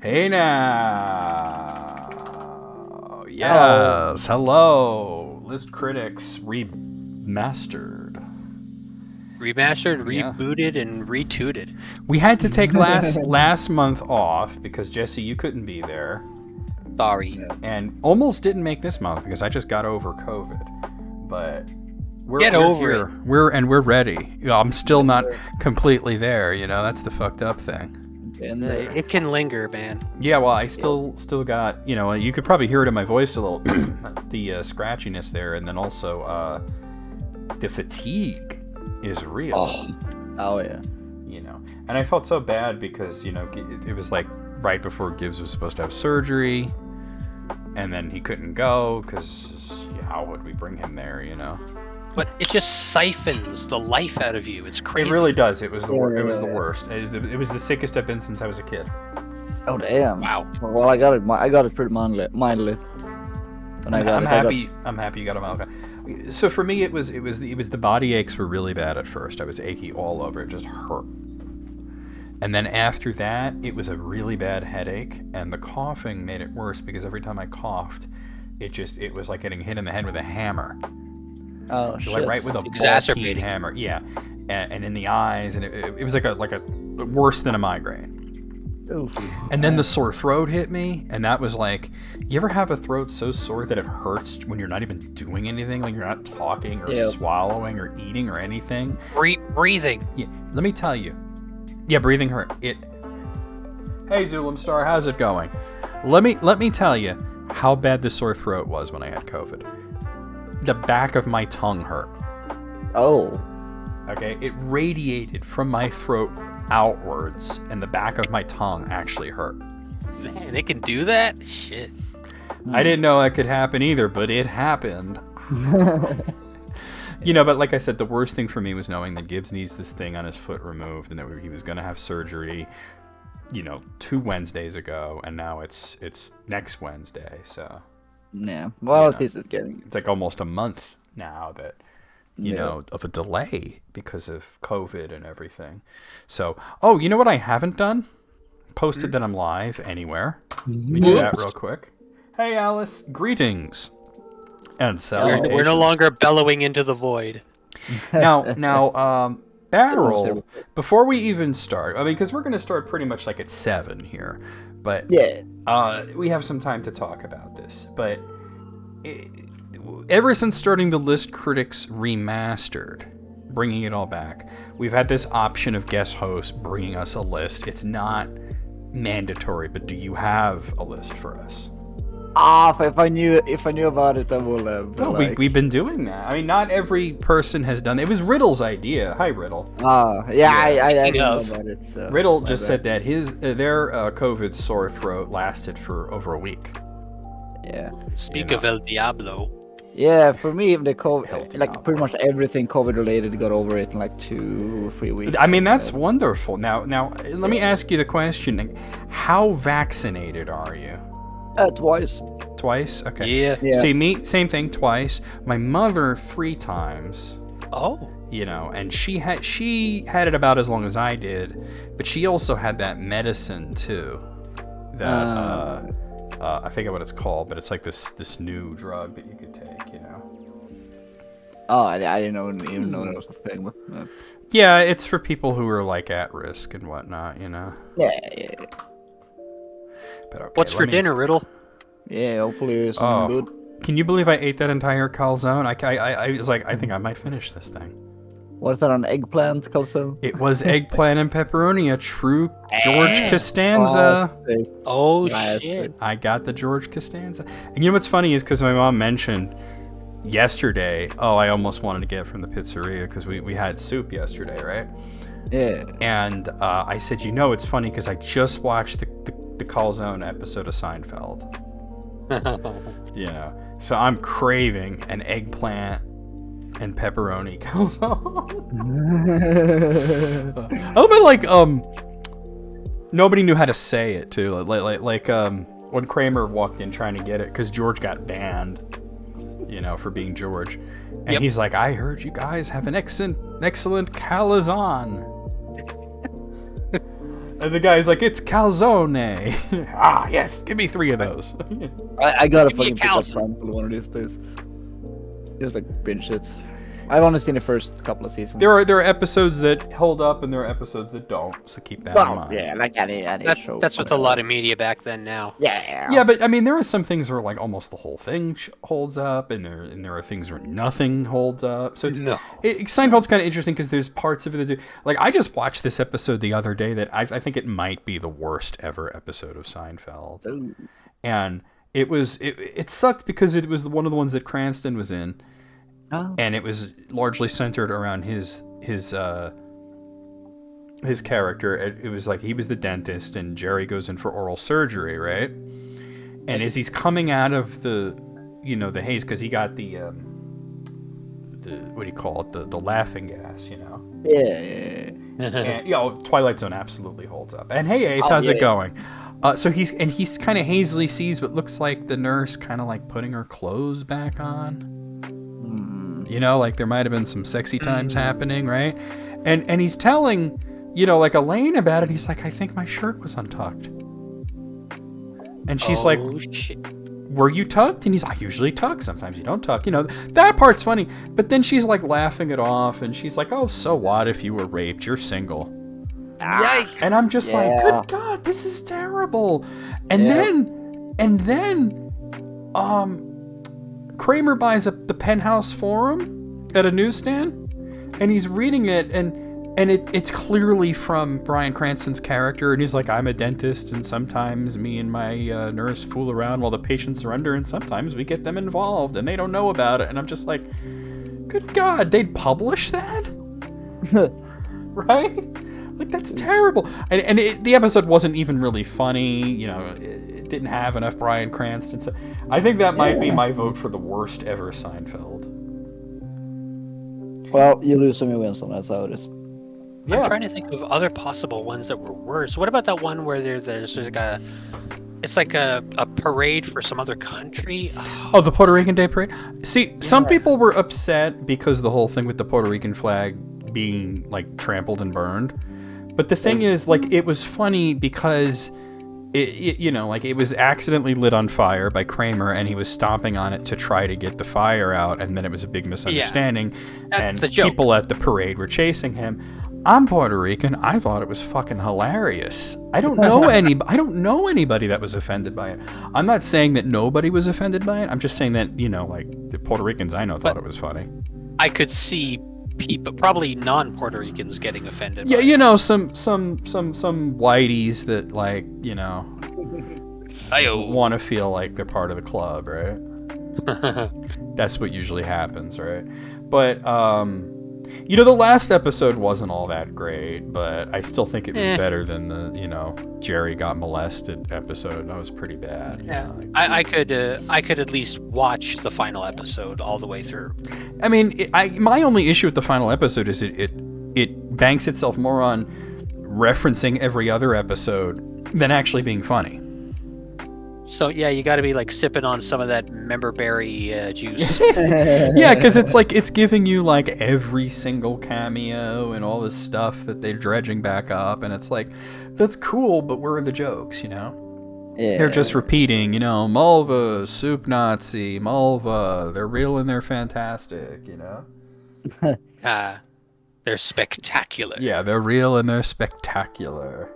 Hey now. Yes. Hello. List Critics Remastered. Remastered, Yeah. rebooted, and retooted. We had to take last month off because Jesse, you couldn't be there. Sorry. And almost didn't make this month because I just got over COVID. But we're over here. We're ready. I'm still not completely there, that's the fucked up thing. It can linger, man. Yeah, well, I still got, you could probably hear it in my voice a little, the scratchiness there, and then also the fatigue is real. Oh yeah. And I felt so bad because, it was like right before Gibbs was supposed to have surgery, and then he couldn't go because how would we bring him there, But it just siphons the life out of you. It's crazy. It really does. It was the worst. It was the sickest I've been since I was a kid. Oh damn. Wow. Well, I got it pretty mildly. I'm happy you got a mild. So for me, it was the body aches were really bad at first. I was achy all over. It just hurt. And then after that, it was a really bad headache, and the coughing made it worse because every time I coughed, it was like getting hit in the head with a hammer. Oh shit! Like right with a exacerbating hammer, yeah, and in the eyes, and it was like a worse than a migraine. Oof. And then the sore throat hit me, and that was like, you ever have a throat so sore that it hurts when you're not even doing anything, like you're not talking or swallowing or eating or anything? Breathing. Yeah, let me tell you. Yeah, breathing hurt. Hey, Zulum Star, how's it going? Let me tell you how bad the sore throat was when I had COVID. The back of my tongue hurt. Oh. Okay, it radiated from my throat outwards, and the back of my tongue actually hurt. Man, it can do that? Shit. I didn't know that could happen either, but it happened. But like I said, the worst thing for me was knowing that Gibbs needs this thing on his foot removed, and that he was going to have surgery, 2 Wednesdays ago, and now it's next Wednesday, so... Yeah. Well, at least it's getting... It's like almost a month now that, of a delay because of COVID and everything. So, you know what I haven't done? Posted that I'm live anywhere. Let me do that real quick. Hey, Alice. Greetings. And salutations. We're no longer bellowing into the void. Now, Barrel, before we even start, because we're going to start pretty much like at 7 here. But we have some time to talk about this. But ever since starting the List Critics Remastered, bringing it all back, we've had this option of guest hosts bringing us a list. It's not mandatory, but do you have a list for us? If I knew about it, I would have. We've been doing that. I mean, not every person has done it. It was Riddle's idea. Hi, Riddle. I didn't know about it. So Riddle just said that their COVID sore throat lasted for over a week. Yeah. Speak of El Diablo. Yeah, for me, even the COVID, like pretty much everything COVID related, got over it in like 2-3 weeks. I mean, that's wonderful. Now, let me ask you the question: how vaccinated are you? Twice. Twice? Okay. Yeah. See, me, same thing, twice. My mother, 3 times. Oh. And she had it about as long as I did, but she also had that medicine too. That I forget what it's called, but it's like this new drug that you could take. Oh, I didn't even know that was a thing. But, yeah, it's for people who are like at risk and whatnot. Yeah. But okay, what's for dinner, Riddle? Yeah, hopefully something good. Can you believe I ate that entire calzone? I was like, I think I might finish this thing. Was that an eggplant calzone? It was eggplant and pepperoni, a true George Costanza. Oh shit! I got the George Costanza. And you know what's funny is because my mom mentioned yesterday, I almost wanted to get it from the pizzeria because we had soup yesterday, right? Yeah. And I said, it's funny because I just watched the calzone episode of Seinfeld. So I'm craving an eggplant and pepperoni calzone. A little bit like nobody knew how to say it too. Like when Kramer walked in trying to get it because George got banned, for being George, and he's like, I heard you guys have an excellent calzone. And the guy's like, it's calzone. Ah, yes, give me 3 of those. I gotta Give me a fucking pick up calzone. Seinfeld one of these days. Just like binge it. I've only seen the first couple of seasons. There are episodes that hold up, and there are episodes that don't. So keep that in Well, mind. yeah, like any show. That's with a lot of media back then. Now, Yeah, but I mean, there are some things where like almost the whole thing holds up, and there are things where nothing holds up. So Seinfeld's kind of interesting because there's parts of it that do. Like I just watched this episode the other day that I think it might be the worst ever episode of Seinfeld, and it sucked because it was one of the ones that Cranston was in. Oh. And it was largely centered around his character. It was like he was the dentist, and Jerry goes in for oral surgery, right? And as he's coming out of the haze, because he got the what do you call it? The laughing gas, Yeah. And, Twilight Zone absolutely holds up. And hey, Ace, how's it going? So he's kind of hazily sees what looks like the nurse kind of like putting her clothes back on. Like there might have been some sexy times happening, right? And he's telling, like Elaine about it. He's like, I think my shirt was untucked. And she's like, shit. Were you tucked? And he's like, I usually tuck. Sometimes you don't tuck. That part's funny. But then she's like laughing it off. And she's like, oh, so what if you were raped? You're single. Yikes. And I'm just like, good God, this is terrible. And then, Kramer buys the Penthouse Forum at a newsstand, and he's reading it, and it's clearly from Bryan Cranston's character, and he's like, I'm a dentist, and sometimes me and my nurse fool around while the patients are under, and sometimes we get them involved, and they don't know about it. And I'm just like, good God, they'd publish that? Right? Like, that's terrible. And the episode wasn't even really funny, it didn't have enough Bryan Cranston. So I think that might be my vote for the worst ever Seinfeld. Well, you lose some, you win some. That's how it is. Yeah. I'm trying to think of other possible ones that were worse. What about that one where there's like it's like a parade for some other country? Oh, the Puerto Rican Day Parade? See, some people were upset because the whole thing with the Puerto Rican flag being like trampled and burned. But the thing is, like, it was funny because it was accidentally lit on fire by Kramer, and he was stomping on it to try to get the fire out, and then it was a big misunderstanding. That's and the joke. People at the parade were chasing him. I'm Puerto Rican. I thought it was fucking hilarious. I don't know anybody that was offended by it. I'm not saying that nobody was offended by it. I'm just saying that, like the Puerto Ricans I know thought it was funny. I could see people, probably non-Puerto Ricans, getting offended. Yeah, by it. some whiteys that like, want to feel like they're part of the club, right? That's what usually happens, right? But the last episode wasn't all that great, but I still think it was better than the Jerry got molested episode. That was pretty bad. Yeah, I could at least watch the final episode all the way through. I mean, my only issue with the final episode is it banks itself more on referencing every other episode than actually being funny. So yeah, you got to be like sipping on some of that memberberry juice. Yeah, because it's like it's giving you like every single cameo and all this stuff that they're dredging back up, and it's like, that's cool, but where are the jokes? Yeah. They're just repeating, Mulva, Soup Nazi, Mulva. They're real and they're fantastic, They're spectacular. Yeah, they're real and they're spectacular.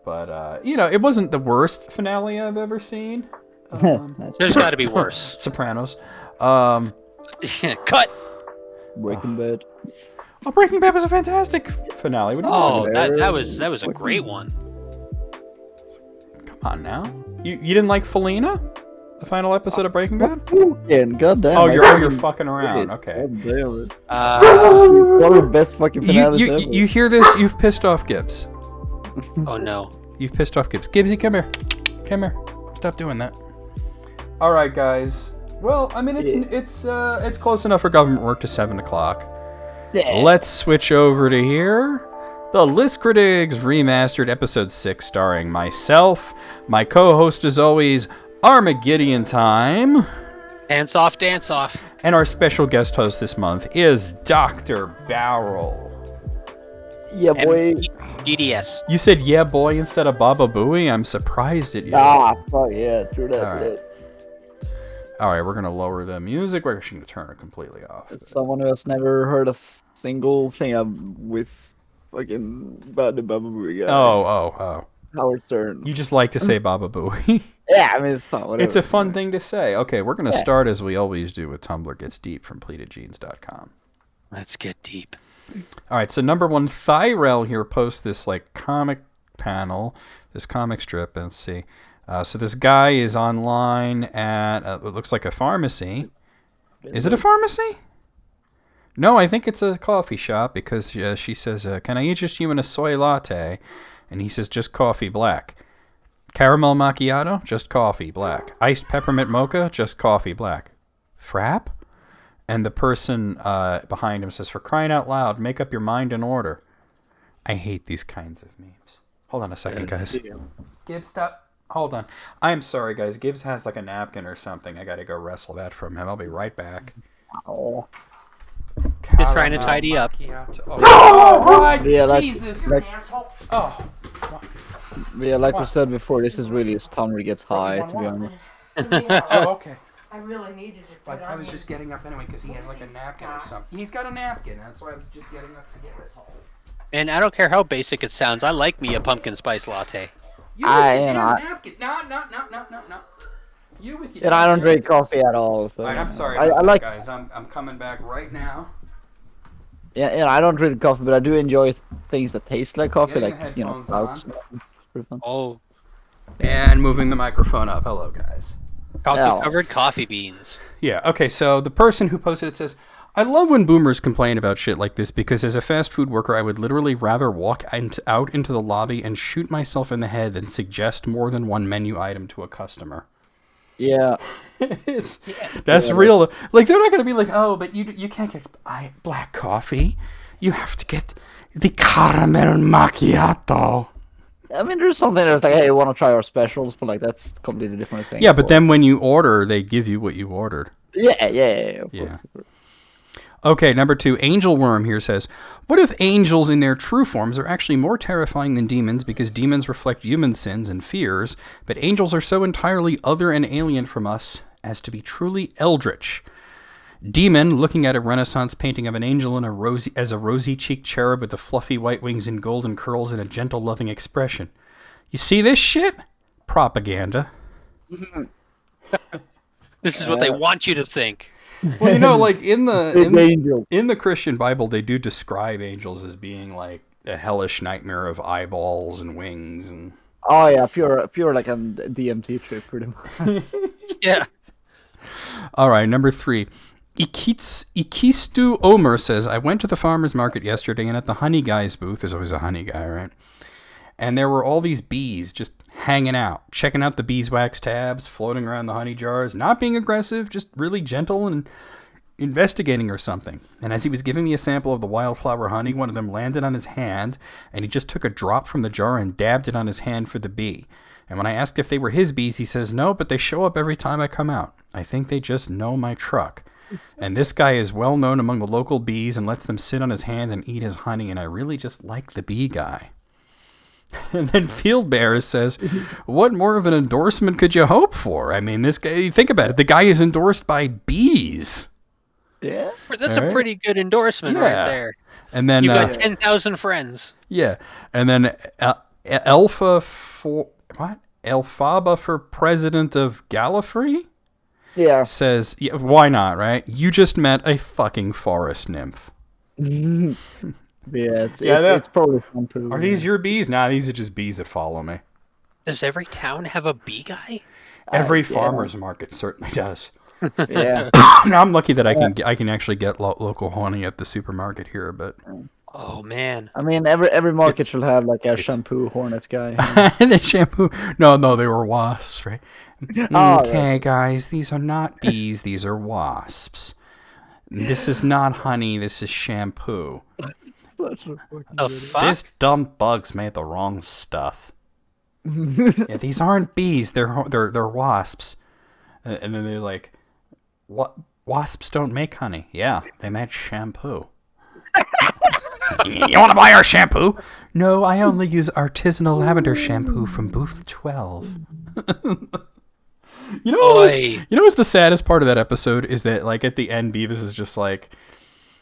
But, it wasn't the worst finale I've ever seen. There's got to be worse. Sopranos. Cut! Breaking Bad. Oh, Breaking Bad was a fantastic finale. What are you talking that was a great one. Come on now. You didn't like Felina? The final episode of Breaking Bad? God damn. Oh, you're fucking around. Okay. God damn it. One of the best fucking finales ever. You hear this? You've pissed off Gibbs. Oh no. You've pissed off Gibbs. Gibbsy, come here. Come here. Stop doing that. All right, guys. Well, I mean, it's close enough for government work to 7 o'clock. Yeah. Let's switch over to here. The List Critics Remastered Episode 6, starring myself, my co-host as always, Armageddon Time. Dance off, dance off. And our special guest host this month is Dr. Barrel. Yeah, boy. GDS. You said yeah, boy, instead of Baba Booey? I'm surprised at you. Fuck yeah, true that. All right. All right, we're going to lower the music. We're actually going to turn it completely off. As someone who has never heard a single thing with fucking about the Baba Booey guy. Oh. Howard Stern. You just like to say Baba Booey. Yeah, I mean, it's fun. Whatever. It's a fun thing to say. Okay, we're going to start as we always do with Tumblr Gets Deep from pleatedjeans.com. Let's get deep. All right, so number one, Thyrell here posts this like comic panel, this comic strip. Let's see. So this guy is online at it looks like a pharmacy. Is it a pharmacy? No, I think it's a coffee shop because she says, "Can I interest you in a soy latte?" And he says, "Just coffee black." Caramel macchiato, just coffee black. Iced peppermint mocha, just coffee black. Frap? And the person behind him says, "For crying out loud, make up your mind in order." I hate these kinds of memes. Hold on a second, guys. Gibbs, stop. Hold on. I'm sorry, guys. Gibbs has like a napkin or something. I gotta go wrestle that from him. I'll be right back. Oh. Just trying to tidy up. Oh, right. Yeah, Jesus. Oh. Yeah, like we said before, this is really his tongue gets high, to be honest. Oh, okay. I really needed it. But I was just getting up anyway because he has like a napkin or something. He's got a napkin. That's why I was just getting up to get it. And I don't care how basic it sounds. I like me a pumpkin spice latte. You with your damn napkin. No. You with your And I don't drink coffee at all. So. Alright, I'm sorry I about like, that, guys. I'm coming back right now. Yeah, I don't drink coffee, but I do enjoy things that taste like coffee, Getting like, the you know, headphones clouds. Oh, And moving the microphone up. Hello, guys. chocolate-covered coffee beans. Yeah, okay, so the person who posted it says, "I love when boomers complain about shit like this because as a fast food worker, I would literally rather walk out into the lobby and shoot myself in the head than suggest more than one menu item to a customer." Yeah. That's real. Like, they're not going to be like, "Oh, but you can't get black coffee. You have to get the caramel macchiato." I mean, there's something that's like, hey, you want to try our specials? But, like, that's a completely different thing. Yeah, but then when you order, they give you what you ordered. Yeah. Of course. Okay, number two, Angel Worm here says, "What if angels in their true forms are actually more terrifying than demons because demons reflect human sins and fears, but angels are so entirely other and alien from us as to be truly eldritch? Demon, looking at a Renaissance painting of an angel in a rosy-cheeked cherub with the fluffy white wings and golden curls and a gentle, loving expression. You see this shit? Propaganda." This is what they want you to think. Well, you know, like in Angel. the Christian Bible, they do describe angels as being like a hellish nightmare of eyeballs and wings and. Oh yeah, pure like a DMT trip, pretty much. Yeah. All right, number three. Ikistu Omer says, "I went to the farmer's market yesterday, and at the honey guy's booth, there's always a honey guy, right? And there were all these bees just hanging out, checking out the beeswax tabs, floating around the honey jars, not being aggressive, just really gentle and investigating or something. And as he was giving me a sample of the wildflower honey, one of them landed on his hand, and he just took a drop from the jar and dabbed it on his hand for the bee. And when I asked if they were his bees, he says, no, but they show up every time I come out. I think they just know my truck. And this guy is well known among the local bees and lets them sit on his hand and eat his honey, and I really just like the bee guy." And then Field Bears says, "What more of an endorsement could you hope for? I mean, this guy, think about it. The guy is endorsed by bees." Yeah. That's a pretty good endorsement right there. And then You got 10,000 friends. Yeah. And then Elphaba for president of Gallifrey? Yeah. Says, yeah, why not, right? You just met a fucking forest nymph. Yeah, it's probably fun too. Are these your bees? Nah, these are just bees that follow me. Does every town have a bee guy? Every farmer's market certainly does. Yeah. Now, I'm lucky that I can actually get local honey at the supermarket here, but Oh man. I mean, every market should have like a shampoo hornets guy. the shampoo. No, they were wasps, right? Okay, guys, these are not bees. These are wasps. This is not honey. This is shampoo. The fuck? This dumb bug's made the wrong stuff. Yeah, these aren't bees. They're wasps. And then they're like, "What? Wasps don't make honey." Yeah, they make shampoo. You want to buy our shampoo? No, I only use artisanal lavender shampoo from booth 12. You know what's the saddest part of that episode is that, like, at the end, Beavis is just like,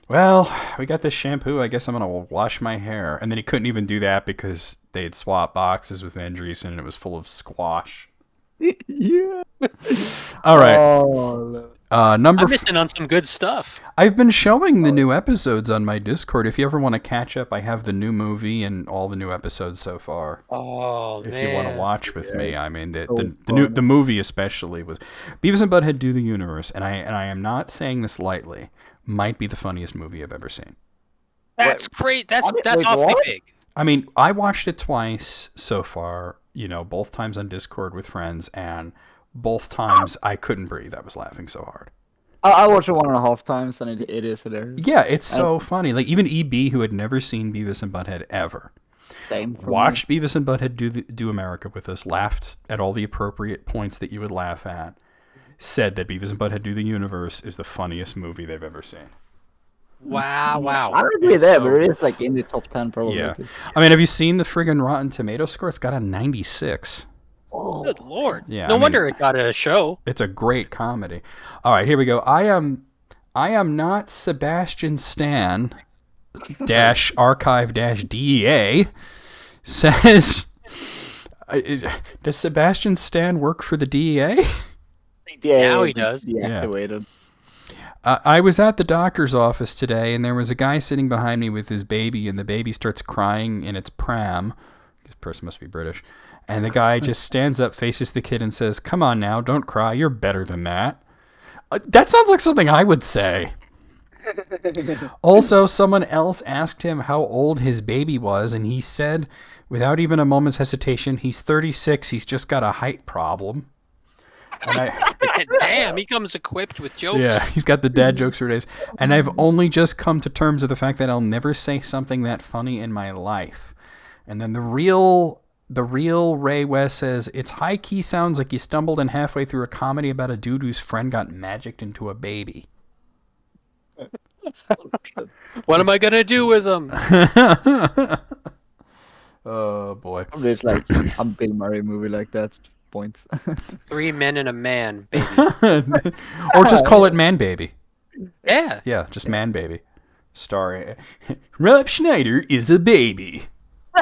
well, we got this shampoo. I guess I'm going to wash my hair. And then he couldn't even do that because they had swapped boxes with Van Driesen and it was full of squash. Yeah. All right. Oh, I'm missing on some good stuff. I've been showing the new episodes on my Discord. If you ever want to catch up, I have the new movie and all the new episodes so far. Oh, if man. you want to watch with me, I mean, the movie especially was Beavis and Butthead Do the Universe, and I am not saying this lightly. Might be the funniest movie I've ever seen. That's great. That's awfully big. I mean, I watched it twice so far. You know, both times on Discord with friends, and both times I couldn't breathe. I was laughing so hard. I watched it 1.5 times, and it is hilarious. Yeah, it's so funny. Like, even EB, who had never seen Beavis and Butthead ever, watched Beavis and Butthead do America with us, laughed at all the appropriate points that you would laugh at, said that Beavis and Butthead Do the Universe is the funniest movie they've ever seen. Wow. I don't agree there, but it is like in the top 10 probably. Yeah. I mean, have you seen the friggin' Rotten Tomato score? It's got a 96. Oh, good Lord. Yeah, no wonder it got a show. It's a great comedy. All right, here we go. I am not Sebastian Stan dash archive dash DEA says does Sebastian Stan work for the DEA? Yeah, now he does. Deactivated. I was at the doctor's office today, and there was a guy sitting behind me with his baby, and the baby starts crying in its pram. This person must be British. And the guy just stands up, faces the kid, and says, "Come on now, don't cry. You're better than that." That sounds like something I would say. Also, someone else asked him how old his baby was, and he said, without even a moment's hesitation, he's 36. He's just got a height problem. And damn, he comes equipped with jokes. Yeah, he's got the dad jokes for days. And I've only just come to terms with the fact that I'll never say something that funny in my life. And then the real Ray West says, it's high-key sounds like you stumbled in halfway through a comedy about a dude whose friend got magicked into a baby. What am I going to do with him? Oh, boy. It's like a Bill Murray movie like that. Points. 3 men and a man, baby. Or just call it Man Baby. Yeah. Yeah, just Man Baby. Starring Rob Schneider is a baby.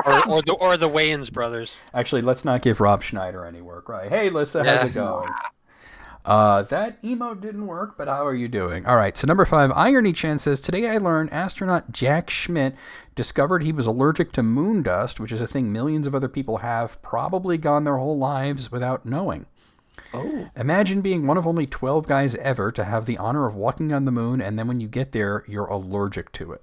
Or the Wayans brothers. Actually, let's not give Rob Schneider any work, right? Hey, Lissa, how's it going? That emote didn't work, but how are you doing? All right, so number 5, Irony Chan says, today I learned astronaut Jack Schmidt discovered he was allergic to moon dust, which is a thing millions of other people have probably gone their whole lives without knowing. Oh. Imagine being one of only 12 guys ever to have the honor of walking on the moon, and then when you get there, you're allergic to it.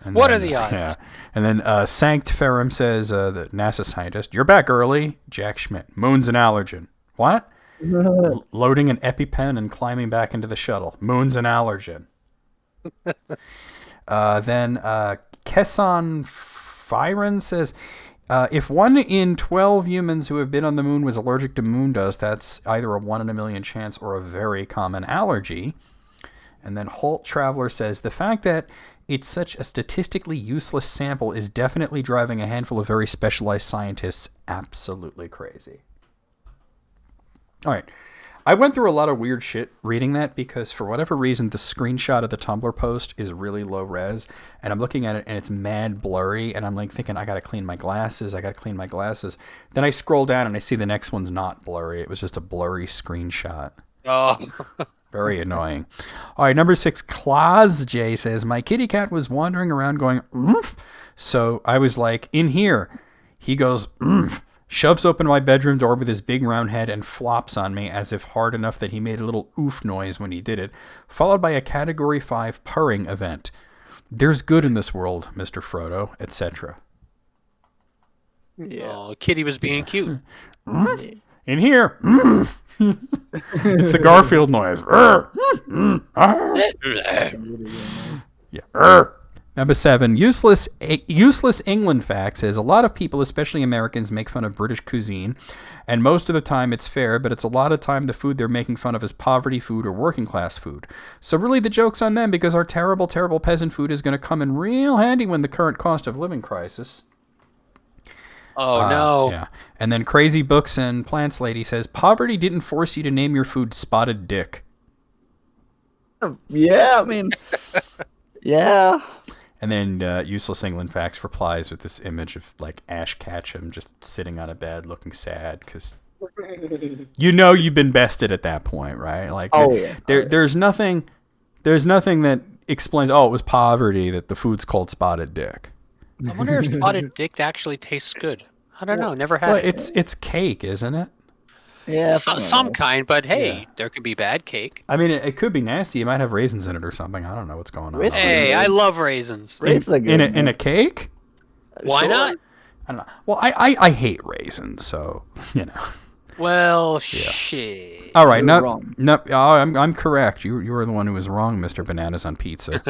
What are the odds? Yeah. And then Sankt Ferrum says, the NASA scientist, you're back early. Jack Schmidt, moon's an allergen. What? Loading an EpiPen and climbing back into the shuttle. Moon's an allergen. Then Kesson Fyron says, if 1 in 12 humans who have been on the moon was allergic to moon dust, that's either a 1 in a million chance or a very common allergy. And then Holt Traveler says, the fact that it's such a statistically useless sample is definitely driving a handful of very specialized scientists absolutely crazy. All right. I went through a lot of weird shit reading that because for whatever reason, the screenshot of the Tumblr post is really low res, and I'm looking at it and it's mad blurry, and I'm like thinking, I got to clean my glasses. Then I scroll down and I see the next one's not blurry. It was just a blurry screenshot. Oh. Very annoying. All right, number 6, Claus J says, my kitty cat was wandering around going, oomph. So I was like, in here. He goes, oomph. Shoves open my bedroom door with his big round head and flops on me as if hard enough that he made a little oof noise when he did it, followed by a Category 5 purring event. There's good in this world, Mr. Frodo, etc. Yeah. Oh, Kitty was being cute. In here. It's the Garfield noise. Yeah. Number 7, useless England fact says a lot of people, especially Americans, make fun of British cuisine, and most of the time it's fair, but it's a lot of time the food they're making fun of is poverty food or working class food. So really the joke's on them because our terrible, terrible peasant food is going to come in real handy when the current cost of living crisis. Oh, no. Yeah. And then Crazy Books and Plants Lady says, poverty didn't force you to name your food Spotted Dick. Yeah, I mean, yeah. And then Useless England Facts replies with this image of like Ash Ketchum just sitting on a bed looking sad because you've been bested at that point, right? Like, there's nothing that explains. Oh, it was poverty that the food's called Spotted Dick. I wonder if Spotted Dick actually tastes good. I don't know. Never had it. It's cake, isn't it? Yeah, some kind, but hey, there could be bad cake. I mean, it could be nasty. It might have raisins in it or something. I don't know what's going on. Hey, I love raisins. Raisins are good, in a cake? Why not? I don't know. Well, I hate raisins, so you know. Well, shit. All right, wrong. I'm correct. You were the one who was wrong, Mr. Bananas on Pizza.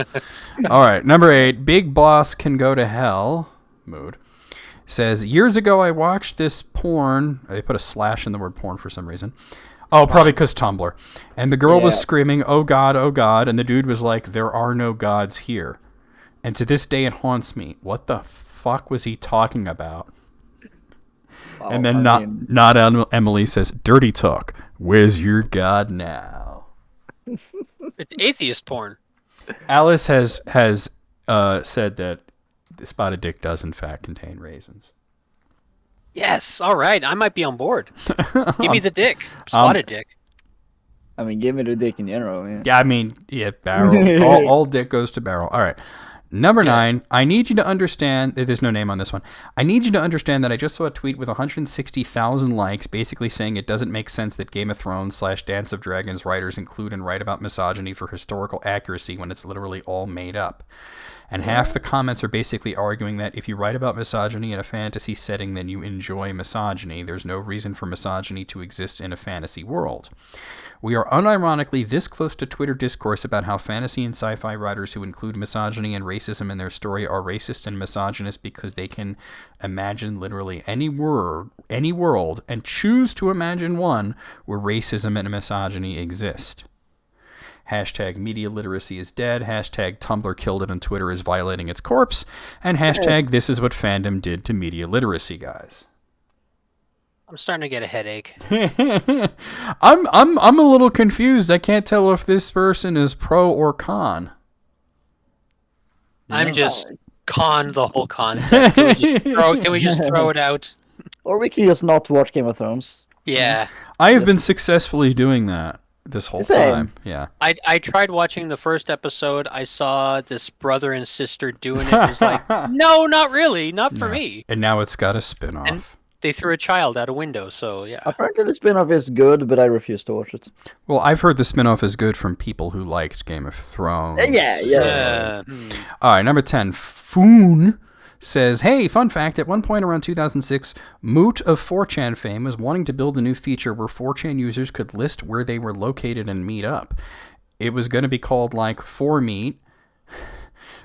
All right, number 8. Big Boss Can Go to Hell. Mood. Says, years ago I watched this porn. They put a slash in the word porn for some reason. Oh, probably because Tumblr. And the girl was screaming, oh God, and the dude was like, there are no gods here. And to this day it haunts me. What the fuck was he talking about? Wow, and then Emily says, dirty talk. Where's your God now? It's atheist porn. Alice has said that the Spotted Dick does in fact contain raisins. Yes, all right. I might be on board. Give me the dick. Spotted dick. I mean, give me the dick in general. Yeah. Yeah, I mean, yeah, barrel. all dick goes to barrel. All right. Number 9, I need you to understand, there's no name on this one. I need you to understand that I just saw a tweet with 160,000 likes basically saying it doesn't make sense that Game of Thrones / Dance of Dragons writers include and write about misogyny for historical accuracy when it's literally all made up. And half the comments are basically arguing that if you write about misogyny in a fantasy setting, then you enjoy misogyny. There's no reason for misogyny to exist in a fantasy world. We are unironically this close to Twitter discourse about how fantasy and sci-fi writers who include misogyny and racism in their story are racist and misogynist because they can imagine literally any world and choose to imagine one where racism and misogyny exist. Hashtag media literacy is dead. Hashtag Tumblr killed it and Twitter is violating its corpse. And hashtag this is what fandom did to media literacy, guys. I'm starting to get a headache. I'm a little confused. I can't tell if this person is pro or con. I'm just con the whole concept. Can we just throw it out? Or we can just not watch Game of Thrones. Yeah. I have been successfully doing that this whole time. Yeah. I tried watching the first episode. I saw this brother and sister doing it. It was like, no, not really. Not for me. And now it's got a spin-off. And they threw a child out a window, so yeah. Apparently the spin-off is good, but I refuse to watch it. Well, I've heard the spin-off is good from people who liked Game of Thrones. Yeah. All right, number 10. Foon says, hey, fun fact, at one point around 2006, Moot of 4chan fame was wanting to build a new feature where 4chan users could list where they were located and meet up. It was going to be called, like, 4Meet,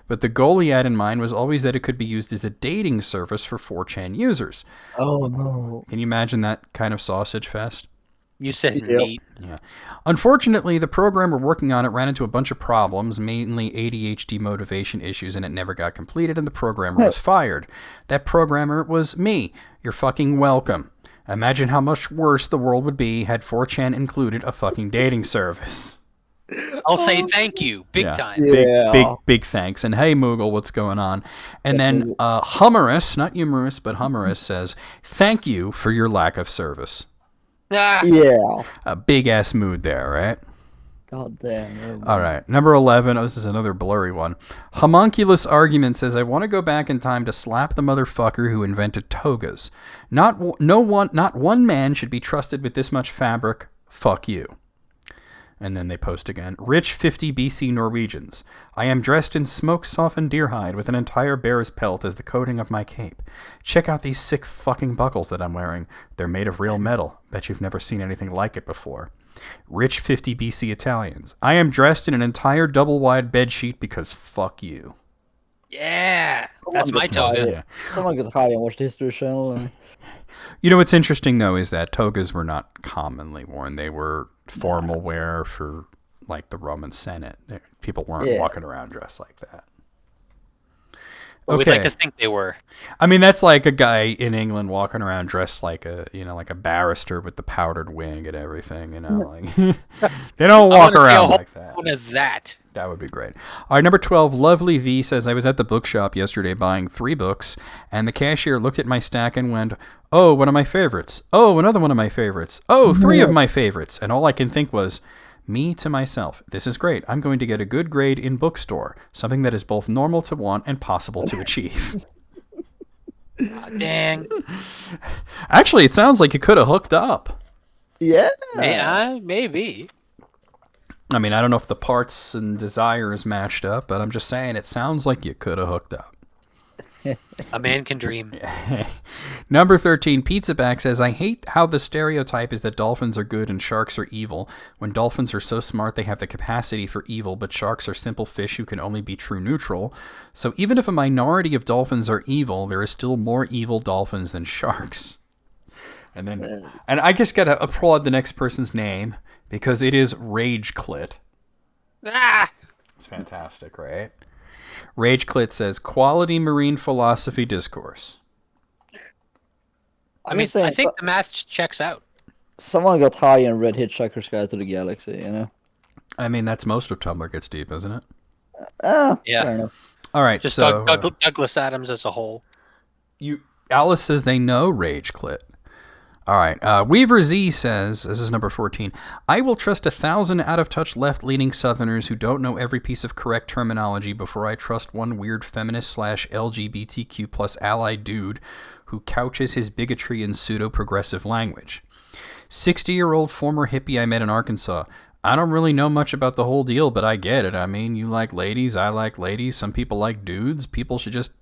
but the goal he had in mind was always that it could be used as a dating service for 4chan users. Oh, no. Can you imagine that kind of sausage fest? You said meat. Yeah. Unfortunately, the programmer working on it ran into a bunch of problems, mainly ADHD motivation issues, and it never got completed, and the programmer was fired. That programmer was me. You're fucking welcome. Imagine how much worse the world would be had 4chan included a fucking dating service. I'll say thank you, big time. Big thanks. And hey, Moogle, what's going on? And then Humorous, not humorous, but Humorous says, thank you for your lack of service. Yeah. A big-ass mood there, right? God damn. All right. Number 11. Oh, this is another blurry one. Homunculus Argument says, I want to go back in time to slap the motherfucker who invented togas. Not one man should be trusted with this much fabric. Fuck you. And then they post again. Rich 50 BC Norwegians. I am dressed in smoke-softened deer hide with an entire bear's pelt as the coating of my cape. Check out these sick fucking buckles that I'm wearing. They're made of real metal. Bet you've never seen anything like it before. Rich 50 BC Italians. I am dressed in an entire double-wide bedsheet because fuck you. Yeah, that's Someone my gets high. toga. Yeah. Someone gets high and watch the History Channel. And... You know what's interesting though is that togas were not commonly worn. They were formal wear for like the Roman Senate. People weren't walking around dressed like that. But we'd like to think they were. I mean, that's like a guy in England walking around dressed like a, like a barrister with the powdered wig and everything. Like they don't walk around like that. What is that? That would be great. All right, number 12, Lovely V says, I was at the bookshop yesterday buying 3 books, and the cashier looked at my stack and went, oh, one of my favorites. Oh, another one of my favorites. Oh, 3 of my favorites. And all I can think was, me to myself, this is great. I'm going to get a good grade in bookstore, something that is both normal to want and possible to achieve. Dang. Actually, it sounds like you could have hooked up. Yeah. Maybe. I mean, I don't know if the parts and desires matched up, but I'm just saying it sounds like you could have hooked up. A man can dream. Number 13, Pizzaback says, I hate how the stereotype is that dolphins are good and sharks are evil, when dolphins are so smart they have the capacity for evil, but sharks are simple fish who can only be true neutral. So even if a minority of dolphins are evil, there is still more evil dolphins than sharks. And I just gotta applaud the next person's name, because it is Rageclit. Ah! It's fantastic, right? Rageclit says, quality marine philosophy discourse. I think the math checks out. Someone got high and read Hitchhiker's Guide to the Galaxy, you know? I mean, that's most of Tumblr Gets Deep, isn't it? Yeah. Fair enough. All right, just so... Douglas Adams as a whole. Alice says they know Rageclit. All right. Weaver Z says, this is number 14, I will trust 1,000 out-of-touch left-leaning Southerners who don't know every piece of correct terminology before I trust one weird feminist/LGBTQ plus ally dude who couches his bigotry in pseudo-progressive language. 60-year-old former hippie I met in Arkansas. I don't really know much about the whole deal, but I get it. I mean, you like ladies, I like ladies. Some people like dudes. People should just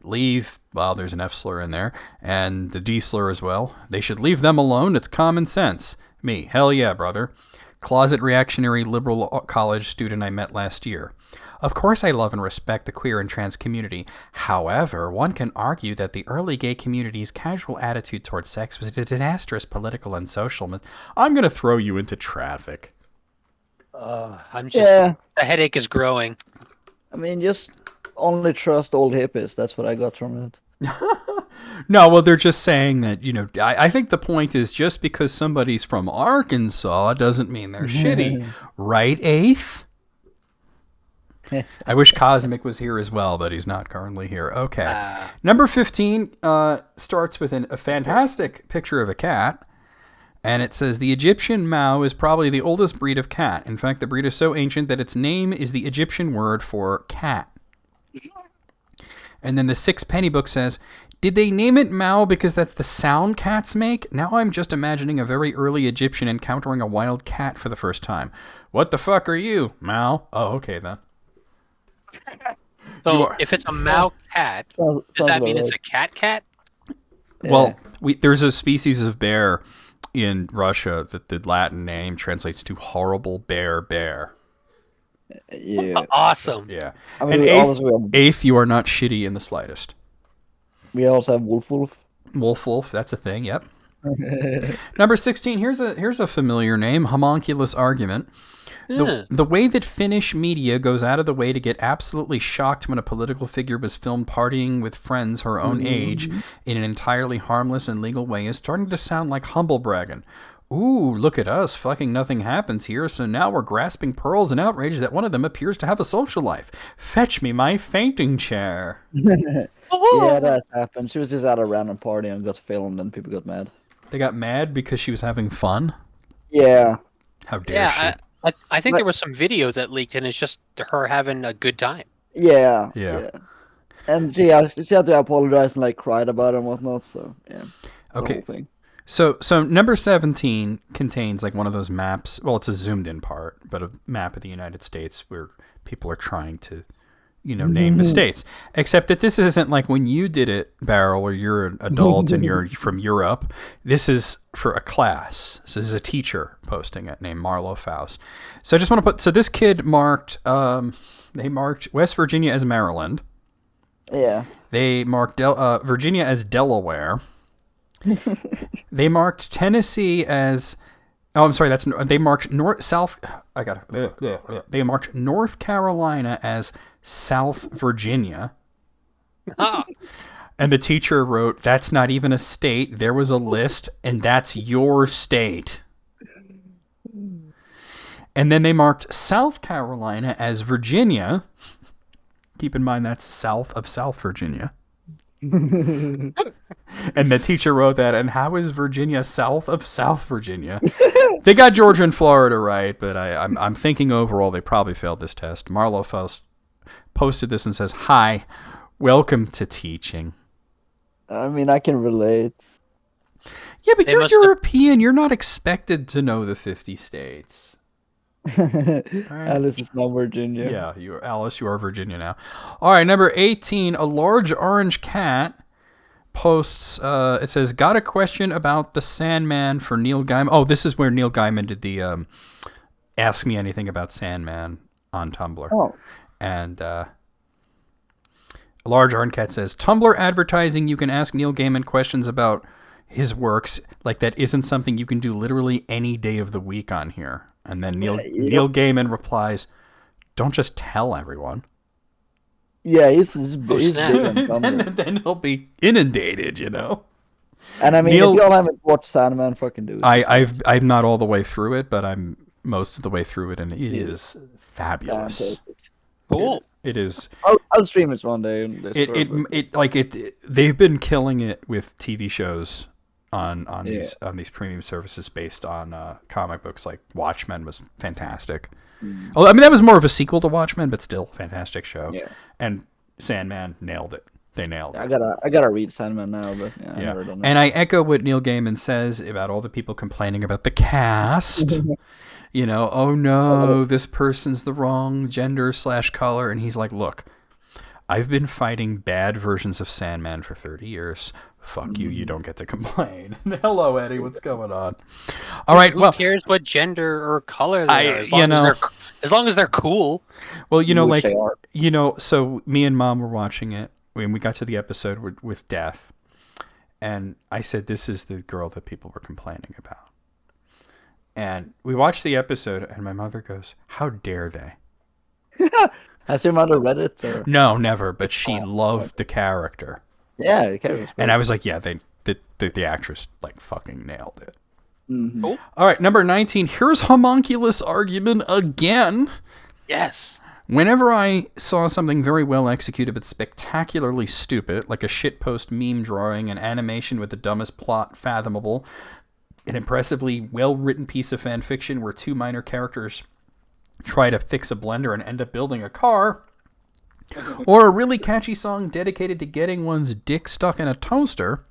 leave, well, there's an F slur in there, and the D slur as well. They should leave them alone. It's common sense. Me, hell yeah, brother. Closet reactionary liberal college student I met last year. Of course I love and respect the queer and trans community. However, one can argue that the early gay community's casual attitude towards sex was a disastrous political and social... I'm going to throw you into traffic. The headache is growing. I mean, just... only trust old hippies. That's what I got from it. No, well, they're just saying that, I think the point is just because somebody's from Arkansas doesn't mean they're shitty. Right, Eighth? I wish Cosmic was here as well, but he's not currently here. Okay. Number 15 starts with a fantastic picture of a cat. And it says, the Egyptian Mao is probably the oldest breed of cat. In fact, the breed is so ancient that its name is the Egyptian word for cat. And then the Sixpenny Book says, did they name it Mao because that's the sound cats make? Now I'm just imagining a very early Egyptian encountering a wild cat for the first time. What the fuck are you, Mao? Oh, okay then. So if it's a Mao cat, does that mean it's a cat? Well, there's a species of bear in Russia that the Latin name translates to horrible bear. Yeah. Awesome. Yeah. I mean, and eighth, you are not shitty in the slightest. We also have Wolf. Wolf, that's a thing, yep. Number 16, here's a familiar name, Homunculus Argument. The way that Finnish media goes out of the way to get absolutely shocked when a political figure was filmed partying with friends her own age in an entirely harmless and legal way is starting to sound like humble bragging. Ooh, look at us, fucking nothing happens here, so now we're grasping pearls and outrage that one of them appears to have a social life. Fetch me my fainting chair. Yeah, that happened. She was just at a random party and got filmed and people got mad. They got mad because she was having fun? Yeah. How dare she? I think there was some video that leaked and it's just her having a good time. Yeah. And she had to apologize and like cried about it and whatnot, so yeah. Okay. So number 17 contains like one of those maps. Well, it's a zoomed in part, but a map of the United States where people are trying to, name the states. Except that this isn't like when you did it, Barrel, where you're an adult and you're from Europe. This is for a class. So this is a teacher posting it named Marlo Faust. So I just want to so this kid marked, they marked West Virginia as Maryland. Yeah. They marked Virginia as Delaware. They marked Tennessee as. Oh, I'm sorry. They marked South. I got it. They marked North Carolina as South Virginia. Ah. And the teacher wrote, "That's not even a state. There was a list, and that's your state." And then they marked South Carolina as Virginia. Keep in mind that's south of South Virginia. And the teacher wrote that, and how is Virginia south of South Virginia? They got Georgia and Florida right, but I'm thinking overall they probably failed this test. Marlo Faust posted this and says, "Hi, welcome to teaching." I mean, I can relate. Yeah, but you're European. You're not expected to know the 50 states. Right. Alice is now Virginia. Yeah, Alice, you are Virginia now. All right, number 18, a large orange cat posts, it says, "Got a question about the Sandman for Neil Gaiman." Oh, this is where Neil Gaiman did the Ask Me Anything About Sandman on Tumblr. Oh. And a large orange cat says, "Tumblr advertising you can ask Neil Gaiman questions about his works. Like that isn't something you can do literally any day of the week on here." And then Neil Gaiman replies, "Don't just tell everyone." Yeah, he's big on Tumblr. And then he'll be inundated, you know. And I mean, if y'all haven't watched Sandman, fucking do it. I'm not all the way through it, but I'm most of the way through it, and it is fabulous. Fantastic. Cool. It is. I'll stream it one day. They've been killing it with TV shows on these premium services based on comic books. Like Watchmen was fantastic. Well, I mean that was more of a sequel to Watchmen, but still fantastic show. Yeah. And Sandman nailed it. They nailed it. I gotta read Sandman now, but yeah. I've never done it. And I echo what Neil Gaiman says about all the people complaining about the cast. You know, oh no, this person's the wrong gender/color, and he's like, "Look, I've been fighting bad versions of Sandman for 30 years. Fuck you, you don't get to complain." Hello, Eddie, what's going on? All right, Who cares what gender or color they are, as long as they're cool. Well, so me and Mom were watching it when we got to the episode with Death, and I said, "This is the girl that people were complaining about." And we watched the episode, and my mother goes, "How dare they?" Has your mother read it? Or? No, never, but she loved the character. Yeah, the character. And I was like, yeah, the actress like fucking nailed it. Mm-hmm. Cool. All right, number 19. Here's homunculus argument again. Yes. Whenever I saw something very well executed but spectacularly stupid, like a shitpost meme drawing, an animation with the dumbest plot fathomable, an impressively well-written piece of fan fiction where two minor characters try to fix a blender and end up building a car, or a really catchy song dedicated to getting one's dick stuck in a toaster,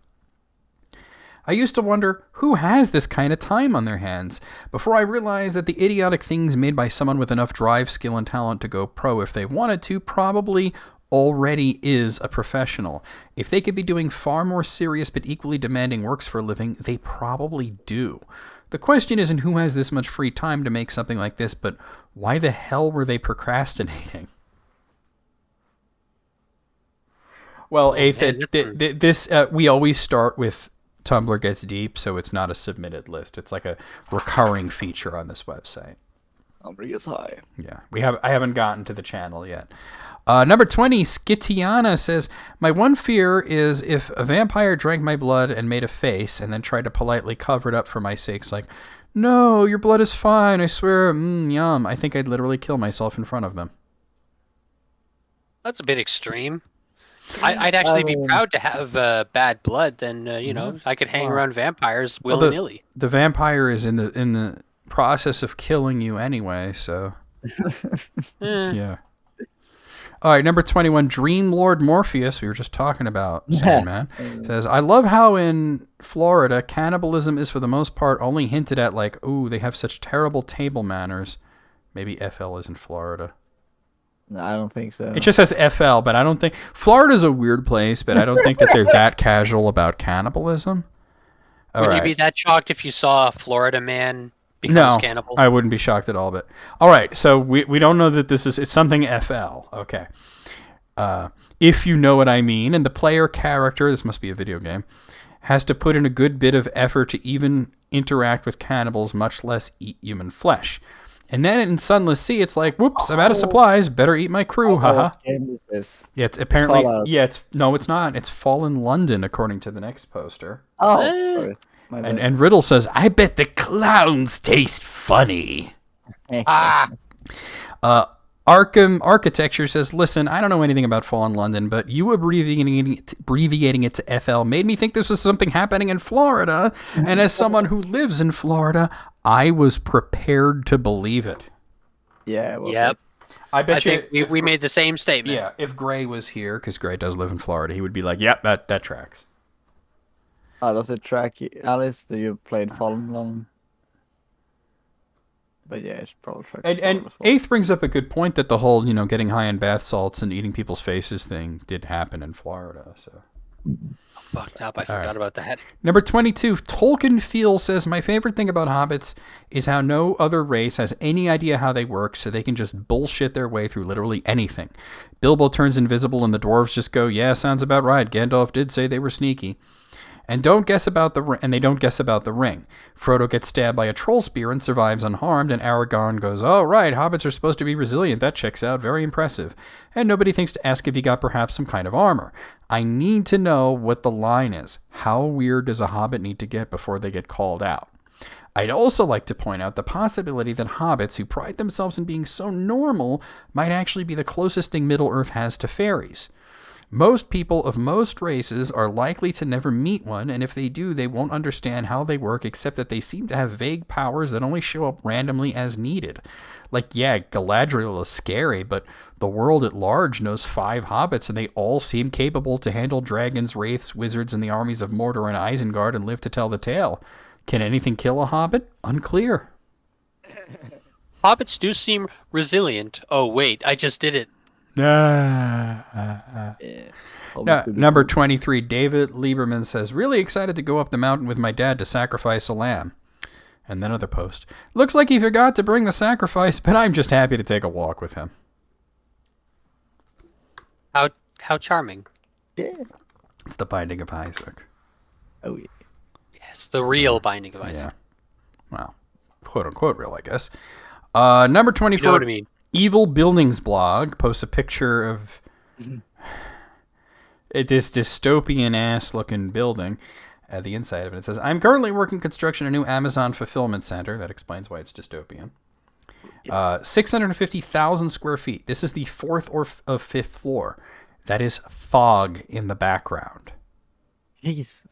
I used to wonder who has this kind of time on their hands, before I realized that the idiotic things made by someone with enough drive, skill, and talent to go pro if they wanted to probably already is a professional. If they could be doing far more serious but equally demanding works for a living, they probably do. The question isn't who has this much free time to make something like this, but why the hell were they procrastinating? Well, we always start with Tumblr Gets Deep, so it's not a submitted list. It's like a recurring feature on this website. Tumblr Gets High. Yeah, I haven't gotten to the channel yet. Number 20, Skitiana says, "My one fear is if a vampire drank my blood and made a face and then tried to politely cover it up for my sakes, like, 'No, your blood is fine, I swear, yum,' I think I'd literally kill myself in front of them." That's a bit extreme. I'd actually be proud to have bad blood. Then I could hang around vampires willy-nilly. The vampire is in the process of killing you anyway, so yeah. All right, number 21, Dream Lord Morpheus, we were just talking about Sandman, says, "I love how in Florida, cannibalism is for the most part only hinted at, like, ooh, they have such terrible table manners." Maybe FL is in Florida. No, I don't think so. It just says FL, but I don't think... Florida's a weird place, but I don't think that they're that casual about cannibalism. Would you be that shocked if you saw a Florida man becomes cannibal? I wouldn't be shocked at all, but... All right, so we don't know that this is... It's something FL. Okay. If you know what I mean, and the player character, this must be a video game, has to put in a good bit of effort to even interact with cannibals, much less eat human flesh. And then in Sunless Sea, it's like, whoops, I'm out of supplies. Better eat my crew, haha. What game is this? Yeah, it's apparently. It's It's not. It's Fallen London, according to the next poster. Oh, sorry. And Riddle says, I bet the clowns taste funny. Arkham Architecture says, listen, I don't know anything about Fallen London, but you abbreviating it to FL made me think this was something happening in Florida. And as someone who lives in Florida, I was prepared to believe it. Yeah. Yep. I think we made the same statement. Yeah, if Gray was here, because Gray does live in Florida, he would be like, yep, that tracks. Oh, does it track Alice? Do you played Fallen London? But yeah, it's probably track. And Eighth brings up a good point that the whole, getting high in bath salts and eating people's faces thing did happen in Florida. So Fucked up. I forgot about that. Number 22, Tolkien Feel says, my favorite thing about hobbits is how no other race has any idea how they work, so they can just bullshit their way through literally anything. Bilbo turns invisible and the dwarves just go, yeah, sounds about right. Gandalf did say they were sneaky. And they don't guess about the ring. Frodo gets stabbed by a troll spear and survives unharmed, and Aragorn goes, oh, right, hobbits are supposed to be resilient. That checks out. Very impressive. And nobody thinks to ask if he got perhaps some kind of armor. I need to know what the line is. How weird does a hobbit need to get before they get called out? I'd also like to point out the possibility that hobbits, who pride themselves in being so normal, might actually be the closest thing Middle-earth has to fairies. Most people of most races are likely to never meet one, and if they do, they won't understand how they work, except that they seem to have vague powers that only show up randomly as needed. Like, yeah, Galadriel is scary, but the world at large knows 5 hobbits, and they all seem capable to handle dragons, wraiths, wizards, and the armies of Mordor and Isengard and live to tell the tale. Can anything kill a hobbit? Unclear. Hobbits do seem resilient. Oh, wait, I just did it. Number 23, David Lieberman says, really excited to go up the mountain with my dad to sacrifice a lamb. And then another post. Looks like he forgot to bring the sacrifice, but I'm just happy to take a walk with him. How charming. Yeah. It's the Binding of Isaac. Oh, yeah. Yes, the real Binding of Isaac. Yeah. Well, quote unquote real, I guess. Number 24. You know what I mean? Evil Buildings blog posts a picture of this dystopian-ass looking building at the inside of it. It says, I'm currently working construction a new Amazon fulfillment center. That explains why it's dystopian. 650,000 square feet. This is the 4th or 5th floor. That is fog in the background. Jeez.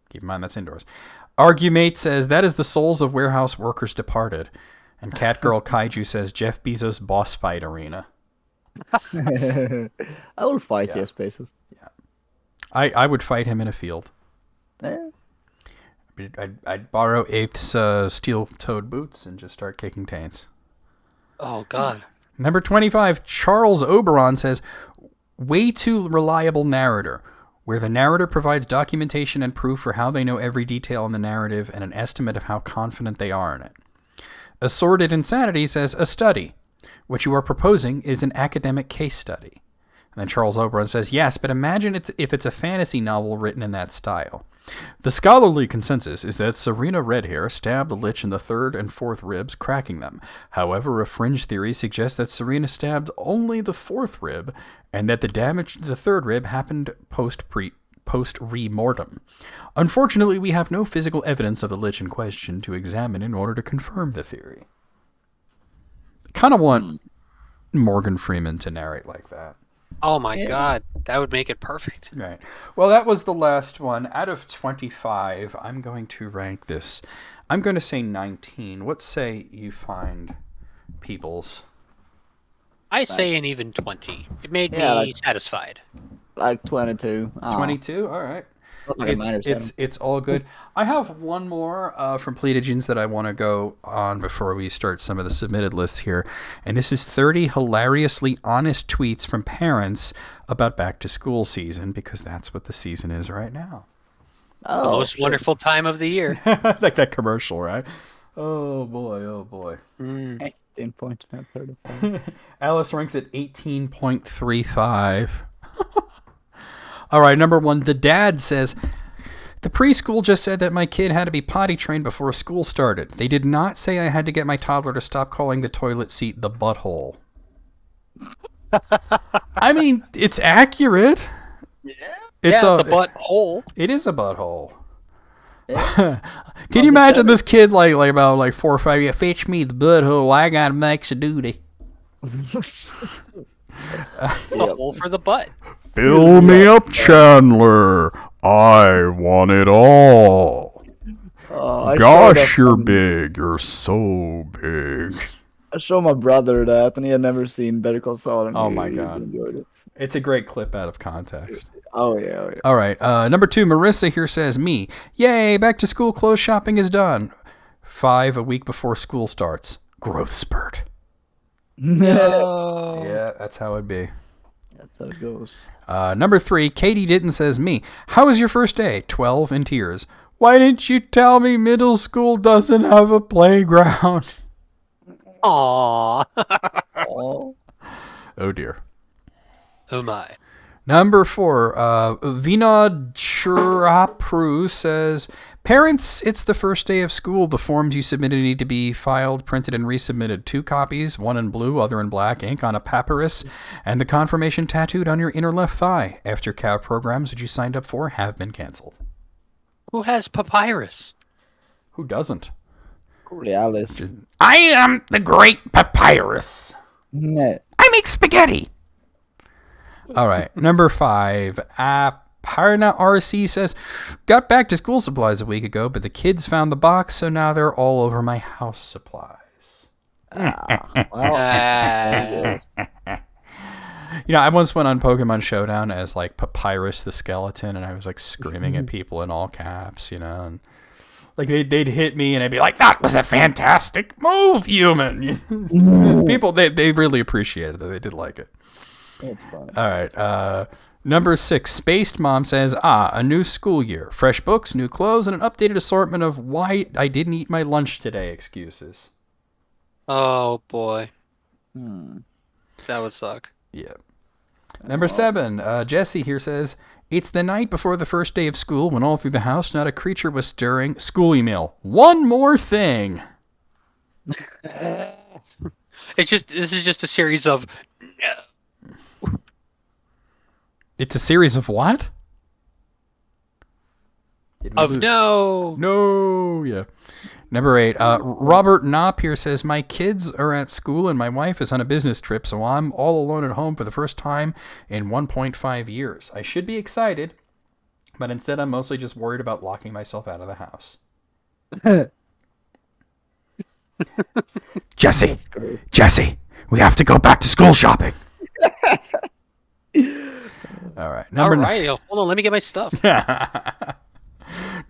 Keep in mind that's indoors. Argumate says, that is the souls of warehouse workers departed. And Catgirl Kaiju says, Jeff Bezos boss fight arena. I will fight Jeff Bezos. Yeah. I would fight him in a field. Yeah. I'd borrow Eighth's steel-toed boots and just start kicking taints. Oh, God. Number 25, Charles Oberon says, way too reliable narrator, where the narrator provides documentation and proof for how they know every detail in the narrative and an estimate of how confident they are in it. Assorted Insanity says, a study. What you are proposing is an academic case study. And then Charles Oberon says, yes, but imagine if it's a fantasy novel written in that style. The scholarly consensus is that Serena Redhair stabbed the Lich in the 3rd and 4th ribs, cracking them. However, a fringe theory suggests that Serena stabbed only the 4th rib, and that the damage to the 3rd rib happened post-remortem. Unfortunately, we have no physical evidence of the Lich in question to examine in order to confirm the theory. Kind of want Morgan Freeman to narrate like that. Oh my God, that would make it perfect. Right. Well, that was the last one. Out of 25, I'm going to rank this. I'm going to say 19. What say you find, peoples? I say an even 20. It made me satisfied. Like 22. 22? All right. Like It's all good. I have one more from Pleatogens that I want to go on before we start some of the submitted lists here. And this is 30 hilariously honest tweets from parents about back to school season, because that's what the season is right now. Oh, the most wonderful time of the year. Like that commercial, right? Oh boy, oh boy. 18 points. Alice ranks at 18.35. All right, number 1, the dad says, the preschool just said that my kid had to be potty trained before school started. They did not say I had to get my toddler to stop calling the toilet seat the butthole. I mean, it's accurate. Yeah. It's the butthole. It is a butthole. Yeah. Can you imagine this kid like about 4 or 5 years? Fetch me the butthole. I gotta make some duty. The hole for the butt. Fill me up, Chandler. I want it all. Gosh, you're big. You're so big. I showed my brother that, and he had never seen Better Call Saul. And oh my god, enjoyed it. It's a great clip out of context. Oh yeah. All right, number 2, Marissa here says, me, yay, back to school clothes shopping is done. 5 a week before school starts. Growth spurt. No. Yeah, that's how it'd be. That's how it goes. Number 3, Katie Ditton says, me, how was your first day? 12 in tears. Why didn't you tell me middle school doesn't have a playground? Aww. Oh dear. Oh my. Number 4, Vinod Chirapru says, parents, it's the first day of school. The forms you submitted need to be filed, printed, and resubmitted. 2 copies, one in blue, other in black ink on a papyrus, and the confirmation tattooed on your inner left thigh. After-CAV programs that you signed up for have been canceled. Who has papyrus? Who doesn't? Probably Alice. I am the great papyrus. No. I make spaghetti. All right, number 5. Parna RC says, got back to school supplies a week ago, but the kids found the box, so now they're all over my house supplies. You know, I once went on Pokemon Showdown as like Papyrus the skeleton, and I was like screaming at people in all caps, you know, and like they'd hit me, and I'd be like, "That was a fantastic move, human." People they really appreciated it. They did like it. That's fun. All right. Number 6, Spaced Mom says, a new school year, fresh books, new clothes, and an updated assortment of why I didn't eat my lunch today excuses. Oh boy. That would suck. Yeah. Number 7, Jesse here says, it's the night before the first day of school when all through the house not a creature was stirring. School email. One more thing. This is just a series of It's a series of what? No, yeah. Number 8, Robert Knopp here says, my kids are at school and my wife is on a business trip, so I'm all alone at home for the first time in 1.5 years. I should be excited, but instead I'm mostly just worried about locking myself out of the house. Jesse, we have to go back to school shopping. All right. Hold on, let me get my stuff.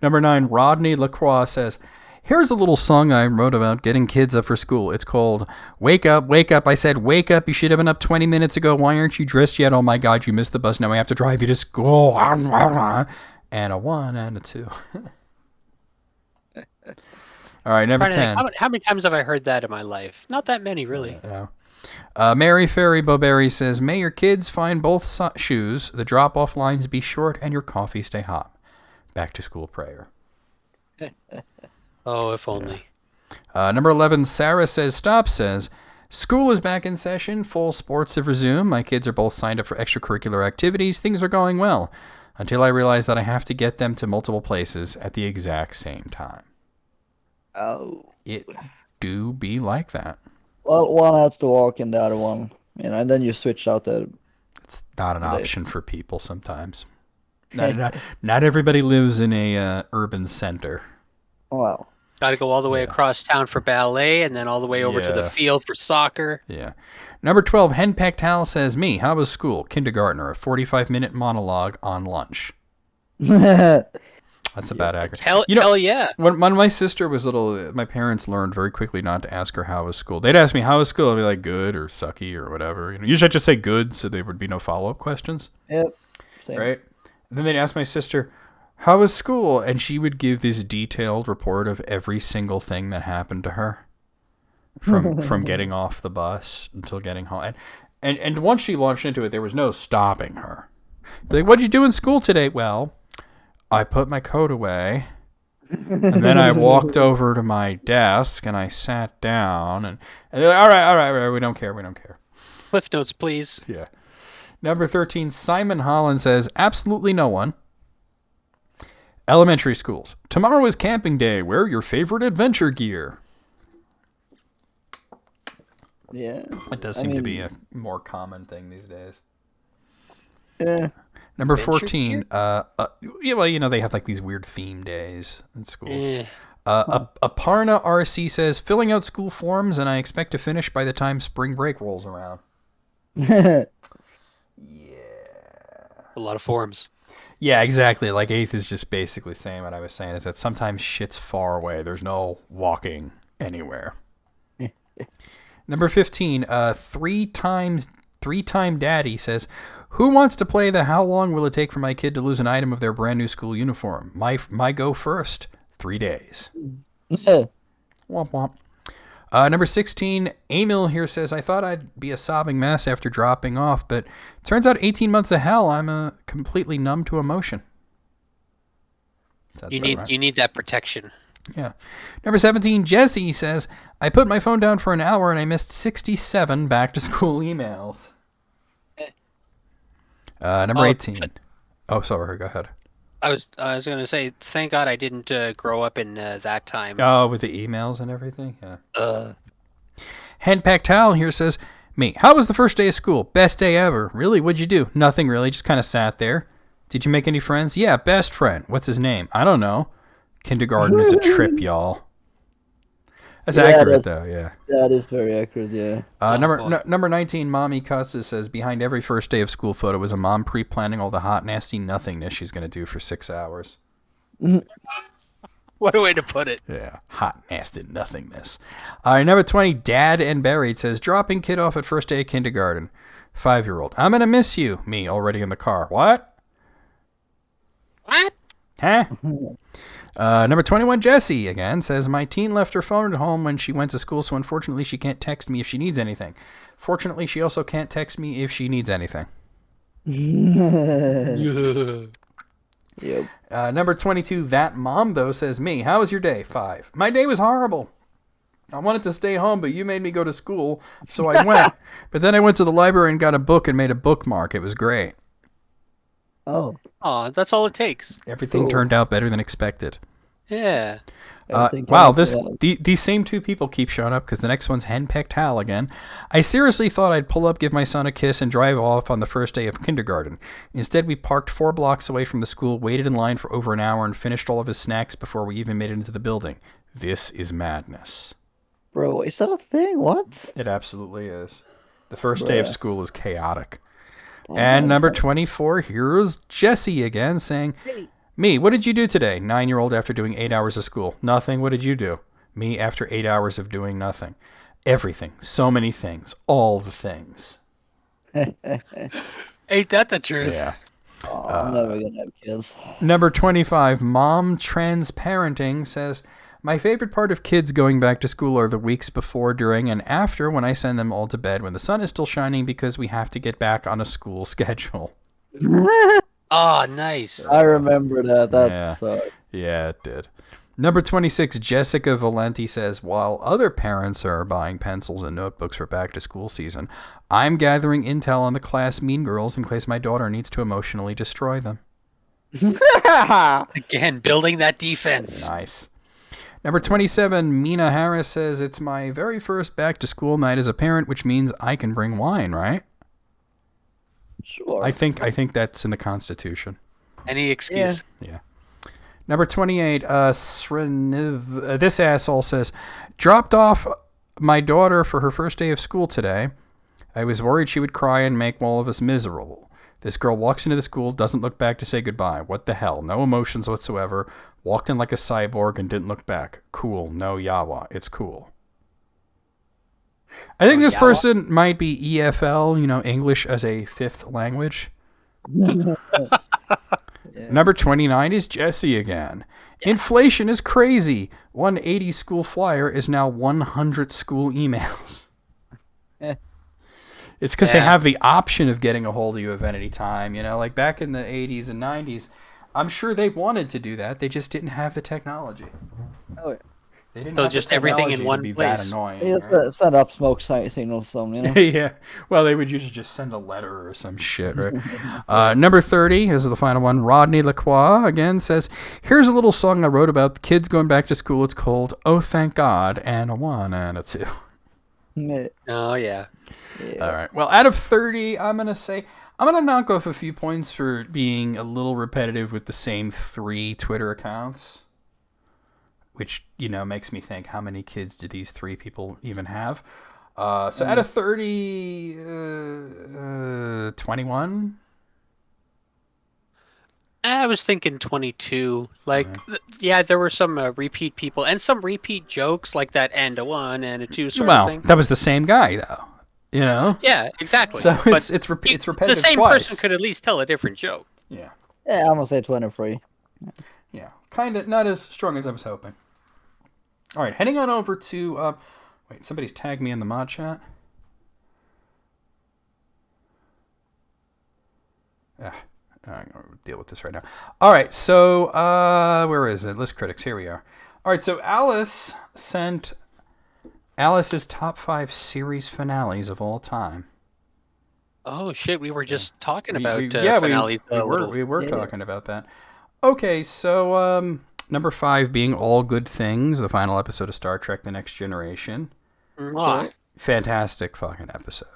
Number 9, Rodney LaCroix says, here's a little song I wrote about getting kids up for school. It's called Wake Up, Wake Up. I said, wake up. You should have been up 20 minutes ago. Why aren't you dressed yet? Oh, my God, you missed the bus. Now I have to drive you to school. And a 1 and a 2. All right, number 10. How many times have I heard that in my life? Not that many, really. Yeah. Mary Ferry Boberry says, may your kids find both shoes, the drop-off lines be short, and your coffee stay hot. Back to school prayer. Oh, if only. Number 11, Sarah says, school is back in session. Full sports have resumed. My kids are both signed up for extracurricular activities. Things are going well. Until I realize that I have to get them to multiple places at the exact same time. Oh. It do be like that. Well, one has to walk in the other one, and then you switch out the... It's not an option for people sometimes. Not everybody lives in a urban center. Well, got to go all the way across town for ballet, and then all the way over to the field for soccer. Yeah. Number 12, Henpecked Hal says, me, how was school? Kindergartner, a 45-minute monologue on lunch. That's about accurate. Hell yeah. When my sister was little, my parents learned very quickly not to ask her how was school. They'd ask me how was school. I'd be like, good or sucky or whatever. Usually I'd just say good, so there would be no follow-up questions. Yep. Same. Right? And then they'd ask my sister, how was school? And she would give this detailed report of every single thing that happened to her. From getting off the bus until getting home. And once she launched into it, there was no stopping her. Like, what'd you do in school today? Well, I put my coat away, and then I walked over to my desk, and I sat down, and they're like, all right, we don't care. Cliff notes, please. Yeah. Number 13, Simon Holland says, absolutely no one. Elementary schools. Tomorrow is camping day. Wear your favorite adventure gear. Yeah. It does seem to be a more common thing these days. Yeah. Number 14. Yeah, well, they have like these weird theme days in schools. Aparna RC says, filling out school forms, and I expect to finish by the time spring break rolls around. Yeah. A lot of forms. Yeah, exactly. Like 8th is just basically saying what I was saying, is that sometimes shit's far away. There's no walking anywhere. Number 15, three-time daddy says, who wants to play the how long will it take for my kid to lose an item of their brand new school uniform? My go first. 3 days. Womp womp. Number 16, Emil here says, I thought I'd be a sobbing mess after dropping off, but turns out 18 months of hell, I'm completely numb to emotion. You need that protection. Yeah. Number 17, Jesse says, I put my phone down for an hour and I missed 67 back to school emails. Number 18. Oh, sorry, go ahead. I was going to say, thank God I didn't grow up in that time. Oh, with the emails and everything? Yeah. Handpacked Hal here says, me, how was the first day of school? Best day ever. Really? What'd you do? Nothing really. Just kind of sat there. Did you make any friends? Yeah, best friend. What's his name? I don't know. Kindergarten is a trip, y'all. That's accurate, though, yeah. That is very accurate, yeah. Number 19, Mommy Cusses says, behind every first day of school photo is a mom pre-planning all the hot, nasty nothingness she's going to do for 6 hours. What a way to put it. Yeah, hot, nasty nothingness. Number 20, Dad and Buried says, dropping kid off at first day of kindergarten. 5-year-old, I'm going to miss you. Me, already in the car. What? What? Huh? Number 21, Jessie, again, says, my teen left her phone at home when she went to school, so unfortunately she can't text me if she needs anything. Fortunately, she also can't text me if she needs anything. Yep. Number 22, That Mom, though, says, me, how was your day? 5. My day was horrible. I wanted to stay home, but you made me go to school, so I went. But then I went to the library and got a book and made a bookmark. It was great. Oh. Oh, that's all it takes. Everything turned out better than expected. Yeah. Wow, these same two people keep showing up because the next one's Henpecked Hal again. I seriously thought I'd pull up, give my son a kiss, and drive off on the first day of kindergarten. Instead, we parked 4 blocks away from the school, waited in line for over an hour, and finished all of his snacks before we even made it into the building. This is madness. Bro, is that a thing? What? It absolutely is. The first day of school is chaotic. And number 24, here's Jesse again saying, me, what did you do today? 9-year-old after doing 8 hours of school. Nothing. What did you do? Me after 8 hours of doing nothing. Everything. So many things. All the things. Ain't that the truth? Yeah. Oh, I'm never going to have kids. Number 25, Mom Transparenting says, my favorite part of kids going back to school are the weeks before, during, and after when I send them all to bed when the sun is still shining because we have to get back on a school schedule. Oh, nice. I remember that. Yeah, it did. Number 26, Jessica Valenti says, while other parents are buying pencils and notebooks for back to school season, I'm gathering intel on the class mean girls in case my daughter needs to emotionally destroy them. Again, building that defense. Nice. Number 27, Mina Harris says, it's my very first back-to-school night as a parent, which means I can bring wine, right? Sure. I think that's in the Constitution. Any excuse. Yeah. Number 28, this asshole says, dropped off my daughter for her first day of school today. I was worried she would cry and make all of us miserable. This girl walks into the school, doesn't look back to say goodbye. What the hell? No emotions whatsoever. Walked in like a cyborg and didn't look back. Cool. No yawa. It's cool. I think this person might be EFL, English as a fifth language. Number 29 is Jesse again. Inflation is crazy. 180 school flyer is now 100 school emails. It's because they have the option of getting a hold of you at any time. You know, like back in the 80s and 90s, I'm sure they wanted to do that. They just didn't have the technology. Oh, yeah. They didn't So have just the everything in technology one to be place. that annoying. He just Right? set up smoke signals, something, you know. Yeah. Well, they would usually just send a letter or some shit, right? Number 30, this is the final one. Rodney Lacroix again says, "Here's a little song I wrote about the kids going back to school. It's called Oh Thank God, and a 1 and a 2." Oh, yeah. All right. Well, out of 30, I'm going to knock off a few points for being a little repetitive with the same 3 Twitter accounts, which, makes me think, how many kids do these 3 people even have? So out of 30, 21? I was thinking 22. Like, there were some repeat people and some repeat jokes, like that and a 1 and a 2 sort of thing. That was the same guy, though. Yeah, exactly. So it's repetitive The same twice. person could at least tell a different joke. Yeah. Yeah, I'm gonna say 23. Yeah, kind of not as strong as I was hoping. All right, heading on over to wait, somebody's tagged me in the mod chat. I'm going to deal with this right now. All right, so where is it? List critics, here we are. All right, so Alice sent Alice's top 5 series finales of all time. Oh, shit, we were just talking about finales. finales. We were talking about that. Okay, so number 5 being All Good Things, the final episode of Star Trek The Next Generation. Mwah. Fantastic fucking episode.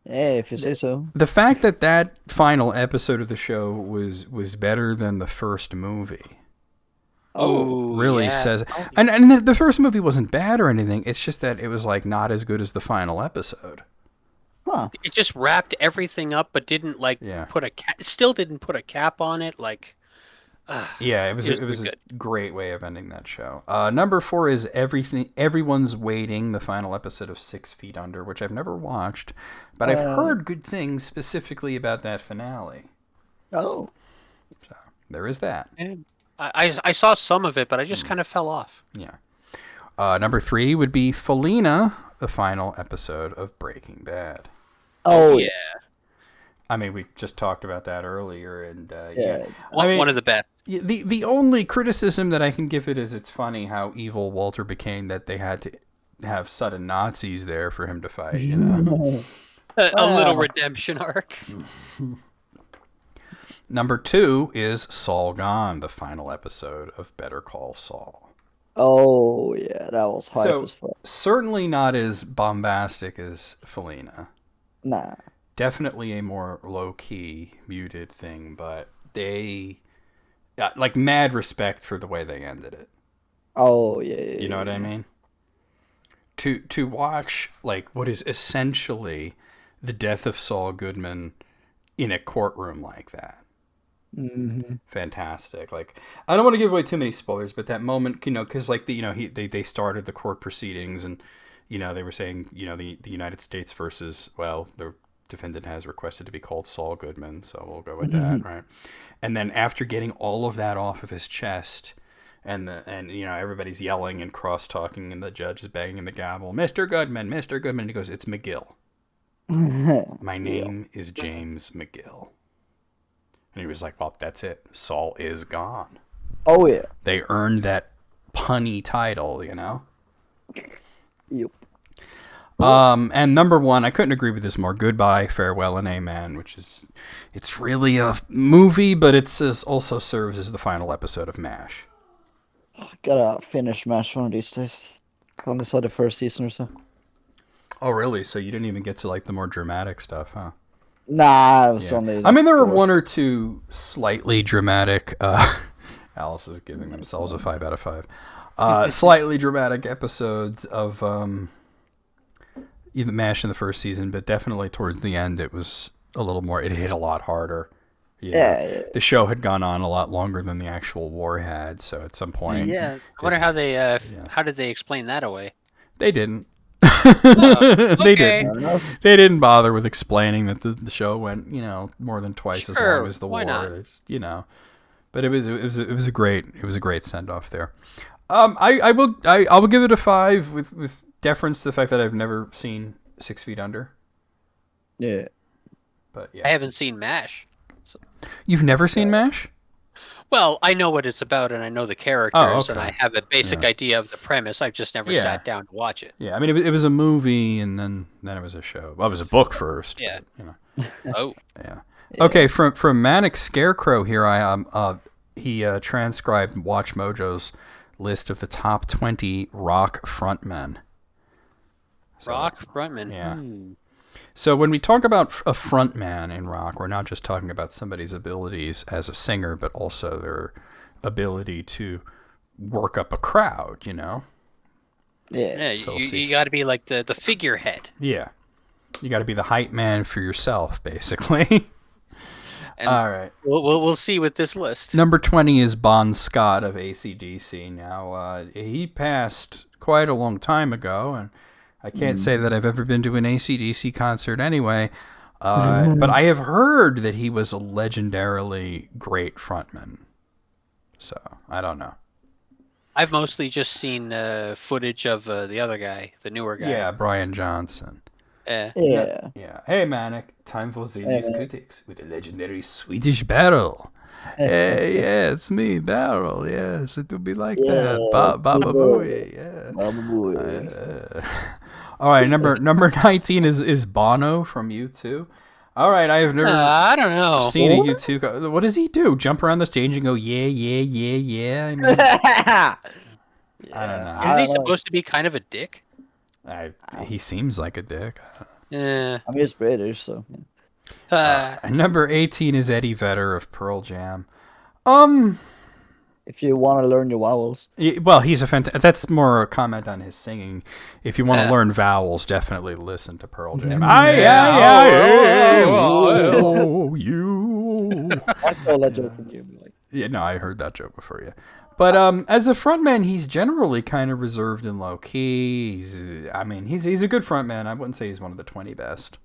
Hey, if you say so. The fact that final episode of the show was better than the first movie. Really says. And the first movie wasn't bad or anything. It's just that it was like not as good as the final episode. Huh. It just wrapped everything up, but didn't put a still didn't put a cap on it. Like, it was a great way of ending that show. Number 4 is Everyone's Waiting, the final episode of 6 Feet Under, which I've never watched, but I've heard good things specifically about that finale. Oh, so there is that. I saw some of it, but I just kind of fell off. Yeah. Number 3 would be Felina, the final episode of Breaking Bad. Oh yeah. I mean, we just talked about that earlier, and one of the best. The only criticism that I can give it is it's funny how evil Walter became, that they had to have sudden Nazis there for him to fight. A little redemption arc. Number 2 is Saul Gone, the final episode of Better Call Saul. Oh yeah, that was hype as fuck. Certainly not as bombastic as Felina. Nah. Definitely a more low-key, muted thing, but they... like, mad respect for the way they ended it. Oh, yeah. You know what I mean? To watch, like, what is essentially the death of Saul Goodman in a courtroom like that. Mm-hmm. Fantastic. Like, I don't want to give away too many spoilers, but that moment, because, like, they started the court proceedings, and, they were saying, the United States versus, well, the defendant has requested to be called Saul Goodman, so we'll go with that, right? And then after getting all of that off of his chest, and everybody's yelling and cross-talking, and the judge is banging the gavel, Mr. Goodman, and he goes, "It's McGill. My name is James McGill." And he was like, well, that's it. Saul is gone. Oh, yeah. They earned that punny title, Yep. And number 1, I couldn't agree with this more. Goodbye, Farewell, and Amen, it's really a movie, but it also serves as the final episode of MASH. Gotta finish MASH one of these days. I only saw the first season or so. Oh, really? So you didn't even get to, like, the more dramatic stuff, huh? Nah, it was only... I mean, there were 1 or 2 slightly dramatic... Alice is giving themselves a 5 out of 5. Slightly dramatic episodes of... even MASH in the first season, but definitely towards the end it was a little more, it hit a lot harder. Yeah. The show had gone on a lot longer than the actual war had, so at some point... Yeah, I wonder how did they explain that away? They didn't. Oh, okay. They didn't bother with explaining that the show went, more than twice as long as the war. Not? But it was a great send off there. I will give it a 5 with deference to the fact that I've never seen 6 Feet Under. Yeah. But I yeah, haven't seen MASH. So. you've never seen MASH? Well, I know what it's about, and I know the characters, and okay. I have a basic idea of the premise. I've just never sat down to watch it. Yeah, I mean, it was a movie, and then it was a show. Well, it was a book first. Yeah. But, Oh. Yeah. Okay, from Manic Scarecrow here, he transcribed Watch Mojo's list of the top 20 rock frontmen. Rock frontman. Yeah. So when we talk about a frontman in rock, we're not just talking about somebody's abilities as a singer, but also their ability to work up a crowd, Yeah. Yeah, So you got to be like the figurehead. Yeah. You got to be the hype man for yourself, basically. And all right. We'll see with this list. Number 20 is Bon Scott of AC/DC. Now, he passed quite a long time ago, and I can't say that I've ever been to an AC/DC concert anyway, but I have heard that he was a legendarily great frontman. So, I don't know. I've mostly just seen footage of the other guy, the newer guy. Yeah, Brian Johnson. Yeah. Hey, Manic, time for Ziggy's Critics with a legendary Swedish barrel. Yeah, it's me, Barrel. Yes, it would be like that. Baba Booey. Yeah. Baba Booey. All right, number 19 is Bono from U2. All right, I have never I don't know. seen a U2. What does he do? Jump around the stage and go, yeah, yeah, yeah, yeah? I mean, I don't know. Isn't he supposed to be kind of a dick? He seems like a dick. Yeah. I mean, it's British, so. Number 18 is Eddie Vedder of Pearl Jam. If you want to learn your vowels. Well, he's a that's more a comment on his singing. If you want to learn vowels, definitely listen to Pearl Jam. You. I stole that joke from you. Yeah, no, I heard that joke before, yeah. But as a frontman, he's generally kind of reserved and low key. He's a good frontman. I wouldn't say he's one of the 20 best.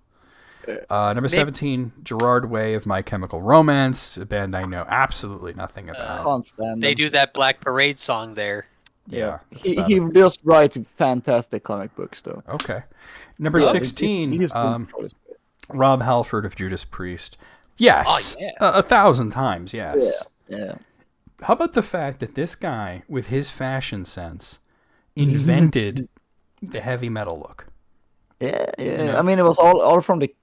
Number 17, Gerard Way of My Chemical Romance, a band I know absolutely nothing about. They do that Black Parade song there. Yeah. He just writes fantastic comic books, though. Okay. Number 16, Rob Halford of Judas Priest. Yes. Oh, yeah. 1,000 times, yes. Yeah. How about the fact that this guy, with his fashion sense, invented the heavy metal look? Yeah. You know? I mean, it was all from the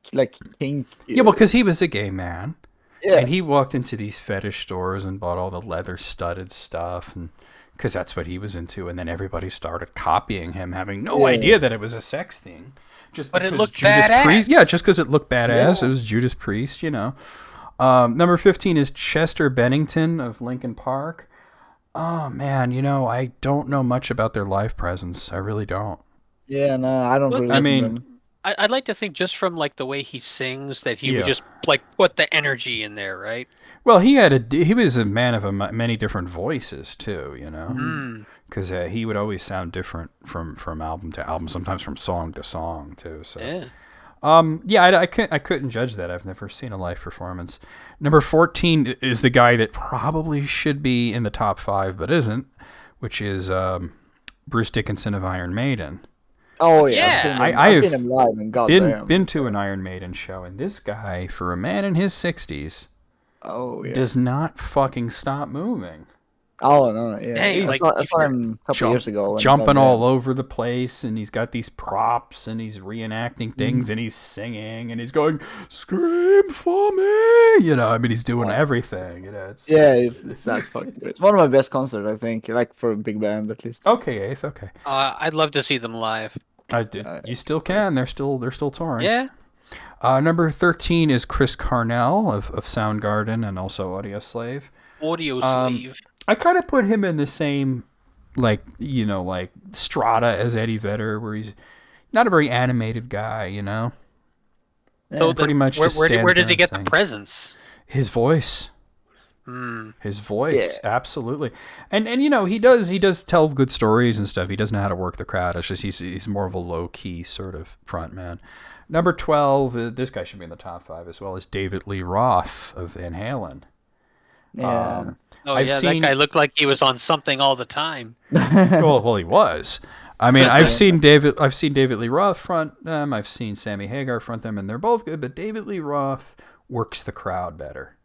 kink. Yeah, well, because he was a gay man. Yeah. And he walked into these fetish stores and bought all the leather studded stuff, and because that's what he was into. And then everybody started copying him, having no idea that it was a sex thing. But it looked badass. Just because it looked badass. Yeah. It was Judas Priest, you know. Number 15 is Chester Bennington of Linkin Park. Oh, man, I don't know much about their live presence. I really don't. Yeah, no, I don't really I'd like to think just from the way he sings that he would just put the energy in there, right? Well, he was a man of many different voices too, because he would always sound different from album to album, sometimes from song to song too. So I couldn't judge that. I've never seen a live performance. Number 14 is the guy that probably should be in the top 5 but isn't, which is Bruce Dickinson of Iron Maiden. Oh yeah, I've seen him live and been to an Iron Maiden show, and this guy, for a man in his 60s, does not fucking stop moving. Oh no, yeah. Dang, I saw him a couple years ago. Jumping all over the place, and he's got these props, and he's reenacting things, and he's singing, and he's going, "Scream for me!" He's doing everything. It's fucking great. It's one of my best concerts, I think, for a big band at least. Okay, Eighth. Okay. I'd love to see them live. I did. You still can. They're still touring. Yeah. Number 13 is Chris Cornell of Soundgarden and also Audioslave. Audioslave. I kind of put him in the same, strata as Eddie Vedder, where he's not a very animated guy, Yeah. So pretty much just where does he get sings. The presence? His voice. His voice, absolutely. And he does tell good stories and stuff. He doesn't know how to work the crowd. It's just he's more of a low-key sort of front man. Number 12, this guy should be in the top 5 as well, is David Lee Roth of Van Halen. Yeah. That guy looked like he was on something all the time. well, he was. I mean, I've seen David Lee Roth front them. I've seen Sammy Hagar front them, and they're both good. But David Lee Roth works the crowd better.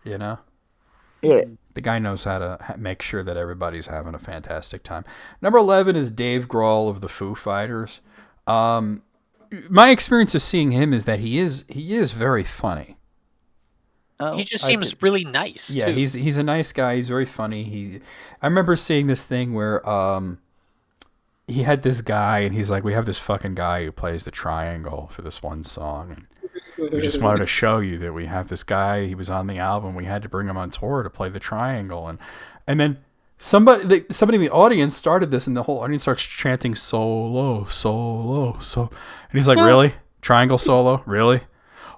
You know? Yeah. The guy knows how to make sure that everybody's having a fantastic time. Number 11 is Dave Grohl of the Foo Fighters. My experience of seeing him is that he is very funny. Oh, he just seems really nice. Yeah, too. he's a nice guy. He's very funny. I remember seeing this thing where he had this guy, and he's like, we have this fucking guy who plays the triangle for this one song, and we just wanted to show you that we have this guy. He was on the album. We had to bring him on tour to play the triangle, and then somebody in the audience started this, and the whole audience starts chanting solo, solo, so, and he's like, really? Triangle solo? Really?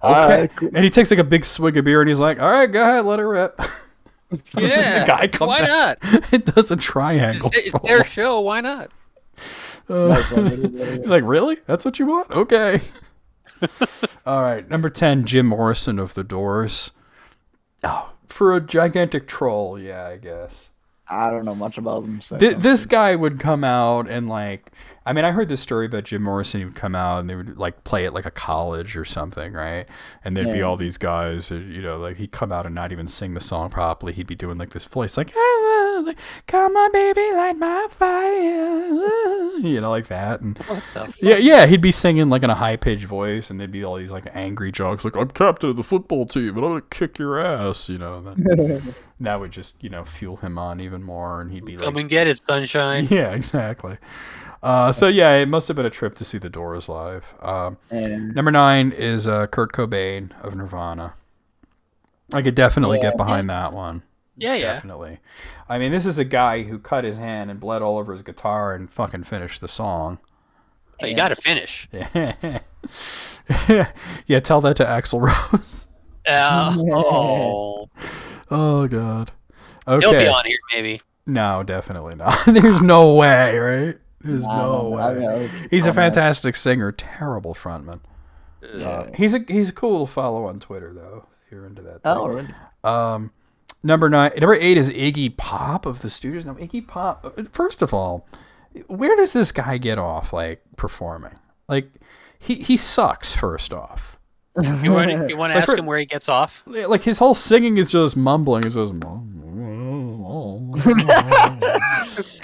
Okay. Cool. And he takes like a big swig of beer, and he's like, all right, go ahead, let it rip. Yeah, the guy comes why out, not? it does a triangle It's solo. their show. Why not? He's like, really? That's what you want? Okay. All right, number 10, Jim Morrison of The Doors. Oh, for a gigantic troll, yeah, I guess. I don't know much about them. So This guy would come out and like, I mean, I heard this story about Jim Morrison. He would come out and they would like play at like a college or something, right? And there'd be all these guys, you know, like he'd come out and not even sing the song properly. He'd be doing like this voice, like, come on, baby, light my fire, you know, like that. And What the fuck? yeah, he'd be singing like in a high pitched voice, and there'd be all these like angry jokes, like I'm captain of the football team, and I'm gonna kick your ass, you know. And that would just, you know, fuel him on even more, and he'd be Come like, and get it, sunshine. yeah, exactly. So yeah, it must have been a trip to see the Doors live. Number 9 is Kurt Cobain of Nirvana. I could definitely get behind that one. Yeah. Definitely. I mean, this is a guy who cut his hand and bled all over his guitar and fucking finished the song. Oh, you got to finish. Yeah. Yeah, tell that to Axl Rose. Oh. Oh, God. Okay. He'll be on here, maybe. No, definitely not. There's no way, right? There's no way. He's a fantastic singer, terrible frontman. He's a cool follow on Twitter, though, if you're into that thing. Oh, really? Number 8 is Iggy Pop of the Stooges. Now, Iggy Pop, first of all, where does this guy get off, like, performing? Like, he sucks, first off. You want to ask him where he gets off? Like, his whole singing is just mumbling. It's just...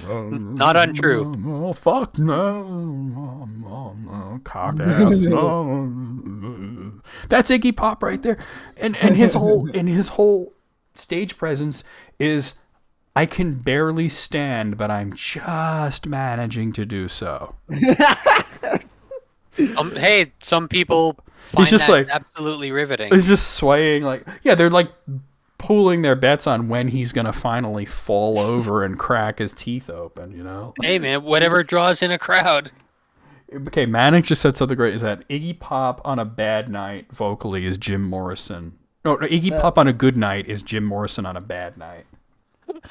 Not untrue. Oh, fuck no. Cock ass. That's Iggy Pop right there. And his whole stage presence is, I can barely stand, but I'm just managing to do so. Hey, some people find just that like, absolutely riveting. He's just swaying like, yeah, they're like pooling their bets on when he's gonna finally fall over and crack his teeth open, you know? Hey man, whatever draws in a crowd. Okay, Manic just said something great, is that Iggy Pop on a bad night vocally is Jim Morrison. No, Iggy Pop on a good night is Jim Morrison on a bad night.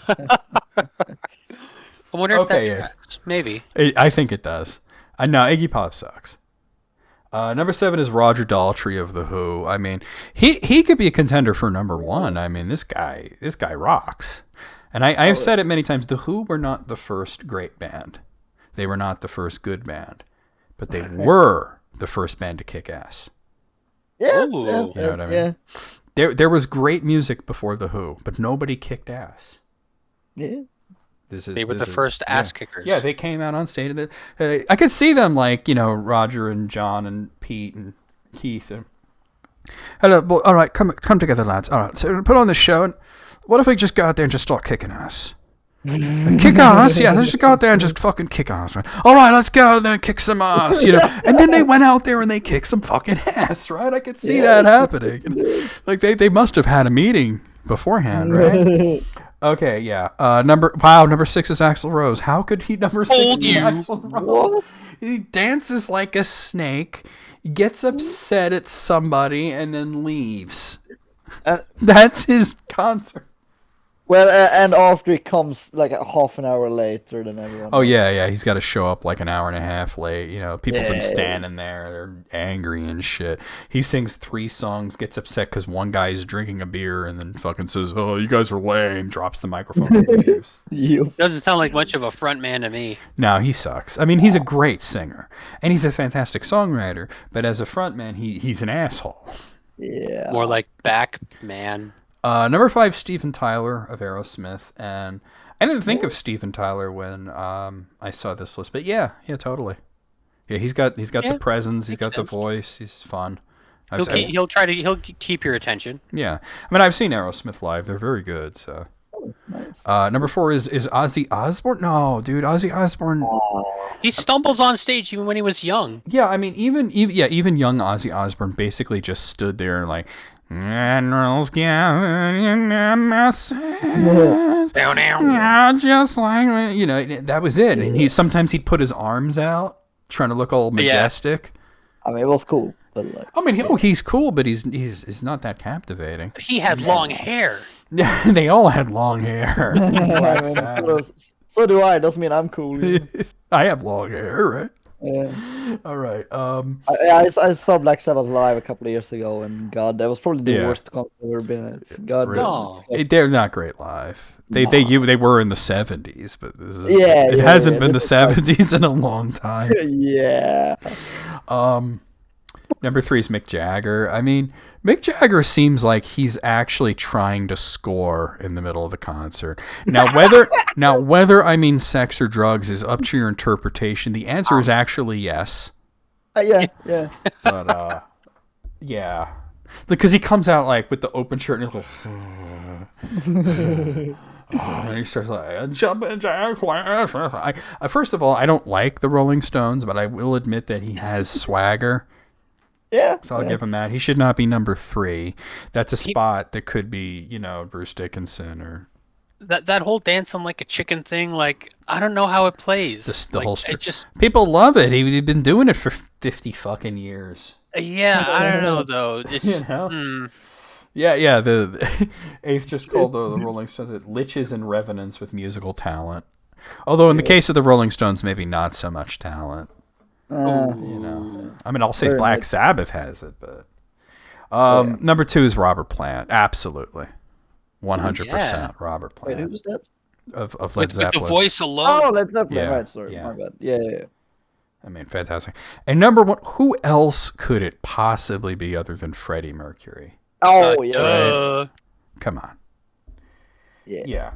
I wonder if that tracks. Maybe. I think it does. No, Iggy Pop sucks. Number 7 is Roger Daltrey of The Who. I mean, he could be a contender for number 1. I mean, this guy rocks. And I've said it many times. The Who were not the first great band. They were not the first good band. But they were the first band to kick ass. Yeah. You know what I mean? Yeah. There was great music before The Who, but nobody kicked ass. Yeah. They were the first ass kickers. Yeah, they came out on stage. I could see them, like, you know, Roger and John and Pete and Keith. And, hello, all right, come together, lads. All right, so put on this show. And what if we just go out there and just start kicking ass? Kick ass? Yeah, let's just go out there and just fucking kick ass. Right? All right, let's go out there and kick some ass, you know. And then they went out there and they kicked some fucking ass, right? I could see that happening. And, like, they must have had a meeting beforehand, right? Okay, yeah. Number 6 is Axl Rose. How could he number 6 Told be you. Axl Rose? He dances like a snake, gets upset at somebody, and then leaves. That's his concert. Well, and after it comes like a half an hour later than everyone Oh else. yeah, he's got to show up like an hour and a half late. You know, people been Yeah. standing there, they're angry and shit. He sings 3 songs, gets upset because one guy's drinking a beer, and then fucking says, "Oh, you guys are lame." Drops the microphone and leaves. You. Doesn't sound like much of a front man to me. No, he sucks. I mean, he's a great singer and he's a fantastic songwriter, but as a frontman, he's an asshole. Yeah. More like back man. Number 5, Steven Tyler of Aerosmith, and I didn't think of Steven Tyler when I saw this list, but yeah, totally. Yeah, he's got the presence, he's got the voice, he's fun. He'll keep your attention. Yeah, I mean, I've seen Aerosmith live; they're very good. So, Nice. number 4 is Ozzy Osbourne. No, dude, Ozzy Osbourne. He stumbles on stage even when he was young. Yeah, I mean, even young Ozzy Osbourne basically just stood there and like. Generals gathered in their masses. Just like, you know, that was it. And sometimes he'd put his arms out, trying to look all majestic. I mean, it was cool, but like. I mean, he's cool, but he's not that captivating. He had long hair. Yeah, they all had long hair. I mean, so do I. Doesn't mean I'm cool. You know? I have long hair, right? Yeah. All right. I saw Black Sabbath live a couple of years ago, and God, that was probably the worst concert I've ever been at. It's God, they're not great live. They were in the 70s, but it hasn't been the 70s in a long time. Yeah. Number 3 is Mick Jagger. I mean, Mick Jagger seems like he's actually trying to score in the middle of the concert. Now whether I mean sex or drugs is up to your interpretation. The answer is actually yes. Yeah. But yeah, because he comes out like with the open shirt and he's like, and he starts like jumping jack. First of all, I don't like the Rolling Stones, but I will admit that he has swagger. Yeah. So I'll give him that. He should not be number 3. That's a spot that could be, you know, Bruce Dickinson or that whole dancing like a chicken thing. Like, I don't know how it plays. The whole it just people love it. He'd been doing it for 50 fucking years. Yeah, I don't know though. It's you know? Yeah. The 8th just called the Rolling Stones liches and revenants with musical talent. Although in the case of the Rolling Stones, maybe not so much talent. You know, I mean, I'll say Black Sabbath has it, but number 2 is Robert Plant. Absolutely, 100% Robert Plant. Wait, who was that? Of Led Zeppelin. With the voice alone. Oh, Led Zeppelin. Yeah. Right, sorry, my bad. Yeah. I mean, fantastic. And number 1, who else could it possibly be other than Freddie Mercury? Oh, yeah. Right? Come on. Yeah.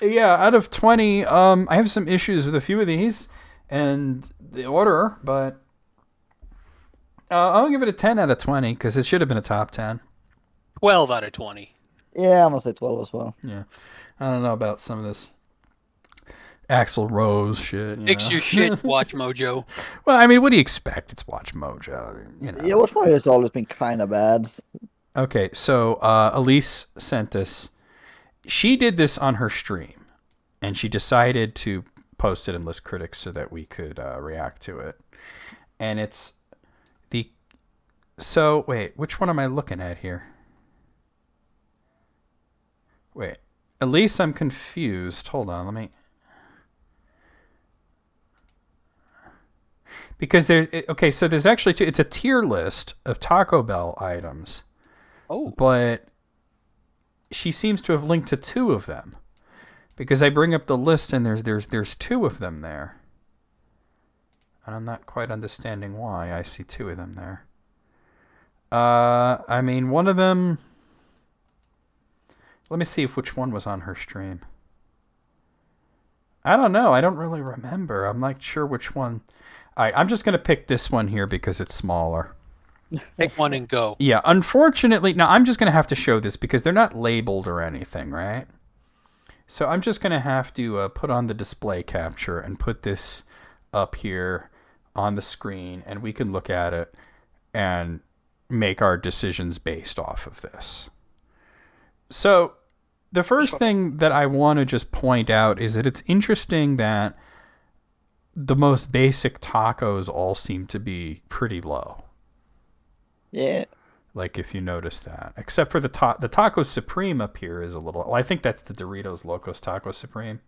Yeah, out of 20, I have some issues with a few of these and the order, but I'll give it a 10 out of 20 because it should have been a top 10. 12 out of 20. Yeah, I'm going to say 12 as well. Yeah. I don't know about some of this Axl Rose shit. Fix your shit, Watch Mojo. Well, I mean, what do you expect? It's Watch Mojo. You know. Yeah, Watch Mojo has always been kind of bad. Okay, so Elise sent us. She did this on her stream, and she decided to post it and list critics so that we could react to it. And it's the... So, wait, which one am I looking at here? Wait, Elise, I'm confused. Hold on, let me... Because there's... Okay, so there's actually two... It's a tier list of Taco Bell items. Oh. But she seems to have linked to 2 of them. Because I bring up the list and there's 2 of them there. And I'm not quite understanding why I see 2 of them there. I mean, one of them... Let me see which one was on her stream. I don't know. I don't really remember. I'm not sure which one. All right, I'm just going to pick this one here because it's smaller. Pick one and go. Yeah, unfortunately... Now, I'm just going to have to show this because they're not labeled or anything, right? So I'm just going to have to put on the display capture and put this up here on the screen, and we can look at it and make our decisions based off of this. So the first thing that I want to just point out is that it's interesting that the most basic tacos all seem to be pretty low. Yeah. Like if you notice that, except for the Taco Supreme up here is a little. Well, I think that's the Doritos Locos Taco Supreme.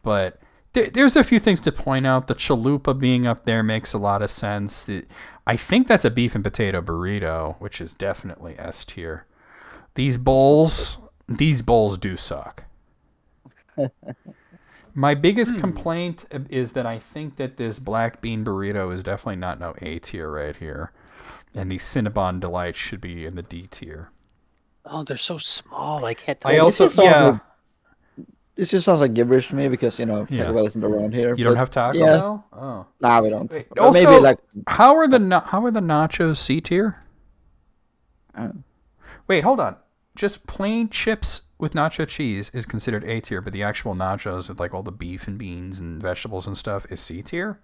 But there's a few things to point out. The chalupa being up there makes a lot of sense. I think that's a beef and potato burrito, which is definitely S tier. These bowls do suck. My biggest complaint is that I think that this black bean burrito is definitely not no A tier right here. And these Cinnabon Delights should be in the D tier. Oh, they're so small. I can't tell. I also, This just sounds like gibberish to me because, Taco Bell isn't around here. You don't have Taco Bell? Oh. Nah, we don't. Wait, also, maybe like... how are the nachos C tier? Wait, hold on. Just plain chips with nacho cheese is considered A tier, but the actual nachos with like all the beef and beans and vegetables and stuff is C tier?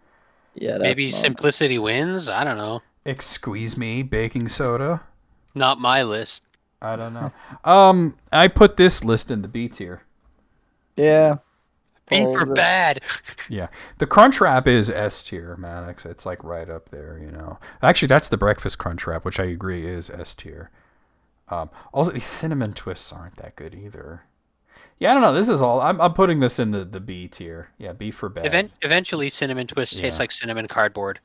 Yeah, maybe simplicity wins? I don't know. Excuse me, baking soda? Not my list. I don't know. I put this list in the B tier. Yeah. B for bad. Yeah. The Crunchwrap is S tier, Maddox. It's like right up there, Actually, that's the Breakfast Crunchwrap, which I agree is S tier. Also, these cinnamon twists aren't that good either. Yeah, I don't know. This is all. I'm putting this in the B tier. Yeah, B for bad. Eventually, cinnamon twists taste like cinnamon cardboard.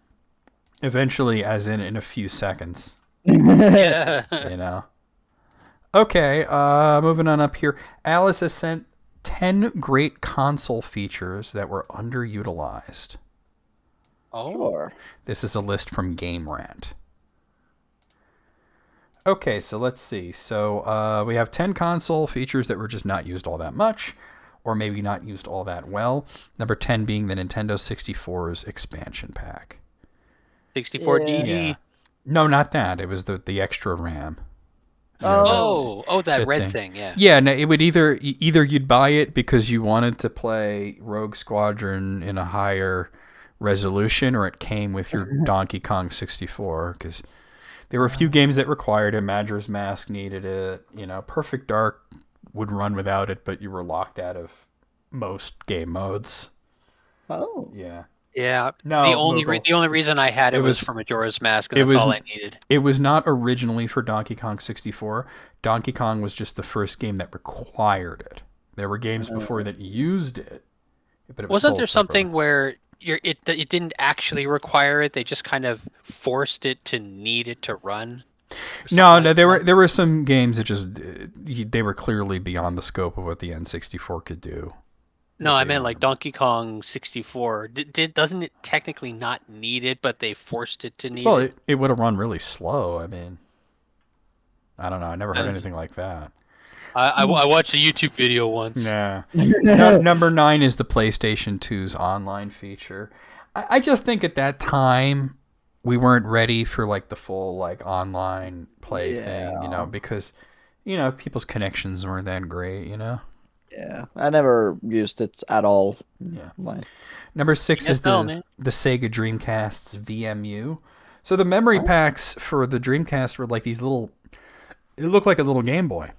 Eventually, as in a few seconds. Yeah. Okay, moving on up here. Alice has sent 10 great console features that were underutilized. Oh. Sure. This is a list from Game Rant. Okay, so let's see. So we have 10 console features that were just not used all that much, or maybe not used all that well. Number 10 being the Nintendo 64's expansion pack. 64 DD. Yeah. No, not that. It was the extra RAM. That red thing, yeah. Yeah, no, it would either you'd buy it because you wanted to play Rogue Squadron in a higher resolution, or it came with your Donkey Kong 64, because there were a few games that required it. Majora's Mask needed it. Perfect Dark would run without it, but you were locked out of most game modes. Oh. Yeah. Yeah. No, the only reason I had it was for Majora's Mask, and that's all I needed. It was not originally for Donkey Kong 64. Donkey Kong was just the first game that required it. There were games before that used it, but it wasn't there something where it didn't actually require it? They just kind of forced it to need it to run. No, there were some games that just they were clearly beyond the scope of what the N64 could do. No, I meant like Donkey Kong 64. Doesn't it technically not need it, but they forced it to need it? Well, it would have run really slow. I mean, I don't know. I never heard anything like that. I watched a YouTube video once. Nah. Number 9 is the PlayStation 2's online feature. I just think at that time we weren't ready for like the full like online play thing, because people's connections weren't that great, Yeah, I never used it at all. Yeah. Number 6 is the Sega Dreamcast's VMU. So the memory packs for the Dreamcast were like these little... It looked like a little Game Boy.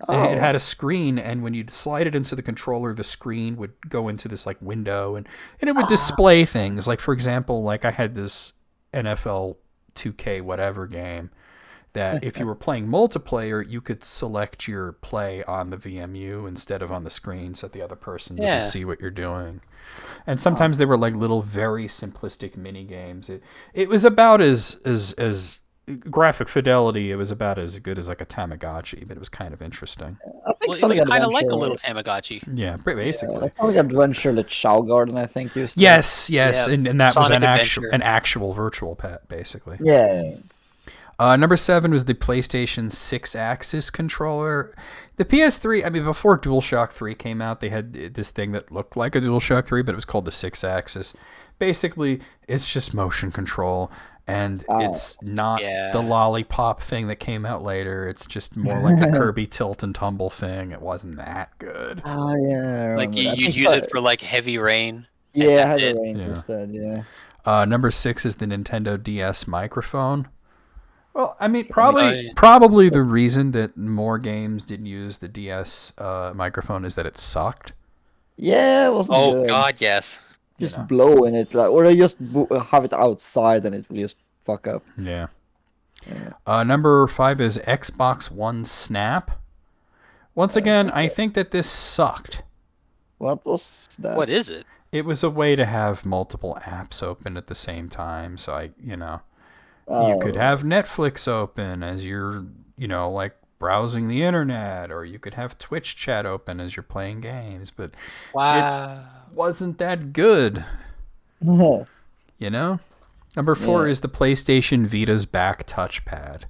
Oh. It had a screen, and when you'd slide it into the controller, the screen would go into this like window, and it would display things. Like, for example, like I had this NFL 2K whatever game that if you were playing multiplayer, you could select your play on the VMU instead of on the screen, so that the other person doesn't see what you're doing. And sometimes they were like little, very simplistic mini games. It was about as graphic fidelity. It was about as good as like a Tamagotchi, but it was kind of interesting. I think it was kind of like a little Tamagotchi. Yeah, basically. Yeah, Sonic Adventure that Shao Garden, I think, used to. Yes, yeah. and that Sonic was an actual virtual pet, basically. Yeah. Number 7 was the PlayStation 6-axis controller. The PS3, I mean, before DualShock 3 came out, they had this thing that looked like a DualShock 3, but it was called the 6-axis. Basically, it's just motion control, and it's not the lollipop thing that came out later. It's just more like a Kirby tilt and tumble thing. It wasn't that good. Oh, yeah. Like, you'd use it for, like, heavy rain. Yeah, heavy rain instead, yeah. Number 6 is the Nintendo DS microphone. Well, I mean, probably the reason that more games didn't use the DS microphone is that it sucked. Yeah, it wasn't good. Oh, God, yes. Just blow in it, or they just have it outside and it will just fuck up. Yeah. Number 5 is Xbox One Snap. Once again, I think that this sucked. What was that? What is it? It was a way to have multiple apps open at the same time. So you could have Netflix open as you're, like browsing the internet, or you could have Twitch chat open as you're playing games. But wow, it wasn't that good. No. Number 4 is the PlayStation Vita's back touchpad.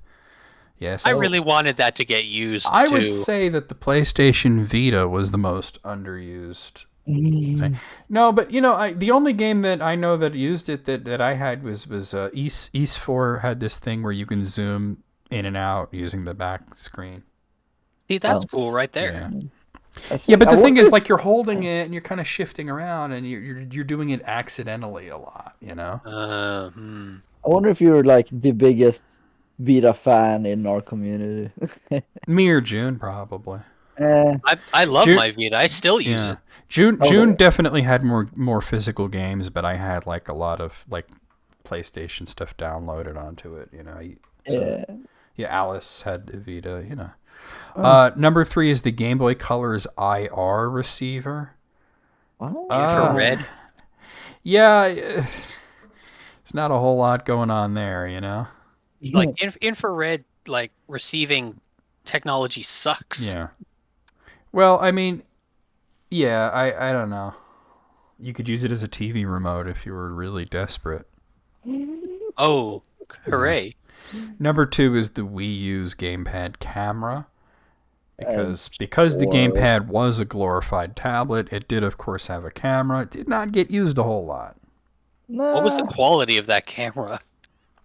Yes. I really wanted that to get used. I would say that the PlayStation Vita was the most underused thing. No, but the only game that I know that used it that I had was East 4 had this thing where you can zoom in and out using the back screen. See, that's cool right there. Yeah, but the thing is, like, you're holding it and you're kind of shifting around, and you're doing it accidentally a lot, I wonder if you're like the biggest Vita fan in our community. Me or June, probably. I love my Vita. I still use it. June definitely had more physical games, but I had like a lot of like PlayStation stuff downloaded onto it. Alice had a Vita. Number 3 is the Game Boy Color's IR receiver. Infrared. Yeah, there's not a whole lot going on there. Like infrared, like receiving technology sucks. Yeah. Well, I mean, yeah, I don't know. You could use it as a TV remote if you were really desperate. Oh, hooray. Number 2 is the Wii U's gamepad camera. Because the gamepad was a glorified tablet, it did, of course, have a camera. It did not get used a whole lot. What was the quality of that camera?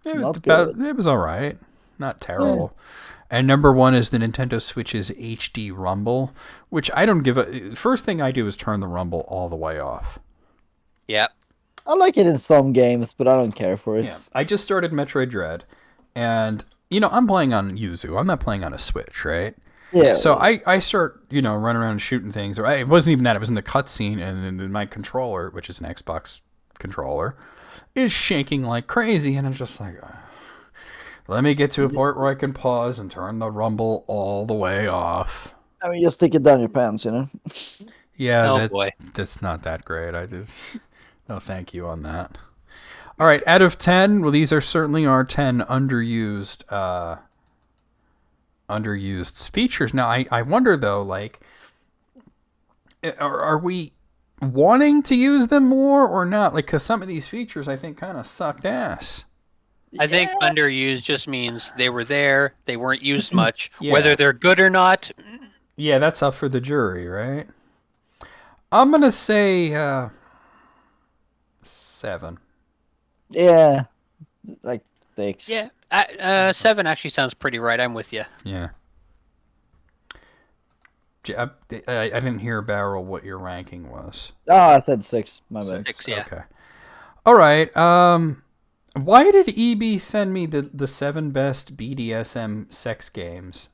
It was all right. Not terrible. And number 1 is the Nintendo Switch's HD Rumble, which I don't give a... First thing I do is turn the Rumble all the way off. Yep. I like it in some games, but I don't care for it. Yeah. I just started Metroid Dread, and, I'm playing on Yuzu. I'm not playing on a Switch, right? Yeah. So I start, running around shooting things. Or it wasn't even that. It was in the cutscene, and then my controller, which is an Xbox controller, is shaking like crazy. And I'm just like, let me get to a point where I can pause and turn the Rumble all the way off. I mean, you stick it down your pants, Yeah, boy. That's not that great. No thank you on that. All right, out of 10, well, these are certainly our 10 underused features. Now, I wonder, though, like, are we wanting to use them more or not? Like, because some of these features, I think, kind of sucked ass. I think underused just means they were there, they weren't used much. Whether they're good or not... Yeah, that's up for the jury, right? I'm going to say 7. Yeah, like 6. Yeah, 7 actually sounds pretty right. I'm with you. Yeah. I didn't hear, Barrel, what your ranking was. Oh, I said 6. My bad. 6, yeah. Okay. All right. Why did EB send me the 7 best BDSM sex games?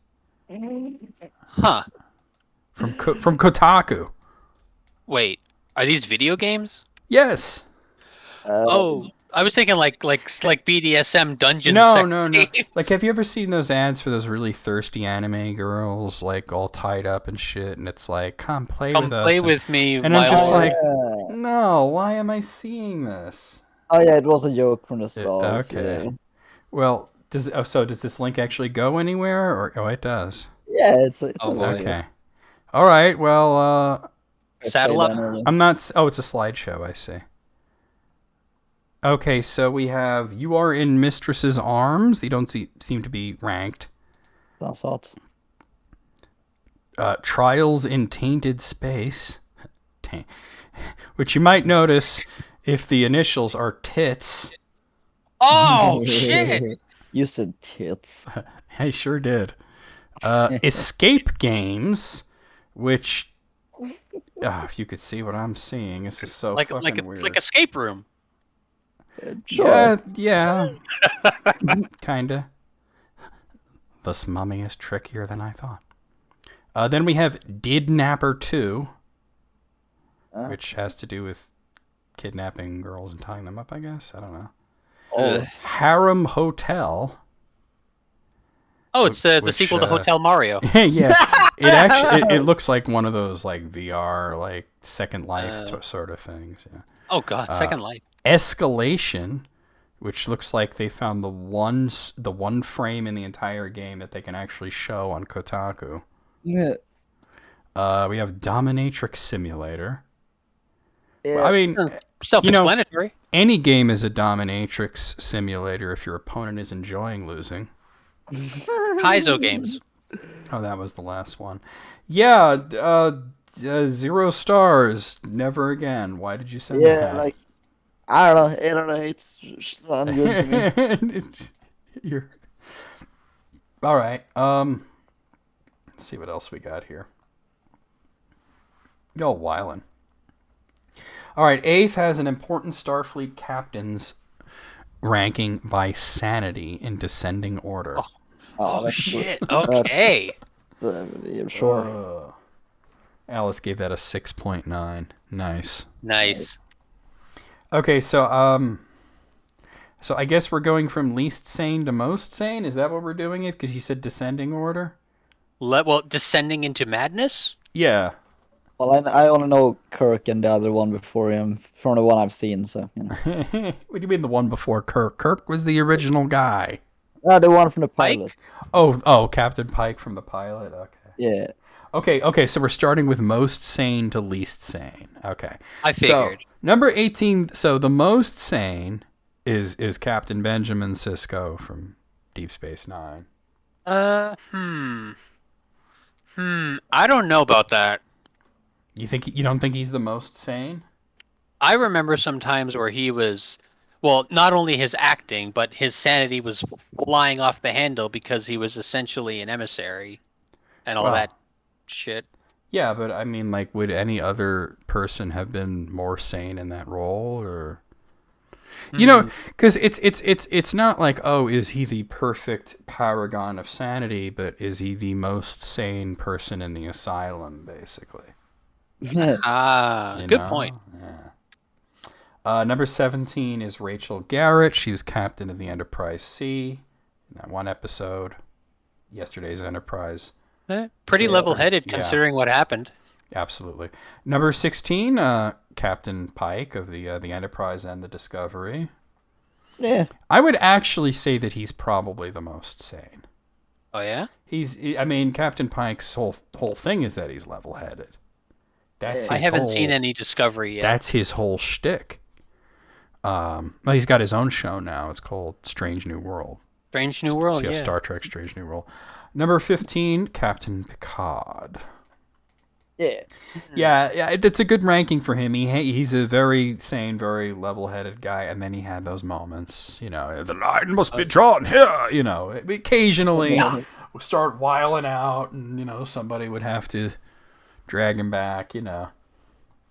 Huh. From Kotaku. Wait, are these video games? Yes. I was thinking like BDSM dungeon No. games. Like, have you ever seen those ads for those really thirsty anime girls, like, all tied up and shit, and it's like, come play with me. And I'm just like, no, why am I seeing this? Oh, yeah, it was a joke from the start. Okay. Yeah. Well, does this link actually go anywhere? Or it does. Yeah, it's okay. All right. Well, saddle up. I'm not. Oh, it's a slideshow. I see. Okay, so we have You Are in Mistress's Arms. They don't seem to be ranked. That's hot. Trials in Tainted Space, which you might notice if the initials are tits. Oh shit! You said tits. I sure did. Escape Games, which if you could see what I'm seeing, this is so fucking weird. Like Escape Room. Sure. Yeah. Kinda. This mummy is trickier than I thought. Then we have Didnapper 2, which has to do with kidnapping girls and tying them up, I guess. I don't know. Oh. Harem Hotel. Oh, it's the sequel to Hotel Mario. Yeah, it looks like one of those like VR like Second Life sort of things. Yeah. Oh God, Second Life. Escalation, which looks like they found the one frame in the entire game that they can actually show on Kotaku. Yeah. We have Dominatrix Simulator. Yeah. I mean, self-explanatory. Any game is a Dominatrix Simulator if your opponent is enjoying losing. Kaizo games. Oh, that was the last one. Yeah, 0 stars. Never again. Why did you send that? Yeah, like I don't know. It's just not good to me. You're... All right. Let's see what else we got here. Oh, Wylan. All right. 8th has an important Starfleet captain's ranking by sanity in descending order. Oh shit. Okay. Yeah, sure. Alice gave that a 6.9. Nice. Okay, so I guess we're going from least sane to most sane. Is that what we're doing? It because you said descending order. Well, descending into madness. Yeah. Well, I only know Kirk and the other one before him from the one I've seen. So. You know. What do you mean the one before Kirk? Kirk was the original guy. The one from the pilot. Oh, Captain Pike from the pilot. Okay. Yeah. Okay. So we're starting with most sane to least sane. Okay. I figured. So, number 18. So the most sane is Captain Benjamin Sisko from Deep Space Nine. I don't know about that. You don't think he's the most sane? I remember some times where he was, well, not only his acting, but his sanity was flying off the handle because he was essentially an emissary and all that shit. Yeah, but I mean, like, would any other person have been more sane in that role, or? You know, because it's not like, oh, is he the perfect paragon of sanity, but is he the most sane person in the asylum, basically? Good point. Yeah. Number 17 is Rachel Garrett. She was captain of the Enterprise C in that one episode, yesterday's Enterprise. Pretty level-headed considering what happened. Absolutely. Number 16, Captain Pike of the Enterprise and the Discovery. Yeah. I would actually say that he's probably the most sane. Oh yeah? I mean, Captain Pike's whole thing is that he's level-headed. I haven't seen any Discovery yet. That's his whole shtick. Well, he's got his own show now. It's called Strange New World. Strange New World, yeah. Star Trek Strange New World. Number 15, Captain Picard. Yeah, it's a good ranking for him. He's a very sane, very level-headed guy, and then he had those moments, the line must be drawn here, occasionally start wiling out, and, somebody would have to drag him back,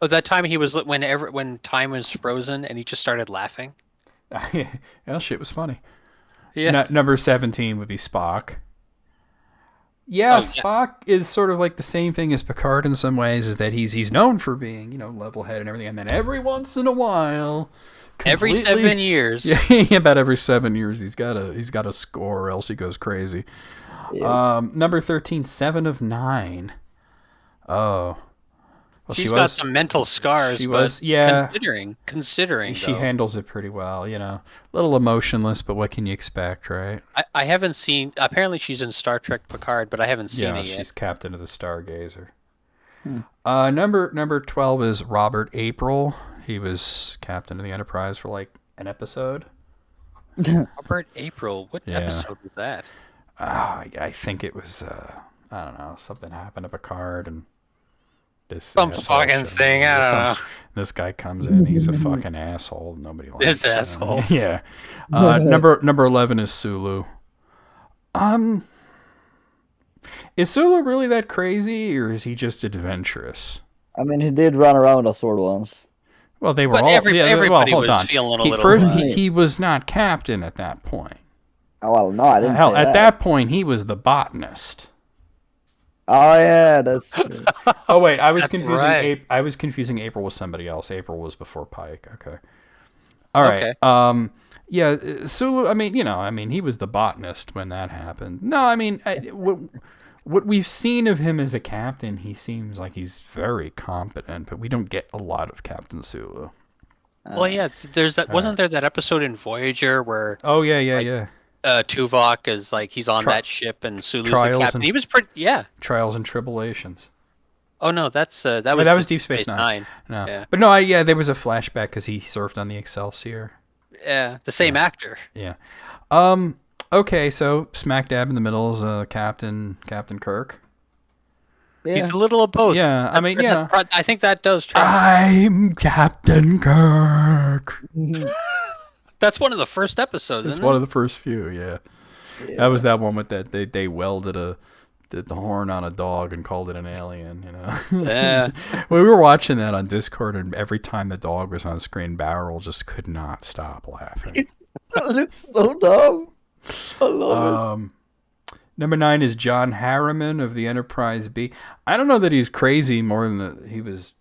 Oh, that time he was when time was frozen and he just started laughing. Well, shit was funny. Yeah. Number 17 would be Spock. Yeah, Spock is sort of like the same thing as Picard in some ways, is that he's known for being, level-headed and everything, and then every once in a while, every 7 years, about every 7 years, he's got a score, or else he goes crazy. Yeah. Number 13, 7 of 9. Oh, well, she's got some mental scars. Considering, she handles it pretty well. A little emotionless, but what can you expect, right? I haven't seen. Apparently, she's in Star Trek Picard, but I haven't seen it yet. Yeah, she's captain of the Stargazer. Number 12 is Robert April. He was captain of the Enterprise for like an episode. Robert April. What episode was that? I think it was. I don't know. Something happened to Picard and. Some fucking thing, I don't know. This guy comes in, he's a fucking asshole. Nobody likes this asshole. Yeah. Number 11 is Sulu. Is Sulu really that crazy, or is he just adventurous? I mean, he did run around us sword once. Well, they were but all. Everybody hold was on. Feeling a little. He was not captain at that point. Oh well, no, I didn't. Hell, say at that point, he was the botanist. Oh yeah, that's true. Oh wait, I was confusing. Right. I was confusing April with somebody else. April was before Pike. Okay. All right. Okay. Yeah, Sulu. I mean, he was the botanist when that happened. No, I mean, what we've seen of him as a captain, he seems like he's very competent, but we don't get a lot of Captain Sulu. Well, yeah. There's that. Wasn't there that episode in Voyager where? Oh yeah. Tuvok is like he's on that ship and Sulu's the captain. He was pretty. Yeah. Trials and Tribulations. Oh no, that was Deep Space Nine. No, Yeah. but no, there was a flashback because he served on the Excelsior. Yeah, the same actor. Yeah. Okay, so smack dab in the middle is Captain Kirk. Yeah. He's a little of both. Yeah, I mean, yeah. I think that does track. I'm Captain Kirk. That's one of the first episodes. It's one of the first few. Yeah. That was that one with that they welded the horn on a dog and called it an alien. You know. Yeah. We were watching that on Discord, and every time the dog was on screen, Barrel just could not stop laughing. That looks so dumb. I love it. Number 9 is John Harriman of the Enterprise B. I don't know that he's crazy more than that he was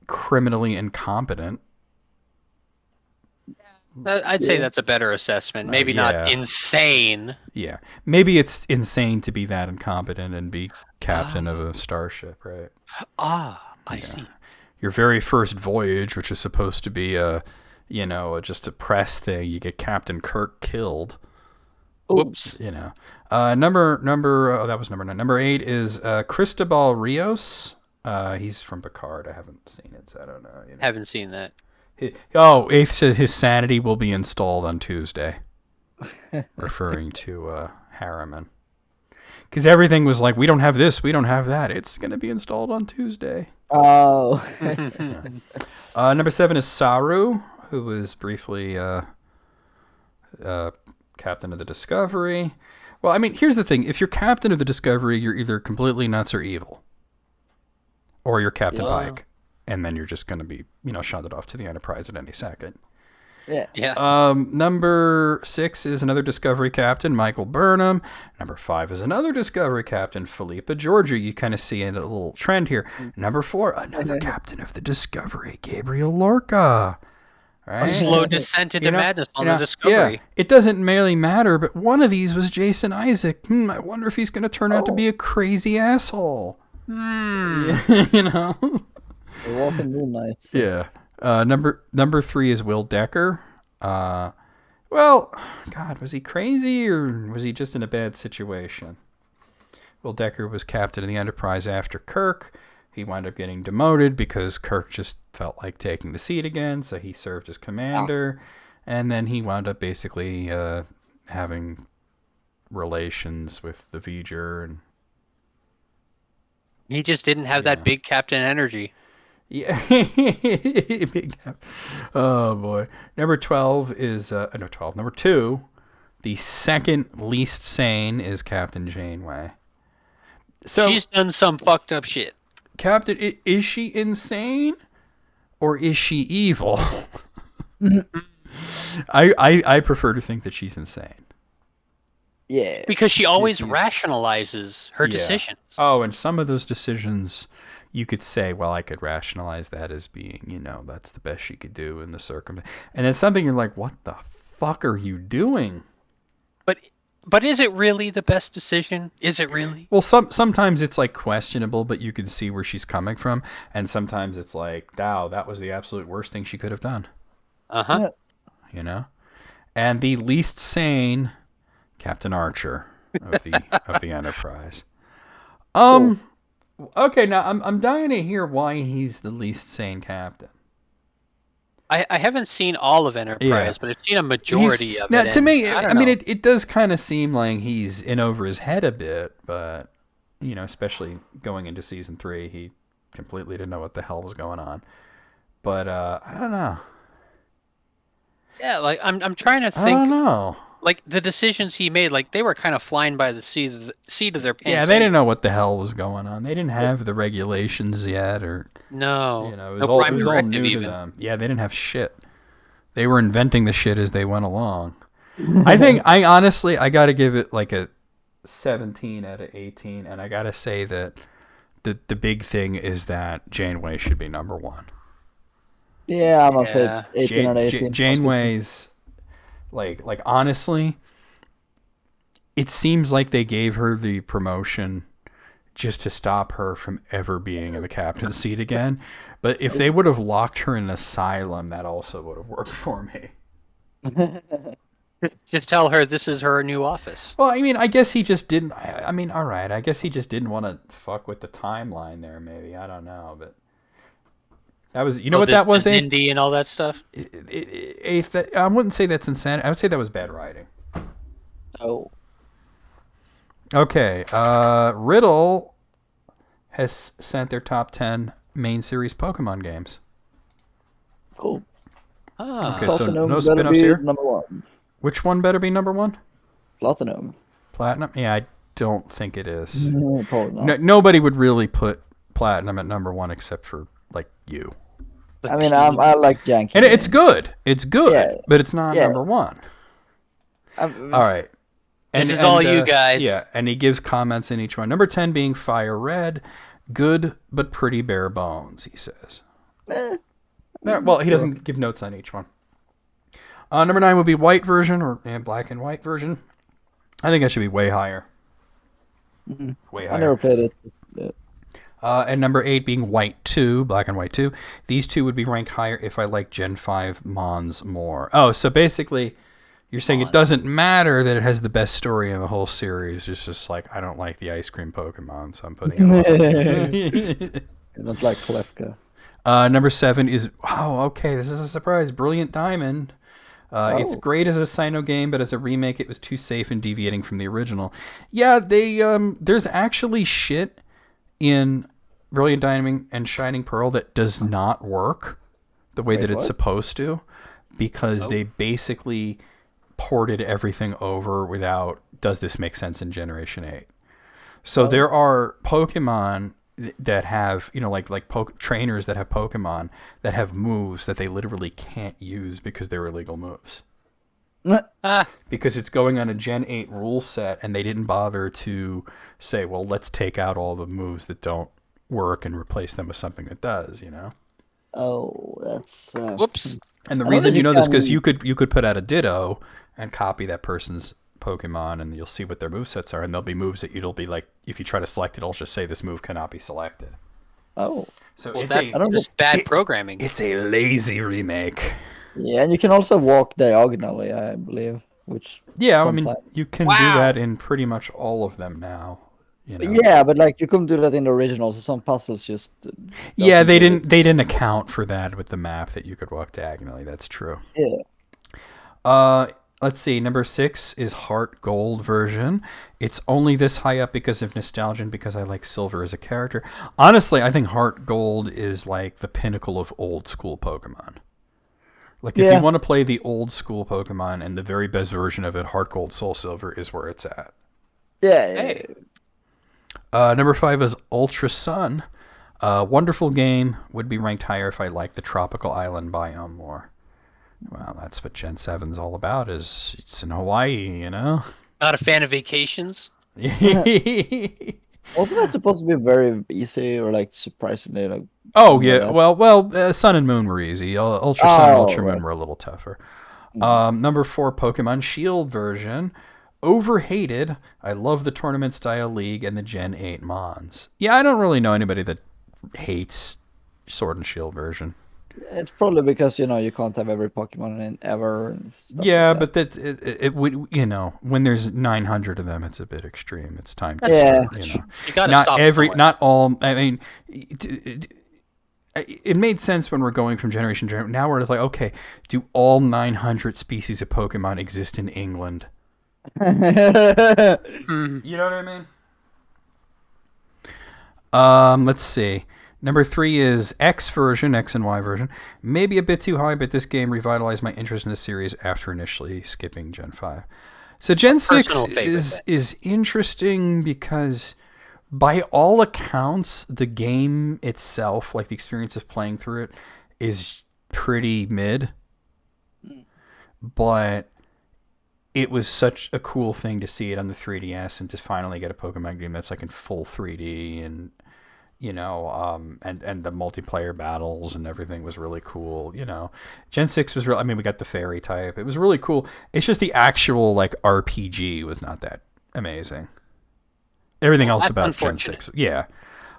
criminally incompetent. I'd say that's a better assessment. Maybe not insane. Yeah. Maybe it's insane to be that incompetent and be captain of a starship, right? I see. Your very first voyage, which is supposed to be just a press thing, you get Captain Kirk killed. Whoops. You know. That was number 9. Number 8 is Cristobal Rios. He's from Picard. I haven't seen it, so I don't know. Haven't seen that. Eighth says his sanity will be installed on Tuesday, referring to Harriman. Because everything was like, we don't have this, we don't have that. It's going to be installed on Tuesday. Oh. Number 7 is Saru, who was briefly captain of the Discovery. Well, I mean, here's the thing. If you're captain of the Discovery, you're either completely nuts or evil. Or you're Captain Pike. And then you're just going to be, shunted off to the Enterprise at any second. Yeah. Number 6 is another Discovery captain, Michael Burnham. Number 5 is another Discovery captain, Philippa Georgiou. You kind of see a little trend here. Number 4, another captain of the Discovery, Gabriel Lorca. Right? A slow descent into madness on the Discovery. Yeah. It doesn't really matter, but one of these was Jason Isaac. I wonder if he's going to turn out to be a crazy asshole. It wasn't Moonlight. So. Yeah. Number 3 is Will Decker. Well, God, was he crazy or was he just in a bad situation? Will Decker was captain of the Enterprise after Kirk. He wound up getting demoted because Kirk just felt like taking the seat again, so he served as commander. And then he wound up basically having relations with the V'ger. And he just didn't have that big captain energy. Yeah. Oh boy. Number 12 is Number 2, the second least sane, is Captain Janeway. So she's done some fucked up shit. Captain, is she insane or is she evil? I prefer to think that she's insane. Yeah. Because she always rationalizes her decisions. Oh, and some of those decisions you could say, well, I could rationalize that as being, that's the best she could do in the circumstance. And then something you're like, what the fuck are you doing? But is it really the best decision? Is it really? Well, sometimes it's like questionable, but you can see where she's coming from. And sometimes it's like, wow, that was the absolute worst thing she could have done. Uh-huh. And the least sane, Captain Archer of the Enterprise. Cool. Okay, now I'm dying to hear why he's the least sane captain. I haven't seen all of Enterprise, but I've seen a majority of it. Now, to me, I mean, it does kind of seem like he's in over his head a bit, but, especially going into season 3, he completely didn't know what the hell was going on. But, I don't know. Yeah, like, I'm trying to think. I don't know. Like, the decisions he made, like, they were kind of flying by the seat of their pants. Yeah, they didn't know what the hell was going on. They didn't have the regulations yet, or... No. It was all new to them. Yeah, they didn't have shit. They were inventing the shit as they went along. I got to give it like a 17 out of 18, and I got to say that the big thing is that Janeway should be number 1. Yeah, I must say Yeah. 18 and 18. Janeway's like honestly, it seems like they gave her the promotion just to stop her from ever being in the captain's seat again. But if they would have locked her in an asylum, that also would have worked for me. Just tell her this is her new office. Well, I mean, I guess he just didn't. I mean, all right. I guess he just didn't want to fuck with the timeline there. Maybe I don't know, but that was. You know what that was? Indy and all that stuff. Eighth. I wouldn't say that's insanity. I would say that was bad writing. Oh. Okay. Riddle has sent their top 10 main series Pokemon games. Cool. Ah. Okay, so no spin-offs here? Number 1. Which one better be number 1? Platinum. Platinum? Yeah, I don't think it is. Probably not. Nobody would really put Platinum at number 1 except for, like, you. I mean, I like janky. And it's good. It's good, Yeah. but it's not number 1. All right. This is all you guys. Yeah, and he gives comments in each one. Number 10 being Fire Red. Good, but pretty bare bones, he says. Well, he doesn't give notes on each one. Number 9 would be white version or black and white version. I think that should be way higher. Mm-hmm. Way higher. I never played it. Yeah. And number 8 being white 2, black and white 2. These two would be ranked higher if I like Gen 5 Mons more. Oh, so basically, you're saying it doesn't matter that it has the best story in the whole series. It's just like, I don't like the ice cream Pokemon, so I'm putting it on. Not like Klefka. Number 7 is, okay, this is a surprise. Brilliant Diamond. It's great as a Sino game, but as a remake, it was too safe and deviating from the original. Yeah, there's actually shit in Brilliant Diamond and Shining Pearl that does not work the way that it's supposed to, because they basically ported everything over without, does this make sense in Generation 8? So there are Pokemon that have, like trainers that have Pokemon that have moves that they literally can't use because they're illegal moves. Because it's going on a Gen 8 rule set, and they didn't bother to say, well, let's take out all the moves that don't work and replace them with something that does, Oh, that's... Whoops. And the reason you know this, because you could put out a Ditto and copy that person's Pokemon, and you'll see what their movesets are, and there'll be moves that it'll be like, if you try to select it, it'll just say this move cannot be selected. Oh. So well, that's bad programming. It's a lazy remake. Yeah, and you can also walk diagonally, I believe, which... Yeah, I mean, you can do that in pretty much all of them now. Yeah, but like you couldn't do that in the original, so some puzzles just... Yeah, they didn't account for that with the map that you could walk diagonally. That's true. Yeah. Let's see. Number 6 is Heart Gold version. It's only this high up because of nostalgia and because I like Silver as a character. Honestly, I think Heart Gold is like the pinnacle of old school Pokemon. Like, if you want to play the old school Pokemon and the very best version of it, Heart Gold Soul Silver is where it's at. Yeah. Hey. Number 5 is Ultra Sun. Wonderful game. Would be ranked higher if I liked the tropical island biome more. Well, that's what Gen 7's all about, is it's in Hawaii, Not a fan of vacations? Wasn't that supposed to be very easy or like surprisingly like... Oh, yeah. Well, Sun and Moon were easy. Ultra Sun and Ultra Moon were a little tougher. Number 4, Pokemon Shield version. Overhated. I love the tournament-style league and the Gen 8 Mons. Yeah, I don't really know anybody that hates Sword and Shield version. It's probably because, you can't have every Pokemon in ever. And stuff but it would, when there's 900 of them, it's a bit extreme. It's time to start, You gotta stop not all, I mean, it made sense when we're going from generation to generation. Now we're like, okay, do all 900 species of Pokemon exist in England? You know what I mean? Let's see. Number 3 is X version, X and Y version. Maybe a bit too high, but this game revitalized my interest in the series after initially skipping Gen 5. So Gen 6 is interesting because by all accounts, the game itself, like the experience of playing through it, is pretty mid. But it was such a cool thing to see it on the 3DS and to finally get a Pokemon game that's like in full 3D and... and the multiplayer battles and everything was really cool. Gen 6 was real. I mean, we got the fairy type. It was really cool. It's just the actual like RPG was not that amazing. Everything else about Gen 6, yeah.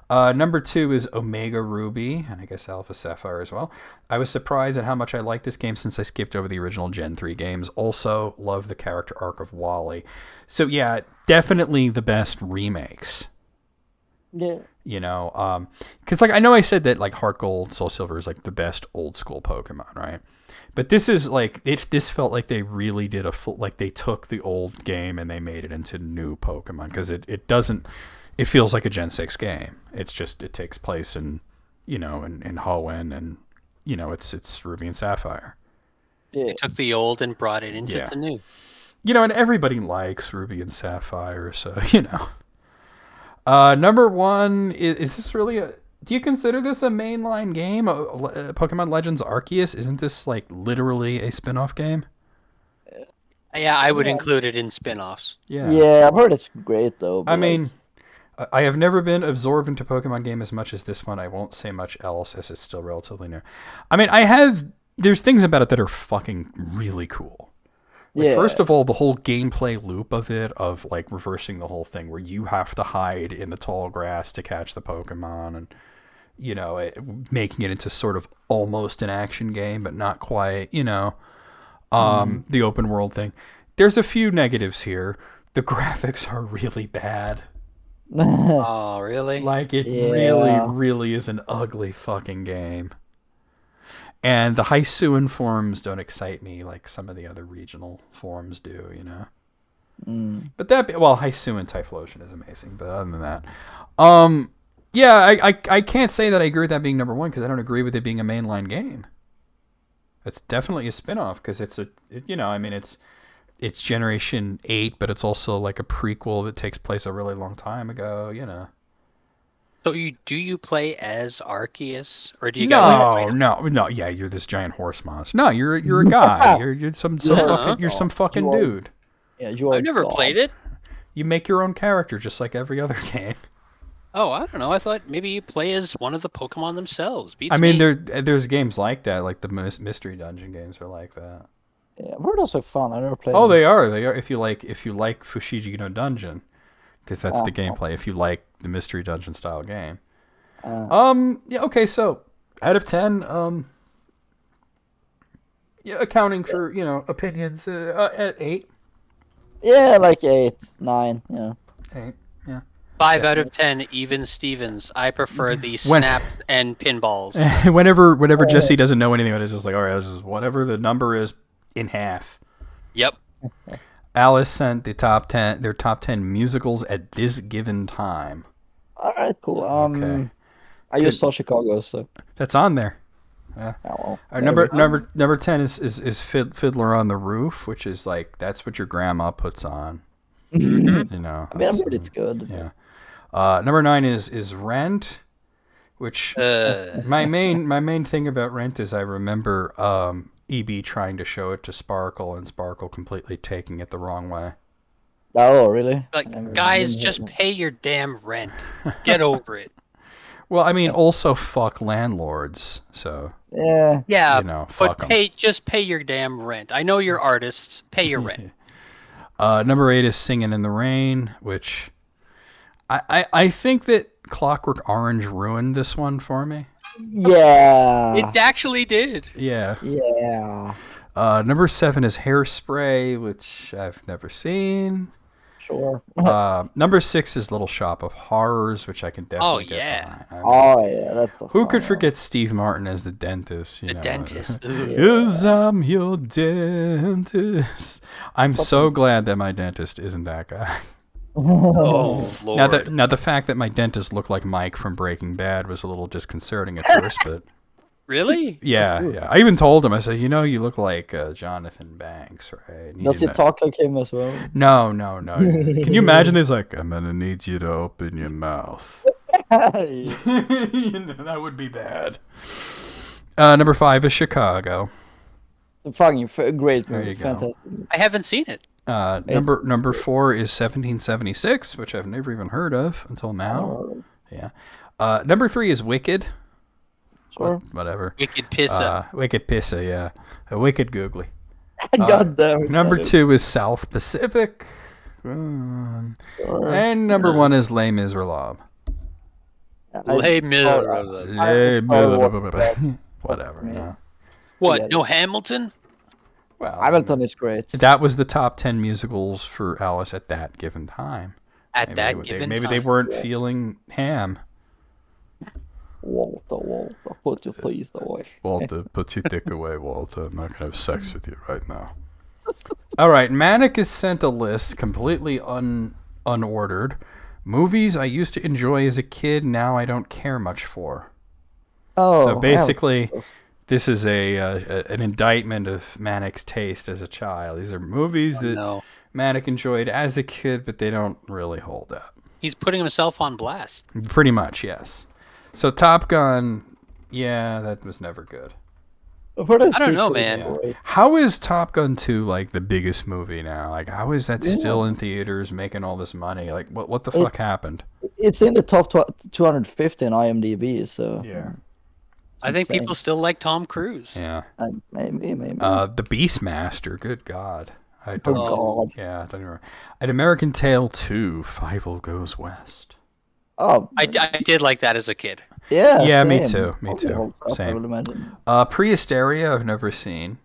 Number 2 is Omega Ruby, and I guess Alpha Sapphire as well. I was surprised at how much I liked this game since I skipped over the original Gen 3 games. Also, love the character arc of Wally. So yeah, definitely the best remakes. Yeah. Because like I know I said that like Heart Gold, Soul Silver is like the best old school Pokemon, right? But this is like this felt like they really did they took the old game and they made it into new Pokemon, because it doesn't. It feels like a Gen 6 game. It's just it takes place in Hoenn, and it's Ruby and Sapphire. Yeah. They took the old and brought it into the new. And everybody likes Ruby and Sapphire, so Number 1 is this really a? Do you consider this a mainline game? Pokemon Legends Arceus, isn't this like literally a spin-off game? Yeah, I would include it in spin-offs. Yeah, I've heard it's great though. I mean, I have never been absorbed into Pokemon game as much as this one. I won't say much else as it's still relatively new. I mean, there's things about it that are fucking really cool. First of all, the whole gameplay loop of it, of like reversing the whole thing where you have to hide in the tall grass to catch the Pokemon, and making it into sort of almost an action game, but not quite, the open world thing. There's a few negatives here. The graphics are really bad. Oh, really? Like, it really, really is an ugly fucking game. And the Hisuian forms don't excite me like some of the other regional forms do, But Hisuian Typhlosion is amazing, but other than that. I can't say that I agree with that being number 1, because I don't agree with it being a mainline game. It's definitely a spin-off, because it's Generation 8, but it's also like a prequel that takes place a really long time ago, So do you play as Arceus, or do you? No. Yeah, you're this giant horse monster. No, you're a guy. You're some fucking dude. Yeah, I've never played it. You make your own character just like every other game. Oh, I don't know. I thought maybe you play as one of the Pokemon themselves. There's games like that, like the Mystery Dungeon games are like that. Yeah, but also fun. I never played. Oh, they are. If you like Fushigi no Dungeon, because that's the gameplay. If you like the Mystery Dungeon style game. Okay. So out of 10, accounting for opinions, at 8. Yeah, like 8, 9. Yeah. 8. Yeah. 5 out of 10, even Stevens. I prefer the snaps and pinballs. Whenever Jesse doesn't know anything, it's just like, all right, this is whatever the number is in half. Yep. Alice sent their top 10 musicals at this given time. All right, cool. Okay. I just saw Chicago, so that's on there. Yeah. Oh, well. Number 10 is Fiddler on the Roof, which is like that's what your grandma puts on. I mean, I'm heard it's good. Yeah. Number 9 is Rent, which my main thing about Rent is I remember EB trying to show it to Sparkle and Sparkle completely taking it the wrong way. Oh, really? Like, guys, just pay your damn rent. Get over it. Well, I mean, also fuck landlords. So yeah, fuck but just pay your damn rent. I know you're artists. Pay your rent. Number 8 is Singing in the Rain, which I think that Clockwork Orange ruined this one for me. Yeah. It actually did. Yeah. Yeah. Number 7 is Hairspray, which I've never seen. Sure. Number 6 is Little Shop of Horrors, which I can definitely get behind. That's the who could forget Steve Martin as the dentist? Dentist. Yes, I'm your dentist. I'm so glad that my dentist isn't that guy. Oh, Lord. Now the fact that my dentist looked like Mike from Breaking Bad was a little disconcerting at first, but really? Yeah. I even told him, I said, you look like Jonathan Banks, right? Does he talk like him as well? No. Can you imagine this? Like, I'm gonna need you to open your mouth. That would be bad. Number 5 is Chicago. Fucking great movie. There you go. Fantastic. I haven't seen it. Number 4 is 1776, which I've never even heard of until now. Oh. Yeah. Number 3 is Wicked. Sure. Whatever. Wicked Pissa. Wicked Pissa, yeah. A Wicked Googly. God damn it. Number 2 is South Pacific. And number 1 is Les Miserables. Les Miserables. Whatever, yeah. What, no Hamilton? Well, Hamilton is great. That was the top 10 musicals for Alice at that given time. Maybe they weren't feeling ham. Walter, put your face away. Walter, put your dick away, Walter. I'm not going to have sex with you right now. All right, Manic has sent a list completely unordered. Movies I used to enjoy as a kid, now I don't care much for. Oh, so basically, this is an indictment of Manic's taste as a child. These are movies that Manic enjoyed as a kid, but they don't really hold up. He's putting himself on blast. Pretty much, yes. So Top Gun, yeah, that was never good. I don't know, man. Yeah. How is Top Gun 2 like the biggest movie now? Like, how is that still in theaters making all this money? Like, what the fuck happened? It's in the top 250 on IMDb, so... Yeah. I think people still like Tom Cruise. Yeah. Maybe. The Beastmaster, good God. I don't God. Yeah, I don't know. An American Tale 2, Fievel Goes West. Oh, I did like that as a kid. Yeah, same. Me too. Same. I would imagine. Pre-Hysteria, I've never seen.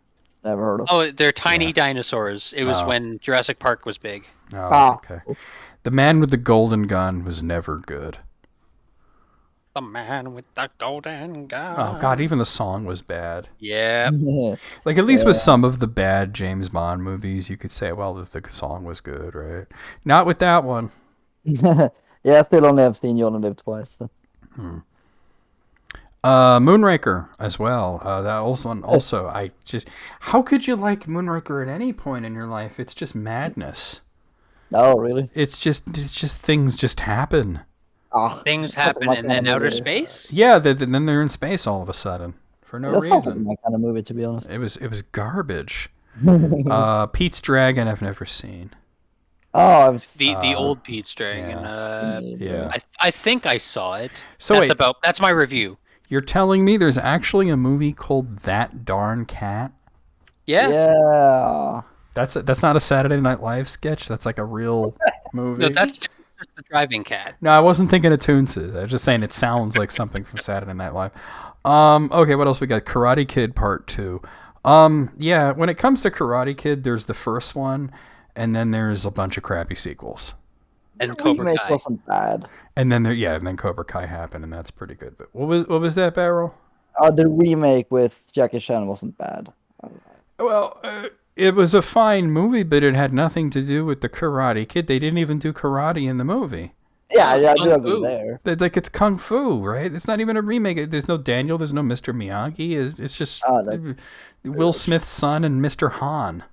Never heard of. Oh, they're tiny dinosaurs. It was when Jurassic Park was big. Oh, okay. The Man with the Golden Gun was never good. The Man with the Golden Gun. Oh God, even the song was bad. Yeah. Like at least with some of the bad James Bond movies, you could say, well, the song was good, right? Not with that one. Yeah, I still only have seen You Only Live Twice. So. Moonraker as well. That also, I just, how could you like Moonraker at any point in your life? It's just madness. Oh, really? It's just things just happen. Things happen in outer space? Yeah, then they're in space all of a sudden for no reason. That's not my kind of movie, to be honest. It was garbage. Pete's Dragon, I've never seen. Oh, the old Pete's Dragon. Yeah. I think I saw it. So that's my review. You're telling me there's actually a movie called That Darn Cat? Yeah. Yeah. That's not a Saturday Night Live sketch. That's like a real movie. No, that's just the driving cat. No, I wasn't thinking of Toonses. I was just saying it sounds like something from Saturday Night Live. Okay, what else we got? Karate Kid Part 2. Yeah, when it comes to Karate Kid, there's the first one, and then there's a bunch of crappy sequels. And Cobra Kai wasn't bad. And then then Cobra Kai happened, and that's pretty good. But what was that, Barrel? The remake with Jackie Chan wasn't bad. Well, it was a fine movie, but it had nothing to do with the Karate Kid. They didn't even do karate in the movie. Yeah, I do agree there. Like it's Kung Fu, right? It's not even a remake. There's no Daniel. There's no Mr. Miyagi. It's just Will Smith's son and Mr. Han.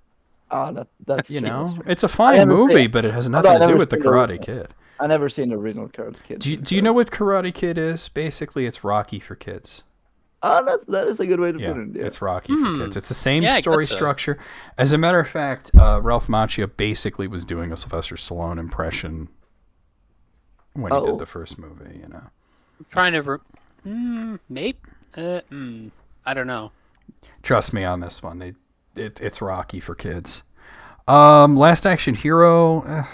That's it's a fine movie, but it has nothing to do with the Karate Kid. I never seen the original Karate Kid. Do you know what Karate Kid is? Basically, it's Rocky for kids. That is a good way to put it. Yeah. It's Rocky for kids. It's the same story structure. As a matter of fact, Ralph Macchio basically was doing a Sylvester Stallone impression when he did the first movie. I'm trying to maybe I don't know. Trust me on this one. It's Rocky for kids. Last Action Hero.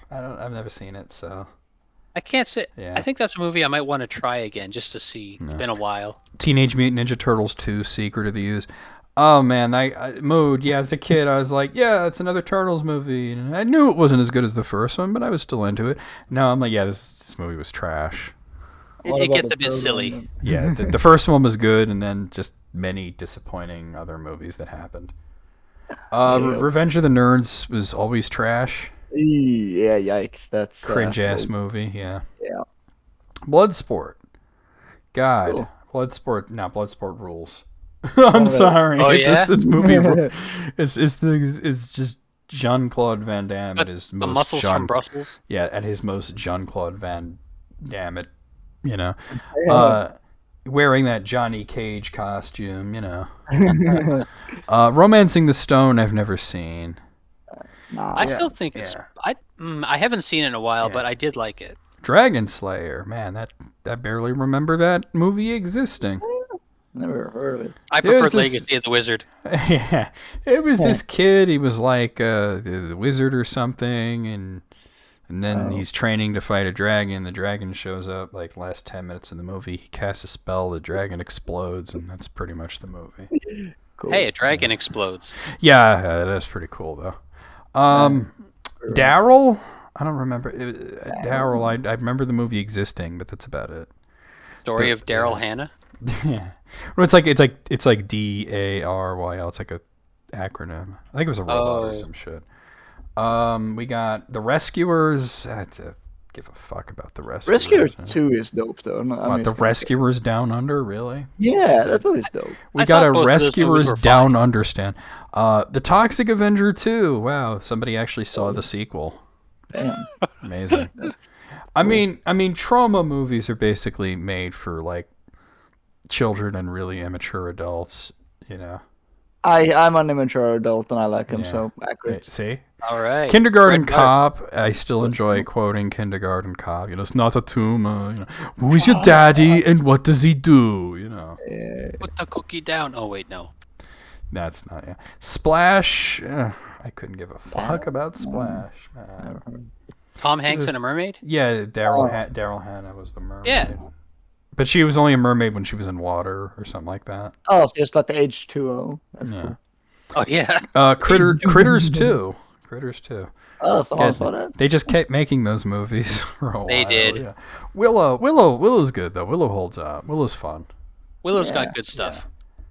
I've never seen it, so I can't say. Yeah. I think that's a movie I might want to try again just to see. It's been a while. Teenage Mutant Ninja Turtles 2: Secret of the Ooze. Oh man, Mood. Yeah, as a kid, I was like, yeah, it's another Turtles movie, and I knew it wasn't as good as the first one, but I was still into it. Now I'm like, yeah, this movie was trash. It gets a bit silly. Yeah, the first one was good, and then just many disappointing other movies that happened. Revenge of the Nerds was always trash. Yeah, yikes. That's cringe-ass movie, yeah. Yeah. Bloodsport. God. Cool. Bloodsport rules. I'm sorry. Oh, yeah? This movie is just Jean-Claude Van Damme at his most... muscles from Brussels? Yeah, at his most Jean-Claude Van Damme, wearing that Johnny Cage costume, Romancing the Stone, I've never seen. I still think it's... I haven't seen it in a while, but I did like it. Dragon Slayer. Man, I barely remember that movie existing. Never heard of it. I preferred Legacy of the Wizard. Yeah, it was this kid. He was like the wizard or something, and then he's training to fight a dragon. The dragon shows up like last 10 minutes of the movie. He casts a spell. The dragon explodes, and that's pretty much the movie. Cool. Hey, a dragon explodes. Yeah, that's pretty cool though. Daryl. I don't remember. Daryl. I remember the movie existing, but that's about it. Story of Daryl Hannah. Yeah. Well, it's like DARYL. It's like a acronym. I think it was a robot or some shit. We got The Rescuers. I give a fuck about The Rescuers. Rescuers 2 is dope though. The Rescuers Down Under, really? Yeah, that one is dope. We got a Rescuers Down Under stand. The Toxic Avenger 2. Wow, somebody actually saw the sequel. Damn. Amazing. I mean, trauma movies are basically made for like children and really immature adults, you know. I'm an immature adult and I like him, so accurate. See? All right. Kindergarten Cop. I still enjoy quoting Kindergarten Cop. You know, it's not a tumor. You know, who is your daddy and what does he do? You know. Put the cookie down. Oh wait, no. That's not. Yeah. Splash. I couldn't give a fuck about Splash. Tom Hanks and a mermaid. Yeah, Daryl Hannah was the mermaid. Yeah. But she was only a mermaid when she was in water or something like that. Oh, so it's like the H2O. That's cool. Oh yeah. Critters 2. Critters 2. Oh, someone saw that. They just kept making those movies for a while. They did. Yeah. Willow's good though. Willow holds up. Willow's fun. Willow's got good stuff.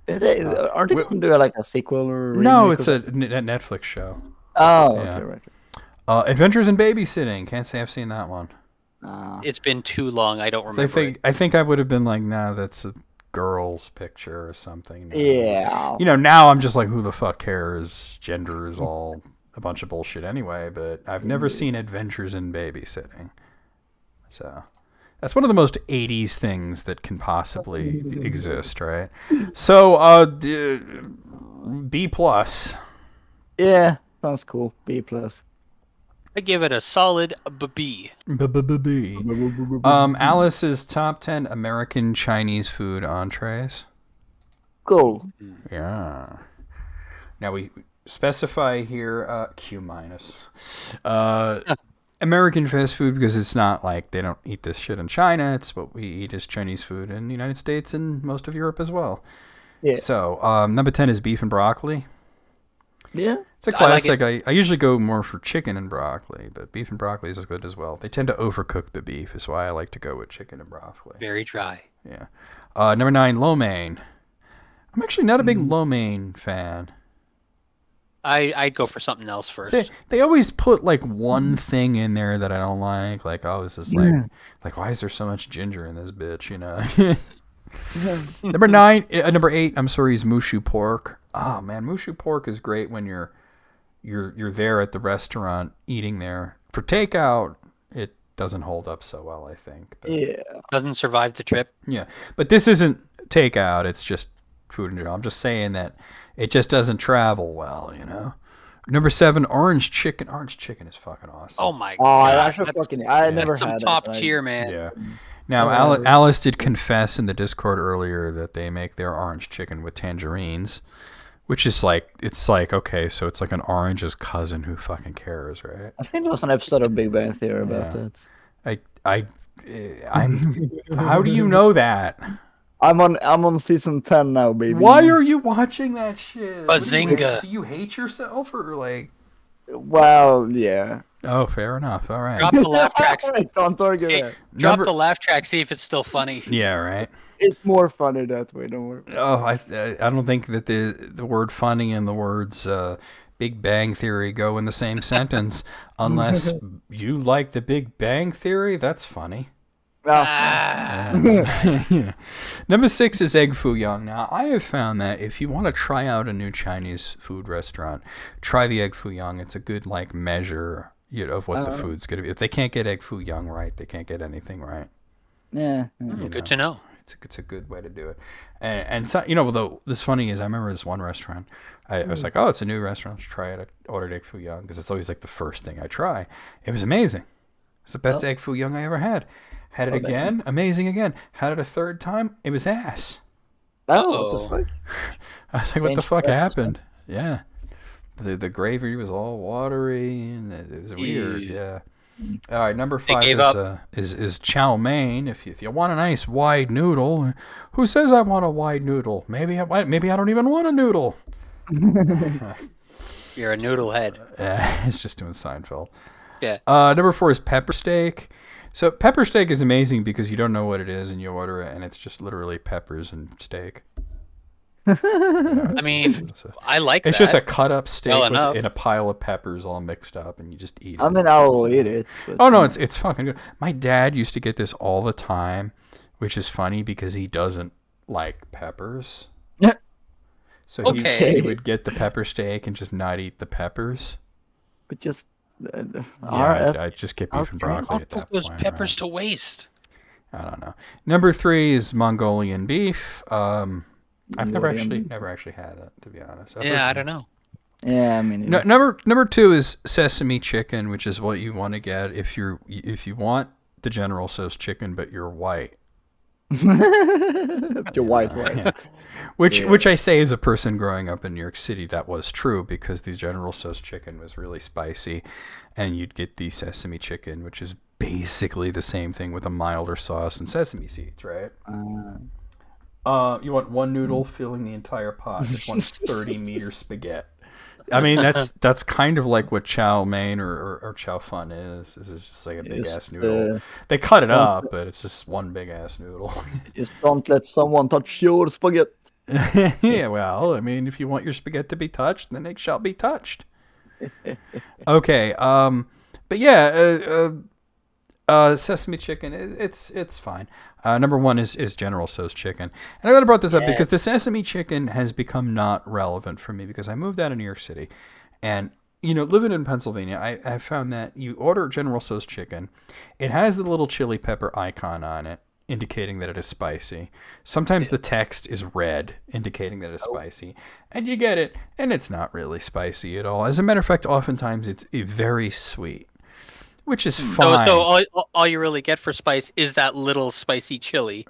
Aren't they going to do like a sequel or? No, it's a Netflix show. Oh, okay, right. Adventures in Babysitting. Can't say I've seen that one. It's been too long. I don't remember. I think I would have been like, nah, that's a girl's picture or something. No. Yeah. You know, now I'm just like, who the fuck cares? Gender is all a bunch of bullshit anyway. But I've never seen Adventures in Babysitting. So that's one of the most 80s things that can possibly exist, right? So B+. Yeah, sounds cool. B+. I give it a solid B. Alice's top 10 American Chinese food entrees. Cool. Yeah. Now we specify here Q-. American fast food because it's not like they don't eat this shit in China. It's what we eat as Chinese food in the United States and most of Europe as well. Yeah. So number 10 is beef and broccoli. Yeah. It's a classic. I usually go more for chicken and broccoli, but beef and broccoli is good as well. They tend to overcook the beef, is why I like to go with chicken and broccoli. Very dry. Yeah. Number 9, lo mein. I'm actually not a big lo mein fan. I'd go for something else first. They always put like one thing in there that I don't like. Like, oh, this is like why is there so much ginger in this bitch? You know. Number 8. I'm sorry, is mushu pork. Oh man, mushu pork is great when you're there at the restaurant eating there. For takeout, it doesn't hold up so well, I think. But, doesn't survive the trip. Yeah, but this isn't takeout. It's just food in general. I'm just saying that it just doesn't travel well, you know. Number 7, orange chicken. Orange chicken is fucking awesome. Oh my god! I never had some top tier, man. Yeah. Now, Alice did confess in the Discord earlier that they make their orange chicken with tangerines, which is like, it's like, okay, so it's like an orange's cousin. Who fucking cares, right? I think there was an episode of Big Bang Theory about that. I'm. How do you know that? I'm on season 10 now, baby. Why are you watching that shit? Bazinga! Do you hate yourself or like? Well, yeah. Oh, fair enough. All right. Drop the laugh tracks. Don't target that. Drop the laugh track. See if it's still funny. Yeah, right. It's more funny that way. Don't worry. Oh, I don't think that the word funny and the words Big Bang Theory go in the same sentence unless you like the Big Bang Theory. That's funny. Yeah. Number 6 is egg foo young. Now, I have found that if you want to try out a new Chinese food restaurant, try the egg foo young. It's a good like measure of what the food's going to be. If they can't get egg foo young right, they can't get anything right. Yeah. Good to know. It's a good way to do it. And so, you know, though, this funny is I remember this one restaurant. I was like, oh, it's a new restaurant. Let's try it. I ordered egg foo young because it's always like the first thing I try. It was amazing. It's the best egg foo young I ever had. Had it again, amazing again. Had it a third time, it was ass. Oh, what the fuck? I was like, what the fuck happened? Yeah. The gravy was all watery, and it was weird. Yeah. All right, number 5 is chow mein. If you want a nice wide noodle, who says I want a wide noodle? Maybe I don't even want a noodle. You're a noodle head. It's just doing Seinfeld. Yeah. Number 4 is pepper steak. So pepper steak is amazing because you don't know what it is and you order it and it's just literally peppers and steak. I mean, I like that. It's just a cut up steak well in a pile of peppers all mixed up and you just eat it. I mean, I'll eat it. Oh no, it's fucking good. My dad used to get this all the time, which is funny because he doesn't like peppers. So he would get the pepper steak and just not eat the peppers. But just I just get beef and broccoli at that point. Those peppers to waste. I don't know. Number 3 is Mongolian beef. I've never actually had it, to be honest. I don't know. Yeah, I mean. Number 2 is sesame chicken, which is what you want to get if you want the General Tso's chicken, but you're white. You're white. Yeah. Which I say as a person growing up in New York City, that was true because the General Tso's chicken was really spicy, and you'd get the sesame chicken, which is basically the same thing with a milder sauce and sesame seeds, right? You want one noodle filling the entire pot. Just one 30-meter spaghetti. I mean, that's kind of like what chow mein or chow fun is. This is just like a big ass noodle. They cut it up, but it's just one big ass noodle. Just don't let someone touch your spaghetti. Yeah, well, I mean, if you want your spaghetti to be touched, then it shall be touched. Okay, but yeah, sesame chicken, it's fine. Number 1 is General Tso's chicken. And I would have brought this up because the sesame chicken has become not relevant for me because I moved out of New York City. And, living in Pennsylvania, I found that you order General Tso's chicken. It has the little chili pepper icon on it, indicating that it is spicy. Sometimes the text is red, indicating that it's spicy. And you get it, and it's not really spicy at all. As a matter of fact, oftentimes it's very sweet. Which is fine. So all you really get for spice is that little spicy chili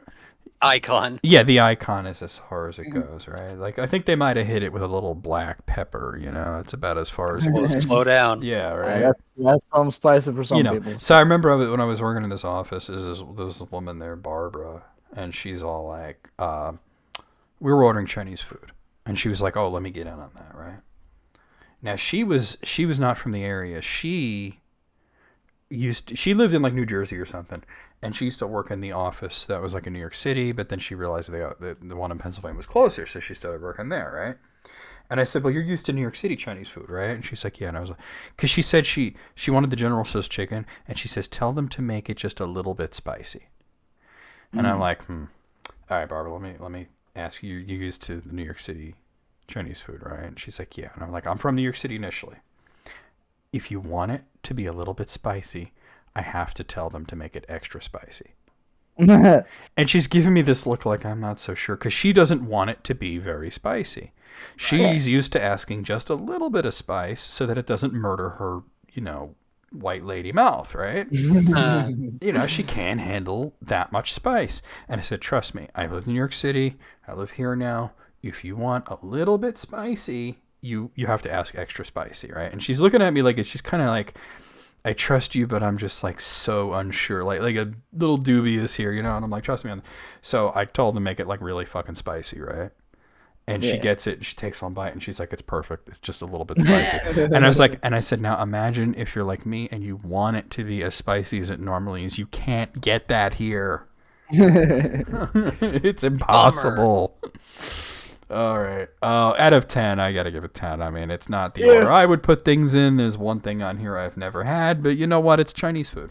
icon. Yeah, the icon is as far as it goes, right? Like, I think they might have hit it with a little black pepper, It's about as far as it goes. Slow down. Yeah, right? That's some spicy for some people. So I remember when I was working in this office, there was a woman there, Barbara, and she's all like, we were ordering Chinese food. And she was like, oh, let me get in on that, right? Now, she was not from the area. She lived in like New Jersey or something, and she used to work in the office that was like in New York City, but then she realized the one in Pennsylvania was closer, so she started working there, right? And I said, well, you're used to New York City Chinese food, right? And she's like, yeah. And I was like, because she said she wanted the General Tso's chicken, and she says, tell them to make it just a little bit spicy. And I'm like, all right, Barbara, let me ask you, you're used to the New York City Chinese food, right? And she's like, yeah. And I'm like, I'm from New York City initially. If you want it to be a little bit spicy, I have to tell them to make it extra spicy. And she's giving me this look like I'm not so sure because she doesn't want it to be very spicy. She's used to asking just a little bit of spice so that it doesn't murder her, white lady mouth, right? She can't handle that much spice. And I said, trust me, I live in New York City. I live here now. If you want a little bit spicy, you have to ask extra spicy, right? And she's looking at me like she's kind of like, I trust you, but I'm just like so unsure, like a little dubious here, And I'm like, trust me. So I told her to make it like really fucking spicy, right? And she gets it. And she takes one bite, and she's like, "It's perfect. It's just a little bit spicy." And I was like, and I said, "Now imagine if you're like me and you want it to be as spicy as it normally is. You can't get that here. It's impossible." Bummer. All right. Out of 10, I gotta give it 10. I mean, it's not the order I would put things in. There's one thing on here I've never had, but you know what? It's Chinese food.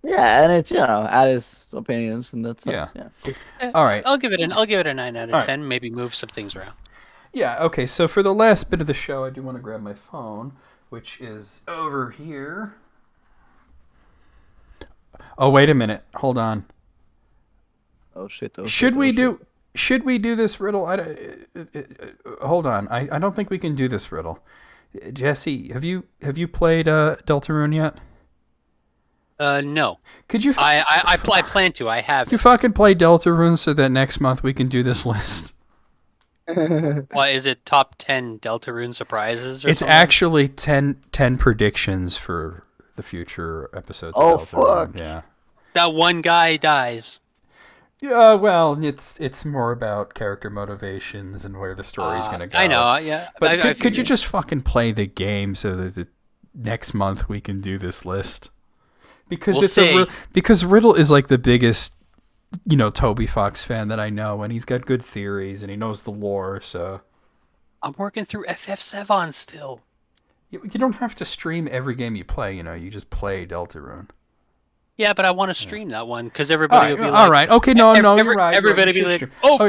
Yeah, and it's Alice's opinions, and that's yeah. All right. I'll give it a 9 out of 10. Right. Maybe move some things around. Yeah. Okay. So for the last bit of the show, I do want to grab my phone, which is over here. Oh, wait a minute. Hold on. Oh shit. Should we do this riddle? Hold on. I don't think we can do this riddle. Jesse, have you played Deltarune yet? No. Could you? I plan to. I have You it. fucking play Deltarune so that next month we can do this list. What is it? Top 10 Deltarune surprises or It's something? actually 10 predictions for the future episodes Oh, of Deltarune. fuck. Yeah. That one guy dies. Yeah, well, it's more about character motivations and where the story's gonna go. I know, yeah. But I could you just fucking play the game so that next month we can do this list? Because We'll see. Because Riddle is like the biggest, Toby Fox fan that I know, and he's got good theories and he knows the lore. So I'm working through FF7 still. you don't have to stream every game you play. You just play Deltarune. Yeah, but I want to stream that one because everybody will be like, all right, okay, no, you're right. Everybody you're will right, be like, oh,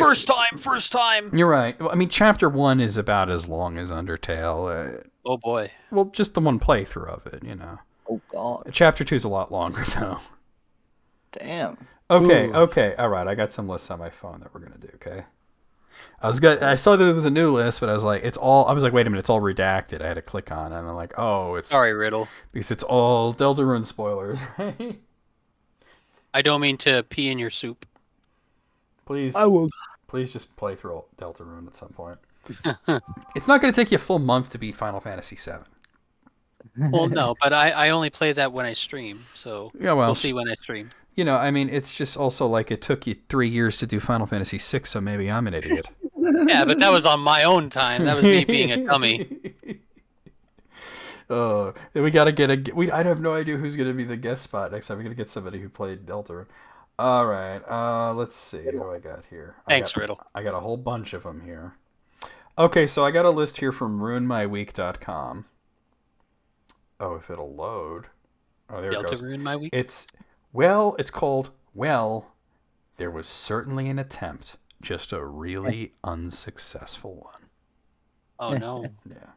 first time. You're right. Well, I mean, Chapter 1 is about as long as Undertale. Oh boy. Well, just the one playthrough of it, Oh god. Chapter 2 is a lot longer, though. Damn. Okay, Ooh. okay, all right. I got some lists on my phone that we're gonna do. Okay. I saw that there was a new list, but I was like, wait a minute, it's all redacted. I had to click on it, and I'm like, oh, it's Sorry, Riddle. because it's all Deltarune spoilers, right? I don't mean to pee in your soup. Please, I will. please just play through Deltarune at some point. It's not going to take you a full month to beat Final Fantasy VII. Well, no, but I only play that when I stream, so Yeah, well, we'll see when I stream. I mean, it's just also like it took you 3 years to do Final Fantasy VI, so maybe I'm an idiot. Yeah, but that was on my own time. That was me being a dummy. We gotta get I have no idea who's gonna be the guest spot next time. We gotta get somebody who played Deltarune. All right, let's see what do I got here. Thanks, Riddle. I got a whole bunch of them here. Okay, so I got a list here from ruinmyweek.com. Oh, if it'll load. Oh, there it goes. Deltarune my week? It's called there was certainly an attempt, just a really unsuccessful one. Oh no. Yeah.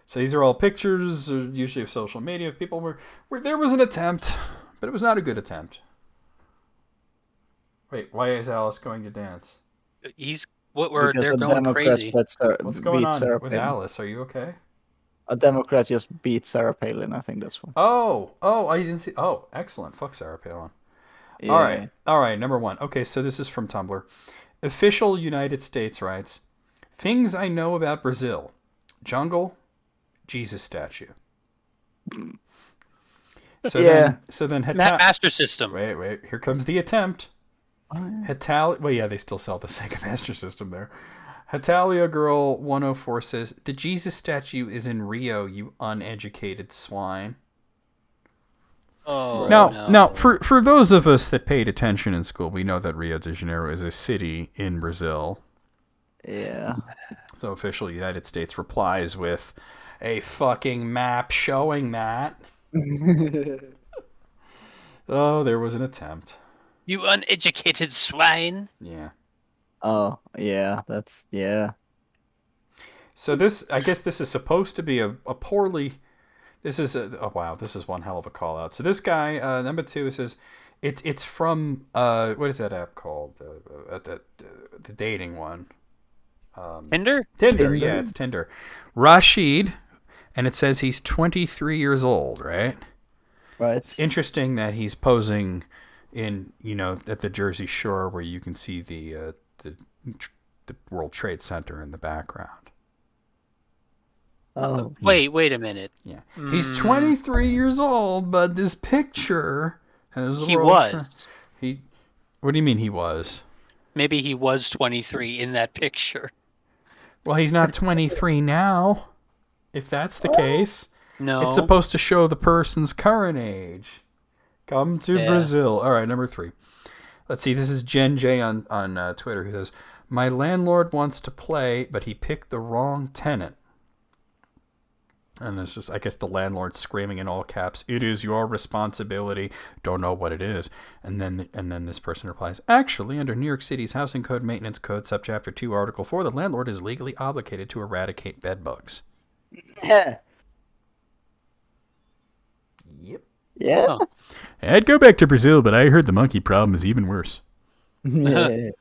So these are all pictures, usually of social media, of people where there was an attempt, but it was not a good attempt. Wait, why is Alice going to dance? They're Because a going Democrat crazy. What's going on Sarah with Palin. Alice? Are you okay? A Democrat just beat Sarah Palin. I think that's one. Oh, I didn't see. Oh, excellent. Fuck Sarah Palin. Yeah. All right. Number 1. Okay, so this is from Tumblr. Official United States writes, things I know about Brazil: jungle, Jesus statue. So then Master System. Wait, here comes the attempt. Well, yeah, they still sell the Sega Master System there. Hatalia Girl 104 says, the Jesus statue is in Rio, you uneducated swine. Oh, Now, for those of us that paid attention in school, we know that Rio de Janeiro is a city in Brazil. Yeah. So official United States replies with a fucking map showing that. Oh, there was an attempt. You uneducated swine. Yeah. Oh, yeah. Yeah. So I guess this is supposed to be a poorly. This is this is one hell of a call out. So this guy, number 2, says, it's from what is that app called? The dating one. Tinder? Tinder, yeah, it's Tinder. Rashid, and it says he's 23 years old, right? Right. It's interesting that he's posing in, at the Jersey Shore where you can see the World Trade Center in the background. Oh. Wait a minute. Yeah. He's 23 years old, but this picture has He was. What do you mean he was? Maybe he was 23 in that picture. Well, he's not 23 now, if that's the case. No. It's supposed to show the person's current age. Come to Brazil. All right, number 3. Let's see. This is Jen J on Twitter who says, my landlord wants to play, but he picked the wrong tenant. And there's just, I guess, the landlord screaming in all caps, "It is your responsibility." Don't know what it is. And then this person replies, "Actually, under New York City's Housing Code Maintenance Code, Subchapter 2, Article 4, the landlord is legally obligated to eradicate bed bugs." Yeah. Yep. Yeah. Huh. I'd go back to Brazil, but I heard the monkey problem is even worse. Yeah.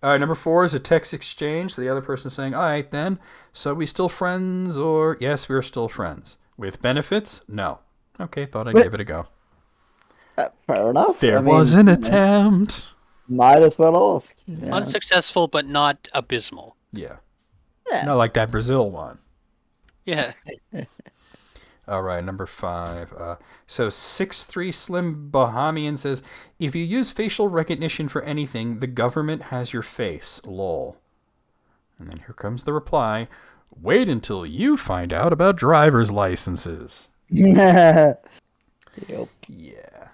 All right, number 4 is a text exchange. The other person saying, all right, then, so we still friends or... Yes, we're still friends. With benefits? No. Okay, thought I'd give it a go. Fair enough. There was an attempt. Might as well ask. Yeah. Unsuccessful, but not abysmal. Yeah. Not like that Brazil one. Yeah. All right, number 5. So 6'3" Slim Bahamian says, if you use facial recognition for anything, the government has your face. Lol. And then here comes the reply. Wait until you find out about driver's licenses. Yep. Yeah.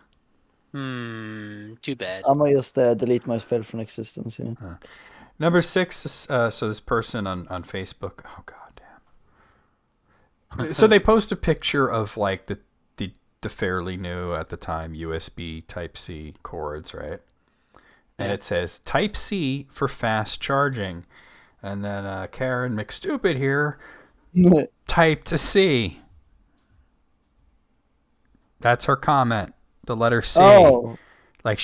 Too bad. I'm gonna just delete myself from existence. Yeah. Number 6. So this person on Facebook. Oh god damn. So they post a picture of like the fairly new at the time USB Type-C cords, right? And it says Type-C for fast charging. And then Karen McStupid here typed a C. That's her comment. The letter C. Oh. Like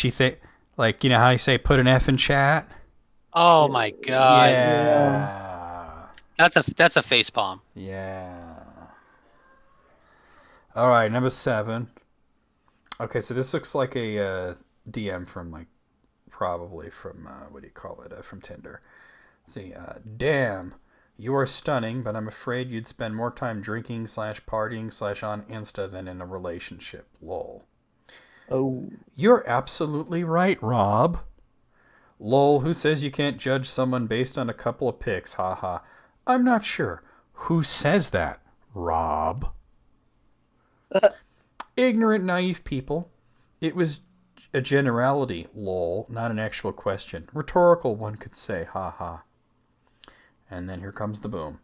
like you know how you say put an F in chat? Oh my god. Yeah. That's a facepalm. Yeah. All right, number 7. Okay, so this looks like a DM from like probably from what do you call it? From Tinder. Let's see, damn, you are stunning, but I'm afraid you'd spend more time drinking / partying / on Insta than in a relationship. Lol. Oh. You're absolutely right, Rob. Lol, who says you can't judge someone based on a couple of pics? Haha. I'm not sure. Who says that, Rob? Ignorant, naive people. It was a generality, lol, not an actual question. Rhetorical, one could say, haha. And then here comes the boom.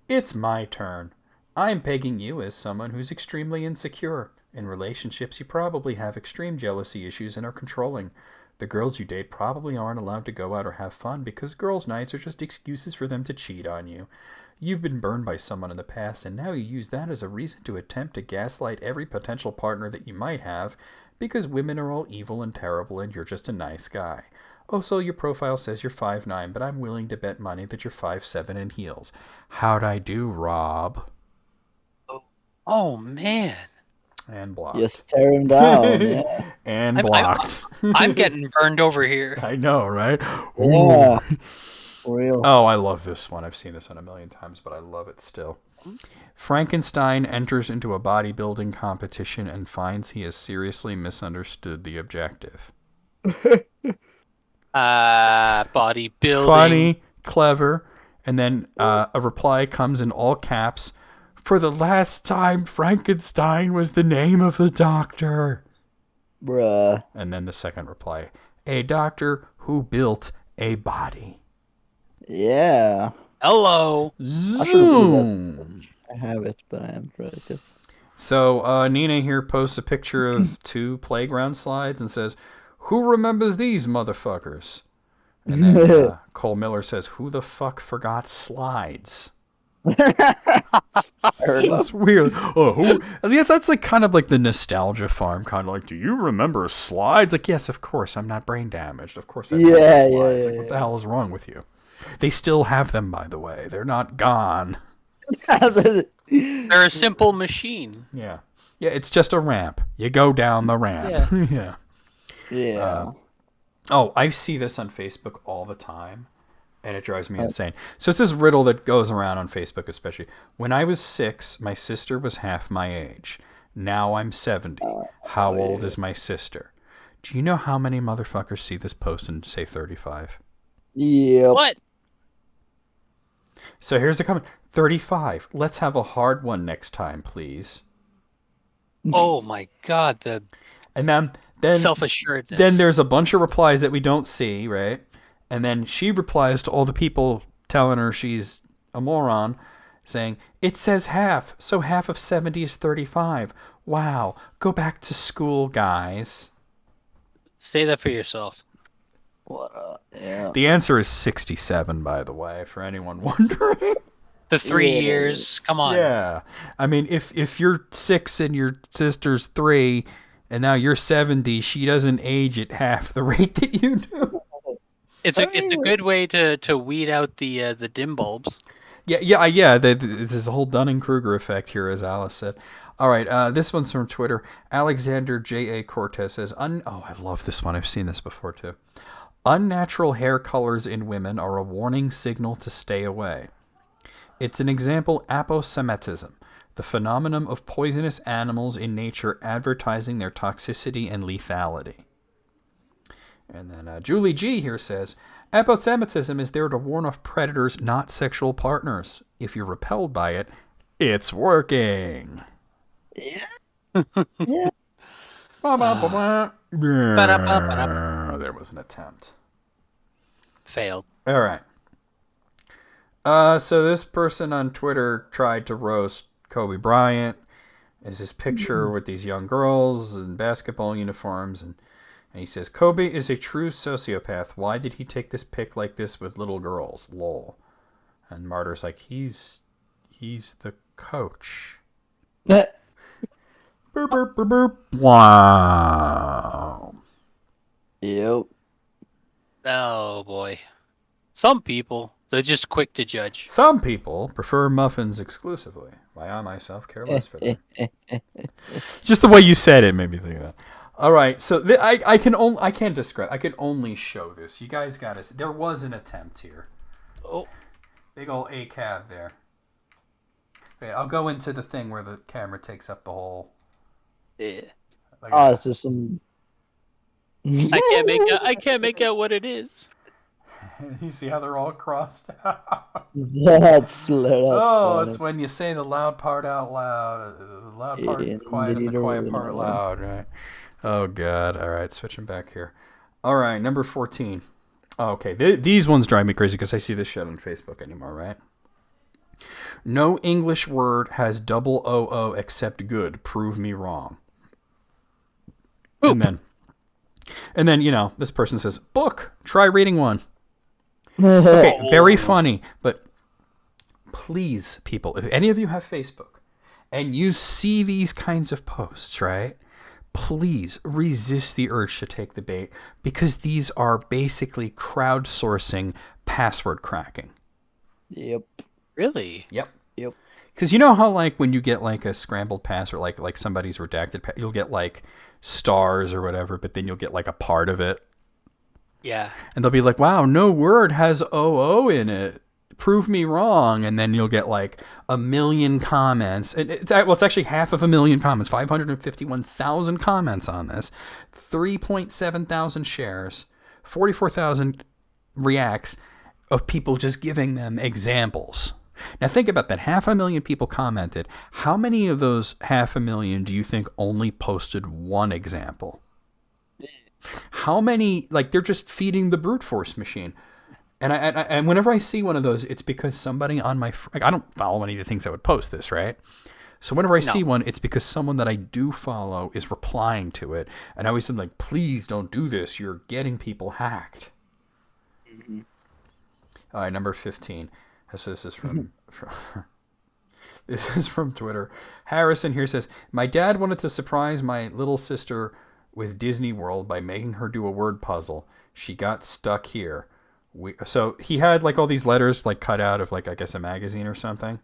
It's my turn. I'm pegging you as someone who's extremely insecure. In relationships, you probably have extreme jealousy issues and are controlling. The girls you date probably aren't allowed to go out or have fun because girls' nights are just excuses for them to cheat on you. You've been burned by someone in the past, and now you use that as a reason to attempt to gaslight every potential partner that you might have because women are all evil and terrible and you're just a nice guy. Oh, so your profile says you're 5'9", but I'm willing to bet money that you're 5'7" in heels. How'd I do, Rob? Oh, man. And blocked. Yes, tear him down. Yeah. And blocked. I'm getting burned over here. I know, right? Yeah. For real. Oh, I love this one. I've seen this one a million times, but I love it still. Frankenstein enters into a bodybuilding competition and finds he has seriously misunderstood the objective. Bodybuilding. Funny, clever, and then a reply comes in all caps. For the last time, Frankenstein was the name of the doctor. Bruh. And then the second reply, a doctor who built a body. Yeah. Hello. Zoom. I have it, but I haven't read it yet. So Nina here posts a picture of 2 playground slides and says, who remembers these motherfuckers? And then Cole Miller says, who the fuck forgot slides? It's weird. Oh, yeah, that's like kind of like the nostalgia farm, kind of like, do you remember slides? Like, yes, of course. I'm not brain damaged. Of course I remember slides. Like, what the hell is wrong with you? They still have them, by the way. They're not gone. They're a simple machine. Yeah. Yeah, it's just a ramp. You go down the ramp. Yeah. Yeah. Oh, I see this on Facebook all the time, and it drives me insane. So it's this riddle that goes around on Facebook especially. When I was 6, my sister was half my age. Now I'm 70. How old is my sister? Do you know how many motherfuckers see this post and say 35? Yep. What? So here's the comment. 35. Let's have a hard one next time, please. Oh my god, the And then self-assuredness. Then there's a bunch of replies that we don't see, right? And then she replies to all the people telling her she's a moron, saying, it says half, so half of 70 is 35. Wow, go back to school, guys. Say that for yourself. Yeah. The answer is 67, by the way, for anyone wondering. The 3 years, come on. Yeah. I mean, if you're 6 and your sister's 3, and now you're 70, she doesn't age at half the rate that you do. It's a good way to weed out the dim bulbs. Yeah. There's a whole Dunning-Kruger effect here, as Alice said. All right, this one's from Twitter. Alexander J.A. Cortez says, I love this one. I've seen this before, too. Unnatural hair colors in women are a warning signal to stay away. It's an example aposematism, the phenomenon of poisonous animals in nature advertising their toxicity and lethality. And then Julie G. here says, aposematism is there to warn off predators, not sexual partners. If you're repelled by it, it's working. Yeah. Yeah. There was an attempt. Failed. All right. So this person on Twitter tried to roast Kobe Bryant. There's this picture with these young girls in basketball uniforms, and he says, Kobe is a true sociopath. Why did he take this pic like this with little girls? Lol. And Martyr's like, he's the coach. Burp, burp, burp, burp. Wow. Yep. Oh boy. Some people, they're just quick to judge. Some people prefer muffins exclusively. Why I myself care less for them. Just the way you said it made me think of that. All right, so I can't describe. I can only show this. You guys got to. There was an attempt here. Oh, big old A cab there. Okay, I'll go into the thing where the camera takes up the whole. yeah. It's just some. I can't make out what it is. You see how they're all crossed out? That's funny. It's when you say the loud part out loud. The loud part quiet and the quiet part loud, right? Oh, God. All right, switching back here. All right, number 14. Oh, okay, these ones drive me crazy because I see this shit on Facebook anymore, right? No English word has double OO except good. Prove me wrong. Oop. And then, this person says, book. Try reading one. Okay, very funny, but please, people, if any of you have Facebook and you see these kinds of posts, right, please resist the urge to take the bait, because these are basically crowdsourcing password cracking. Yep. Really? Yep. Yep. Because you know how, like, when you get, like, a scrambled password, like somebody's redacted, you'll get, like, stars or whatever, but then you'll get, like, a part of it. Yeah. And they'll be like, wow, no word has OO in it. Prove me wrong. And then you'll get like 1 million comments. And it's actually 500,000 comments, 551,000 comments on this, 3.7 thousand shares, 44,000 reacts of people just giving them examples. Now think about that. 500,000 people commented. How many of those 500,000 do you think only posted one example? How many, like, they're just feeding the brute force machine. And whenever I see one of those, it's because somebody on my, like, I don't follow any of the things that would post this, right? So whenever I see one, it's because someone that I do follow is replying to it. And I always say, like, please don't do this. You're getting people hacked. Mm-hmm. All right, number 15. So this is from this is from Twitter. Harrison here says, my dad wanted to surprise my little sister with Disney World by making her do a word puzzle. She got stuck here. So he had like all these letters like cut out of like, I guess, a magazine or something.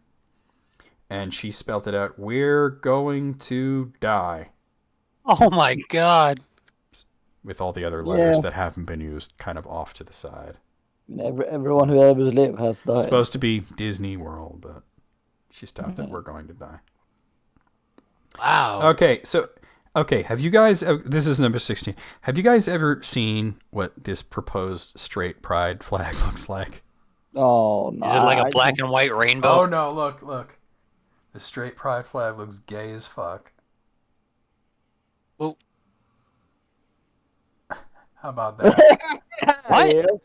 And she spelled it out. We're going to die. Oh my God. With all the other letters that haven't been used kind of off to the side. Everyone who ever lived has died. It's supposed to be Disney World, but she stopped at We're going to die. Wow. Okay, have you guys, this is number 16, have you guys ever seen what this proposed straight pride flag looks like? Oh, no. Is it like a black and white rainbow? Oh, no, look. The straight pride flag looks gay as fuck. Well, how about that? What?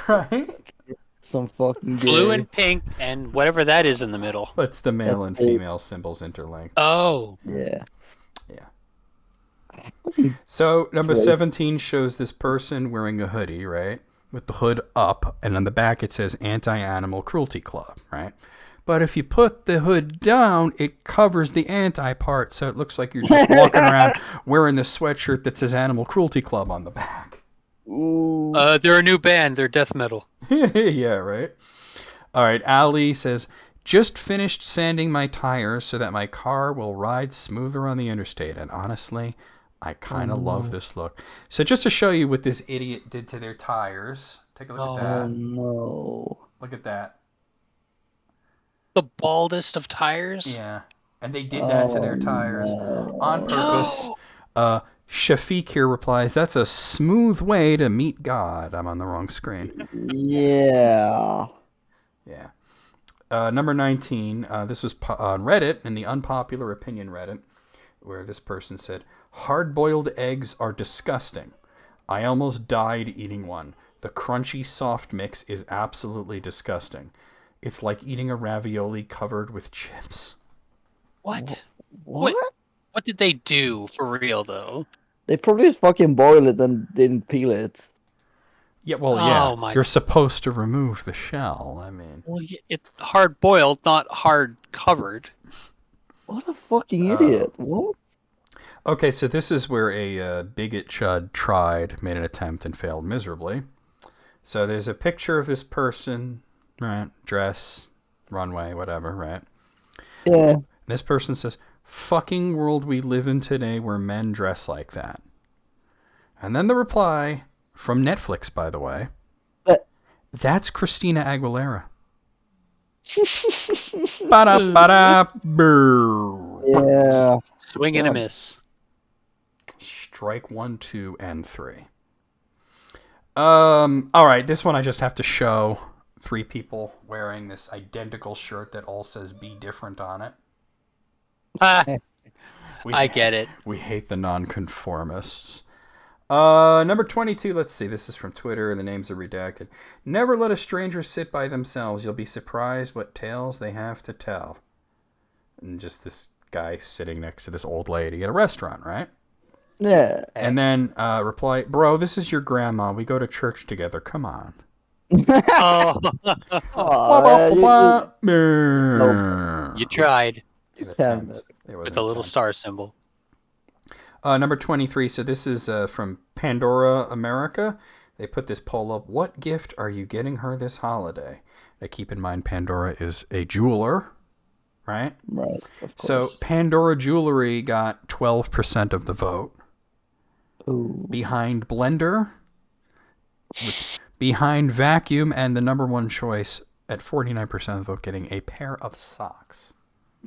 Right? Some fucking gay. Blue and pink and whatever that is in the middle. It's the male and female symbols interlinked. Oh. Yeah. So number 17 shows this person wearing a hoodie, right? With the hood up, and on the back it says Anti-Animal Cruelty Club, right? But if you put the hood down, it covers the anti part, so it looks like you're just walking around wearing the sweatshirt that says Animal Cruelty Club on the back. Ooh. They're a new band. They're death metal. Yeah, right. All right, Ali says, just finished sanding my tires so that my car will ride smoother on the interstate. And honestly, I kind of love this look. So just to show you what this idiot did to their tires, take a look at that. Oh no. Look at that. The baldest of tires? Yeah. And they did that to their tires on purpose. No. Shafiq here replies, that's a smooth way to meet God. I'm on the wrong screen. Yeah. Yeah. Number 19, this was on Reddit, in the unpopular opinion Reddit, where this person said, hard-boiled eggs are disgusting. I almost died eating one. The crunchy soft mix is absolutely disgusting. It's like eating a ravioli covered with chips. What? What? What did they do for real, though? They probably just fucking boiled it and didn't peel it. Yeah, well, yeah. You're supposed to remove the shell. I mean, well, it's hard boiled, not hard covered. What a fucking idiot! What? Okay, so this is where a bigot chud made an attempt and failed miserably. So there's a picture of this person, right? Dress, runway, whatever, right? Yeah. This person says, "Fucking world we live in today, where men dress like that." And then the reply. From Netflix, by the way. That's Christina Aguilera. Yeah. Swing and a miss. Strike 1, 2, and 3. All right, this one I just have to show 3 people wearing this identical shirt that all says "Be Different" on it. I get it. We hate the nonconformists. Number 22, let's see. This is from Twitter, and the names are redacted. Never let a stranger sit by themselves. You'll be surprised what tales they have to tell. And just this guy sitting next to this old lady at a restaurant, right? Yeah. And then reply, bro, this is your grandma. We go to church together. Come on. Oh. You tried. With a little star symbol. Number 23, so this is from Pandora America. They put this poll up. What gift are you getting her this holiday? Now, keep in mind, Pandora is a jeweler, right? Right, of course. So Pandora Jewelry got 12% of the vote. Ooh. Behind Blender, behind Vacuum, and the number one choice at 49% of the vote, getting a pair of socks.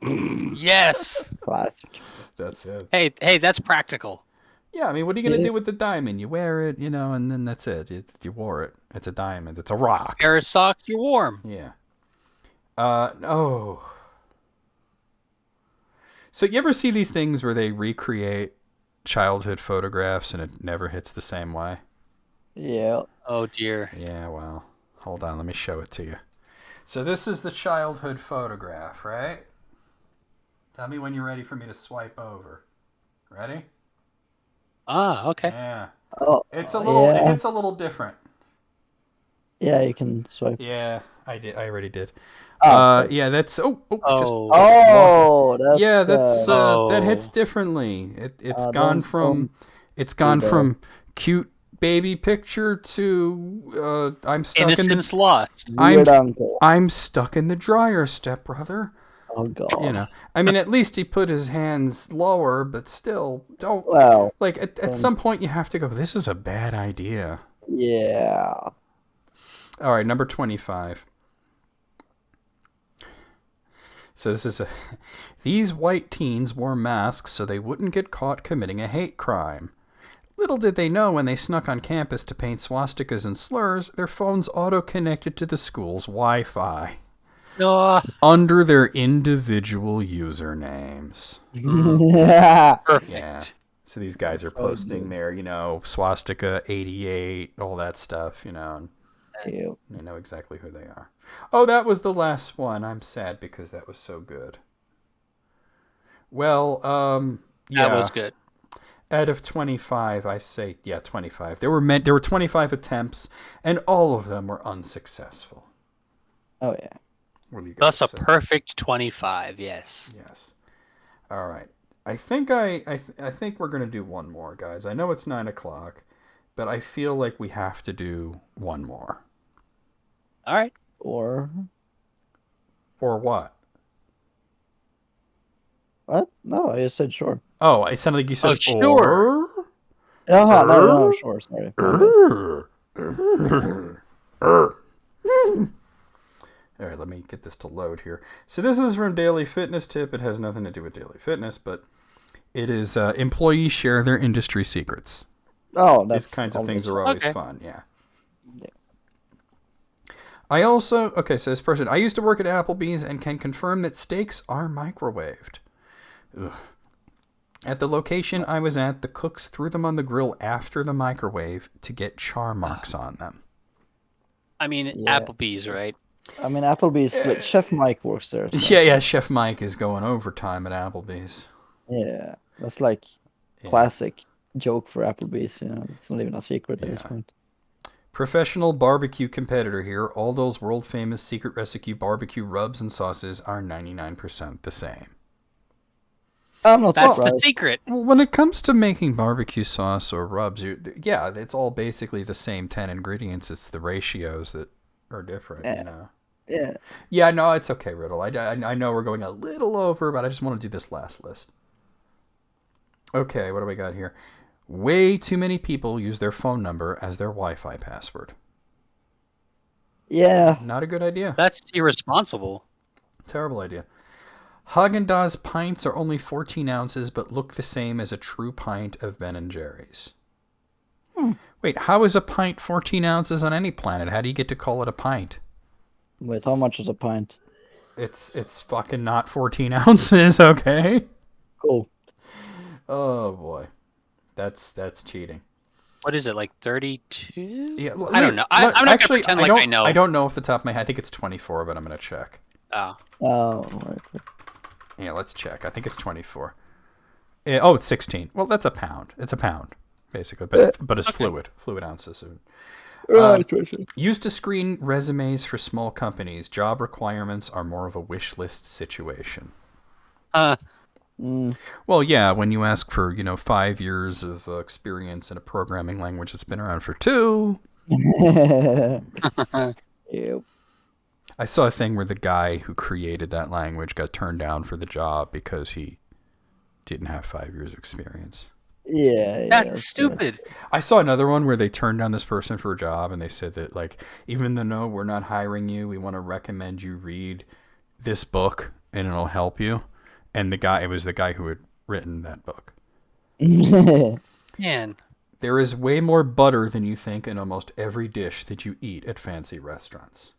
Yes. Classic. That's it. Hey, that's practical. Yeah, I mean, what are you going to do with the diamond? You wear it, and then that's it. You wore it. It's a diamond. It's a rock. Pair of socks, you're warm. Yeah. Oh. So you ever see these things where they recreate childhood photographs and it never hits the same way? Yeah. Oh, dear. Yeah, well, hold on. Let me show it to you. So this is the childhood photograph, right? Tell me when you're ready for me to swipe over. Ready? Ah, okay. Yeah. Oh, it's a little. yeah. It hits a little different. Yeah, you can swipe. Yeah, I did. I already did. Oh, yeah, that's. that's yeah, that's that hits differently. It's gone from cute baby picture to I'm stuck Innocence lost. I'm stuck in the dryer, stepbrother. Oh God. I mean, at least he put his hands lower, but still, don't. Well, like at some point you have to go. This is a bad idea. Yeah. All right, number 25. So this is these white teens wore masks so they wouldn't get caught committing a hate crime. Little did they know when they snuck on campus to paint swastikas and slurs, their phones auto-connected to the school's Wi-Fi. Under their individual usernames. Yeah. Perfect. Yeah. So these guys are posting their, swastika 88, all that stuff, and they know exactly who they are. Oh, that was the last one. I'm sad because that was so good. Well, yeah. That was good. Out of 25, I say, 25. There were 25 attempts, and all of them were unsuccessful. Oh yeah. What do you Thus guys a say? perfect 25. Yes. Yes. All right. I think I think we're gonna do one more, guys. I know it's 9:00, but I feel like we have to do one more. All right. Or Or what? What? No, I said sure. Oh, it sounded like you said sure. or. No, sure. Sorry. My bad. All right, let me get this to load here. So this is from Daily Fitness Tip. It has nothing to do with Daily Fitness, but it is employees share their industry secrets. Oh, that's These kinds of things are always fun, yeah. I also, so this person, I used to work at Applebee's and can confirm that steaks are microwaved. Ugh. At the location I was at, the cooks threw them on the grill after the microwave to get char marks on them. I mean, Applebee's, right? I mean, Applebee's, like, Chef Mike works there. So. Yeah, Chef Mike is going overtime at Applebee's. Yeah, that's like classic joke for Applebee's, It's not even a secret at this point. Professional barbecue competitor here. All those world-famous secret recipe barbecue rubs and sauces are 99% the same. That's the secret. Well, when it comes to making barbecue sauce or rubs, it's all basically the same 10 ingredients. It's the ratios that are different, Yeah. Yeah, no, it's okay, Riddle. I know we're going a little over, but I just want to do this last list. Okay, what do we got here? Way too many people use their phone number as their Wi-Fi password. Yeah. Not a good idea. That's irresponsible. Terrible idea. Haagen-Dazs pints are only 14 ounces, but look the same as a true pint of Ben & Jerry's. Wait, how is a pint 14 ounces on any planet? How do you get to call it a pint? Wait, how much is a pint? It's fucking not 14 ounces, okay? Cool. Oh, boy. That's cheating. What is it, like 32? Yeah, I don't know. I'm not going to pretend like I know. I don't know off the top of my head. I think it's 24, but I'm going to check. Oh. Right. Yeah, let's check. I think it's 24. It's 16. Well, that's a pound. It's a pound, basically, but it's fluid ounces. Used to screen resumes for small companies. Job requirements are more of a wish list situation. Well, yeah, when you ask for, 5 years of experience in a programming language that's been around for 2. Yep. I saw a thing where the guy who created that language got turned down for the job because he didn't have 5 years experience. Yeah. That's stupid. I saw another one where they turned down this person for a job and they said that, like, even though no, we're not hiring you, we want to recommend you read this book and it'll help you. And it was the guy who had written that book. Man. There is way more butter than you think in almost every dish that you eat at fancy restaurants.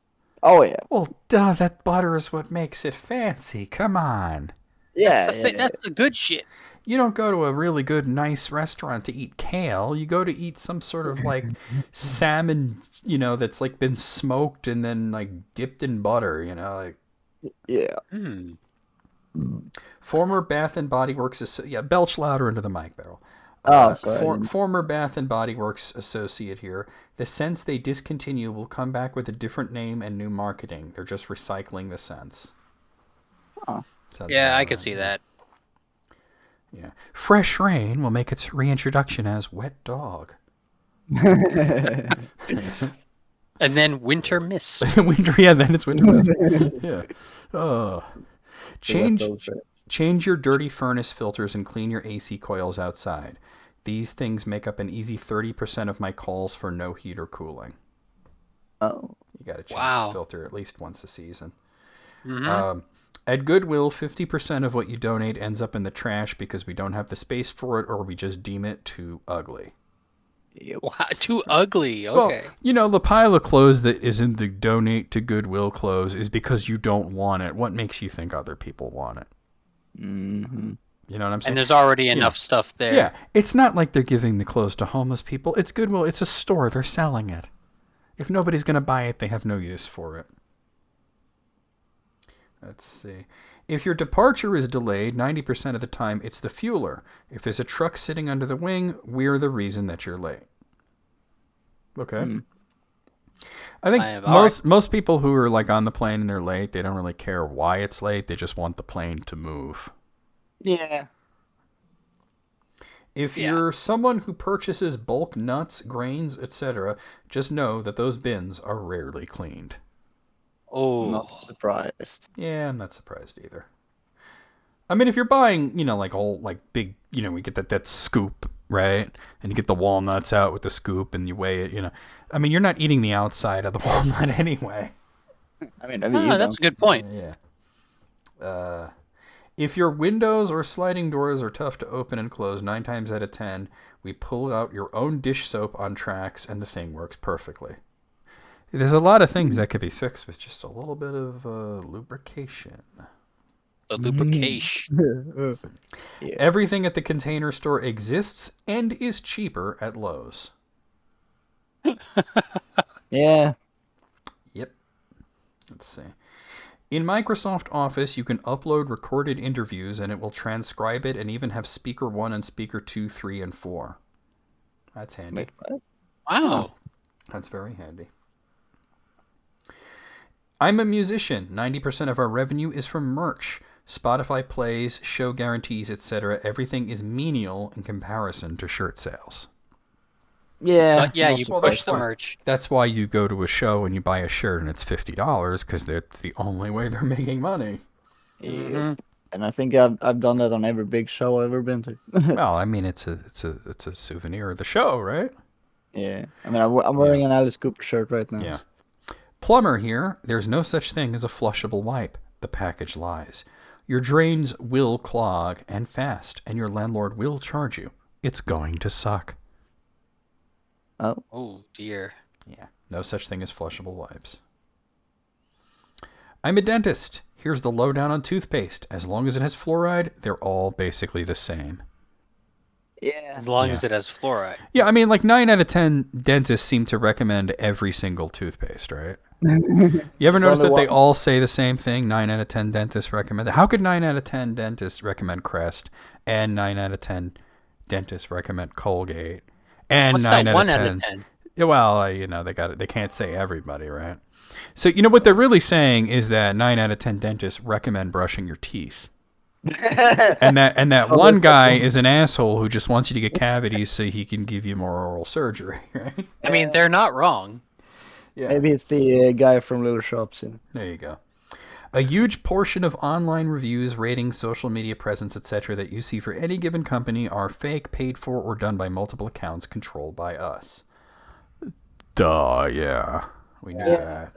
Oh, yeah. Well, duh, that butter is what makes it fancy. Come on. That's the good shit. You don't go to a really good, nice restaurant to eat kale. You go to eat some sort of, like, salmon, that's, like, been smoked and then, like, dipped in butter, like... Yeah. Former Bath and Body Works... belch louder into the mic barrel. Sorry. Former Bath and Body Works associate here. The scents they discontinue will come back with a different name and new marketing. They're just recycling the scents. Oh. Yeah, I could see that. Yeah. Fresh Rain will make its reintroduction as Wet Dog. And then Winter Mist. Then it's Winter Mist. Yeah. Oh. Change your dirty furnace filters and clean your AC coils outside. These things make up an easy 30% of my calls for no heat or cooling. Oh. You got to change the filter at least once a season. Mm-hmm. At Goodwill, 50% of what you donate ends up in the trash because we don't have the space for it or we just deem it too ugly. Wow, too ugly. Okay. Well, the pile of clothes that is in the donate to Goodwill clothes is because you don't want it. What makes you think other people want it? Mm-hmm. You know what I'm saying? And there's already enough stuff there. Yeah, it's not like they're giving the clothes to homeless people. It's Goodwill. It's a store. They're selling it. If nobody's going to buy it, they have no use for it. Let's see. If your departure is delayed, 90% of the time, it's the fueler. If there's a truck sitting under the wing, we're the reason that you're late. Okay. I think most people who are like on the plane and they're late, they don't really care why it's late. They just want the plane to move. Yeah. If you're someone who purchases bulk nuts, grains, etc., just know that those bins are rarely cleaned. Oh, Not surprised. Yeah, I'm not surprised either. I mean, if you're buying, like whole, like big, we get that scoop, right? And you get the walnuts out with the scoop and you weigh it, I mean, you're not eating the outside of the walnut anyway. I mean, maybe you that's don't. a good point. Yeah. If your windows or sliding doors are tough to open and close 9 times out of 10, we pull out your own dish soap on tracks and the thing works perfectly. There's a lot of things that could be fixed with just a little bit of lubrication. The lubrication. Yeah. Everything at the Container Store exists and is cheaper at Lowe's. Yeah. Yep. Let's see. In Microsoft Office, you can upload recorded interviews and it will transcribe it and even have speaker 1 and speaker 2, 3, and 4. That's handy. Wait, what? Wow. That's very handy. I'm a musician. 90% of our revenue is from merch. Spotify plays, show guarantees, etc. Everything is menial in comparison to shirt sales. Yeah. But yeah, you push the merch. That's why you go to a show and you buy a shirt and it's $50 because that's the only way they're making money. Yeah. And I think I've done that on every big show I've ever been to. Well, I mean, it's a souvenir of the show, right? Yeah. I mean, I'm wearing an Alice Cooper shirt right now. Yeah. Plumber here. There's no such thing as a flushable wipe. The package lies. Your drains will clog and fast, and your landlord will charge you. It's going to suck. Oh dear. Yeah, no such thing as flushable wipes. I'm a dentist. Here's the lowdown on toothpaste. As long as it has fluoride, they're all basically the same. Yeah. As long as it has fluoride. Yeah, I mean, like 9 out of 10 dentists seem to recommend every single toothpaste, right? You ever notice that they all say the same thing? 9 out of 10 dentists recommend it. How could 9 out of 10 dentists recommend Crest and 9 out of 10 dentists recommend Colgate and What's 9 that out 1 of out 10? of 10? Well, they got it. They can't say everybody, right? So what they're really saying is that 9 out of 10 dentists recommend brushing your teeth. and that one guy is an asshole who just wants you to get cavities so he can give you more oral surgery, right? I mean, they're not wrong. Yeah. Maybe it's the guy from Little Shops. There you go. A huge portion of online reviews, ratings, social media presence, etc. that you see for any given company are fake, paid for, or done by multiple accounts controlled by us. Duh, yeah. We knew that.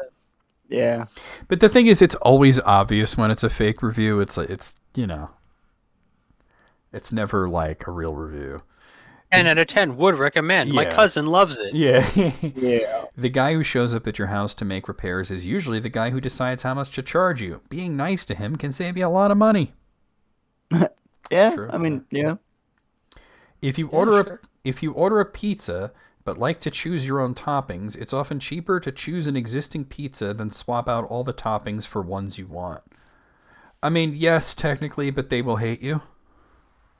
Yeah. But the thing is, it's always obvious when it's a fake review. It's never like a real review. 10 out of 10 would recommend. My cousin loves it. Yeah. Yeah. The guy who shows up at your house to make repairs is usually the guy who decides how much to charge you. Being nice to him can save you a lot of money. Yeah. True. I mean, yeah. If you order a pizza but like to choose your own toppings, it's often cheaper to choose an existing pizza than swap out all the toppings for ones you want. I mean, yes, technically, but they will hate you.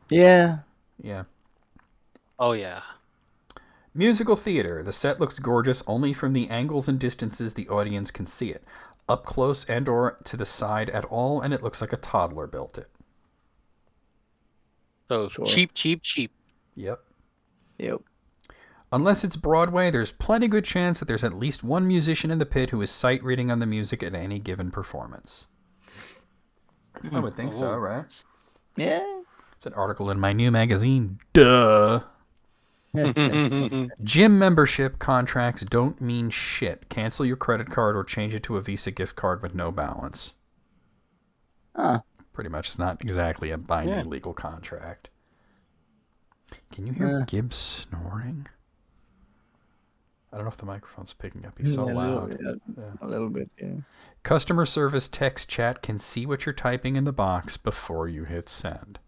Yeah. Yeah. Oh, yeah. Musical theater. The set looks gorgeous only from the angles and distances the audience can see it. Up close and or to the side at all, and it looks like a toddler built it. So Sure. cheap. Yep. Yep. Unless it's Broadway, there's plenty good chance that there's at least one musician in the pit who is sight reading on the music at any given performance. I would think so, right? Yeah. It's an article in my new magazine. Duh. Gym membership contracts don't mean shit. Cancel your credit card or change it to a Visa gift card with no balance. Pretty much, it's not exactly a binding legal contract. Can you hear Gibbs snoring? I don't know if the microphone's picking up. He's so loud. A little bit, yeah. Customer service text chat can see what you're typing in the box before you hit send.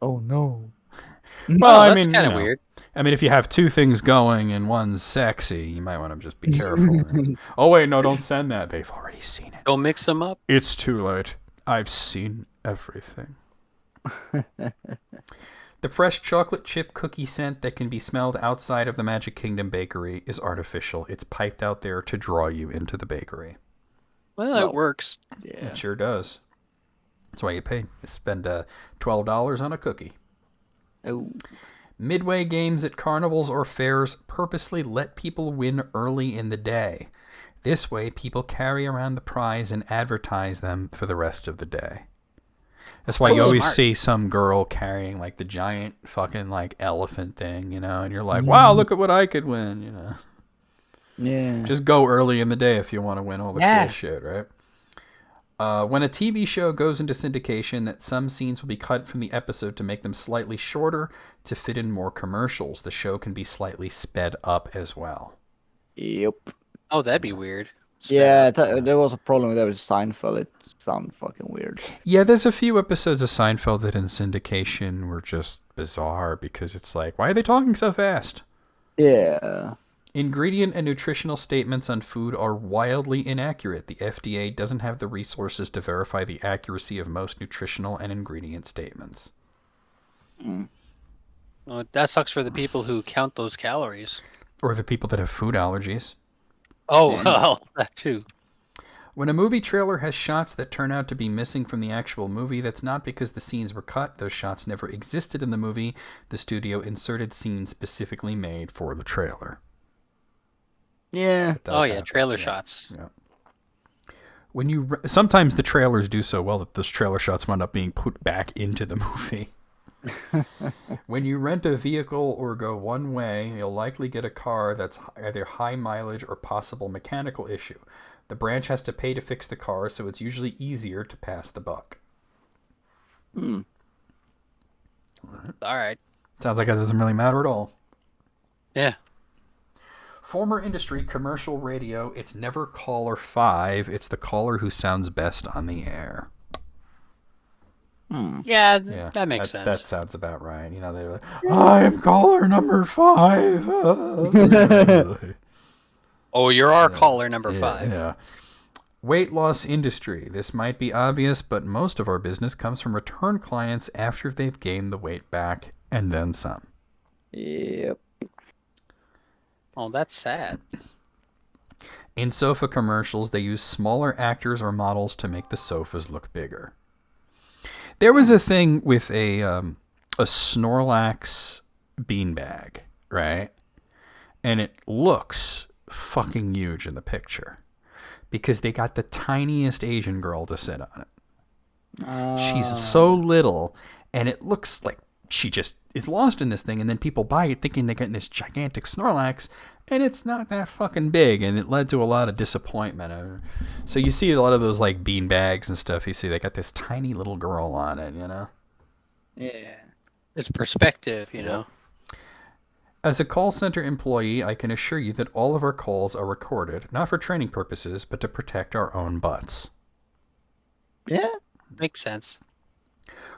Oh, no. Well, I that's mean, kind of weird. I mean, if you have two things going and one's sexy, you might want to just be careful. Oh, wait, no, don't send that. They've already seen it. Don't mix them up. It's too late. I've seen everything. The fresh chocolate chip cookie scent that can be smelled outside of the Magic Kingdom bakery is artificial. It's piped out there to draw you into the bakery. Well, it works. Yeah. It sure does. That's why you pay. You spend $12 on a cookie. Oh. Midway games at carnivals or fairs purposely let people win early in the day. This way, people carry around the prize and advertise them for the rest of the day. That's why you always see some girl carrying like the giant fucking like elephant thing, and you're like, wow, look at what I could win, Yeah. Just go early in the day if you want to win all the cool shit, right? When a TV show goes into syndication, that some scenes will be cut from the episode to make them slightly shorter to fit in more commercials. The show can be slightly sped up as well. Yep. Oh, that'd be weird. Yeah, there was a problem with that with Seinfeld. It sounded fucking weird. Yeah, there's a few episodes of Seinfeld that in syndication were just bizarre because it's like, why are they talking so fast? Yeah. Ingredient and nutritional statements on food are wildly inaccurate. The FDA doesn't have the resources to verify the accuracy of most nutritional and ingredient statements. Well, that sucks for the people who count those calories. Or the people that have food allergies. Oh, well, that too. When a movie trailer has shots that turn out to be missing from the actual movie, that's not because the scenes were cut. Those shots never existed in the movie. The studio inserted scenes specifically made for the trailer. Yeah. Oh, yeah, trailer shots. Yeah. Sometimes the trailers do so well that those trailer shots wind up being put back into the movie. When you rent a vehicle or go one way, you'll likely get a car that's either high mileage or possible mechanical issue. The branch has to pay to fix the car, so it's usually easier to pass the buck. All right. Sounds like that doesn't really matter at all. Yeah. Former industry, commercial radio, it's never caller 5, it's the caller who sounds best on the air. Yeah, that makes sense. That sounds about right. They're like, I am caller number 5. Oh, you're our caller number 5. Yeah. Weight loss industry. This might be obvious, but most of our business comes from return clients after they've gained the weight back and then some. Yep. Oh, that's sad. In sofa commercials, they use smaller actors or models to make the sofas look bigger. There was a thing with a Snorlax beanbag, right? And it looks fucking huge in the picture because they got the tiniest Asian girl to sit on it. She's so little, and it looks like she just is lost in this thing, and then people buy it thinking they're getting this gigantic Snorlax, and it's not that fucking big, and it led to a lot of disappointment. So you see a lot of those like bean bags and stuff, you see they got this tiny little girl on it, Yeah. It's perspective, you know. As a call center employee, I can assure you that all of our calls are recorded, not for training purposes, but to protect our own butts. Yeah. Makes sense.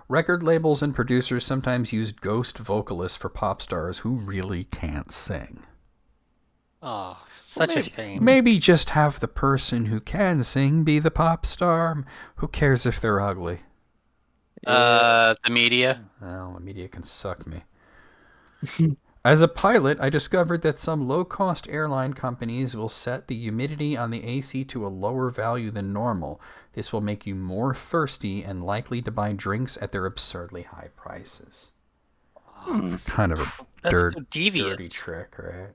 Record labels and producers sometimes use ghost vocalists for pop stars who really can't sing. Oh, such a shame. Maybe just have the person who can sing be the pop star. Who cares if they're ugly? The media? Well, the media can suck me. As a pilot, I discovered that some low-cost airline companies will set the humidity on the AC to a lower value than normal. This will make you more thirsty and likely to buy drinks at their absurdly high prices. Kind of a dirty trick, right?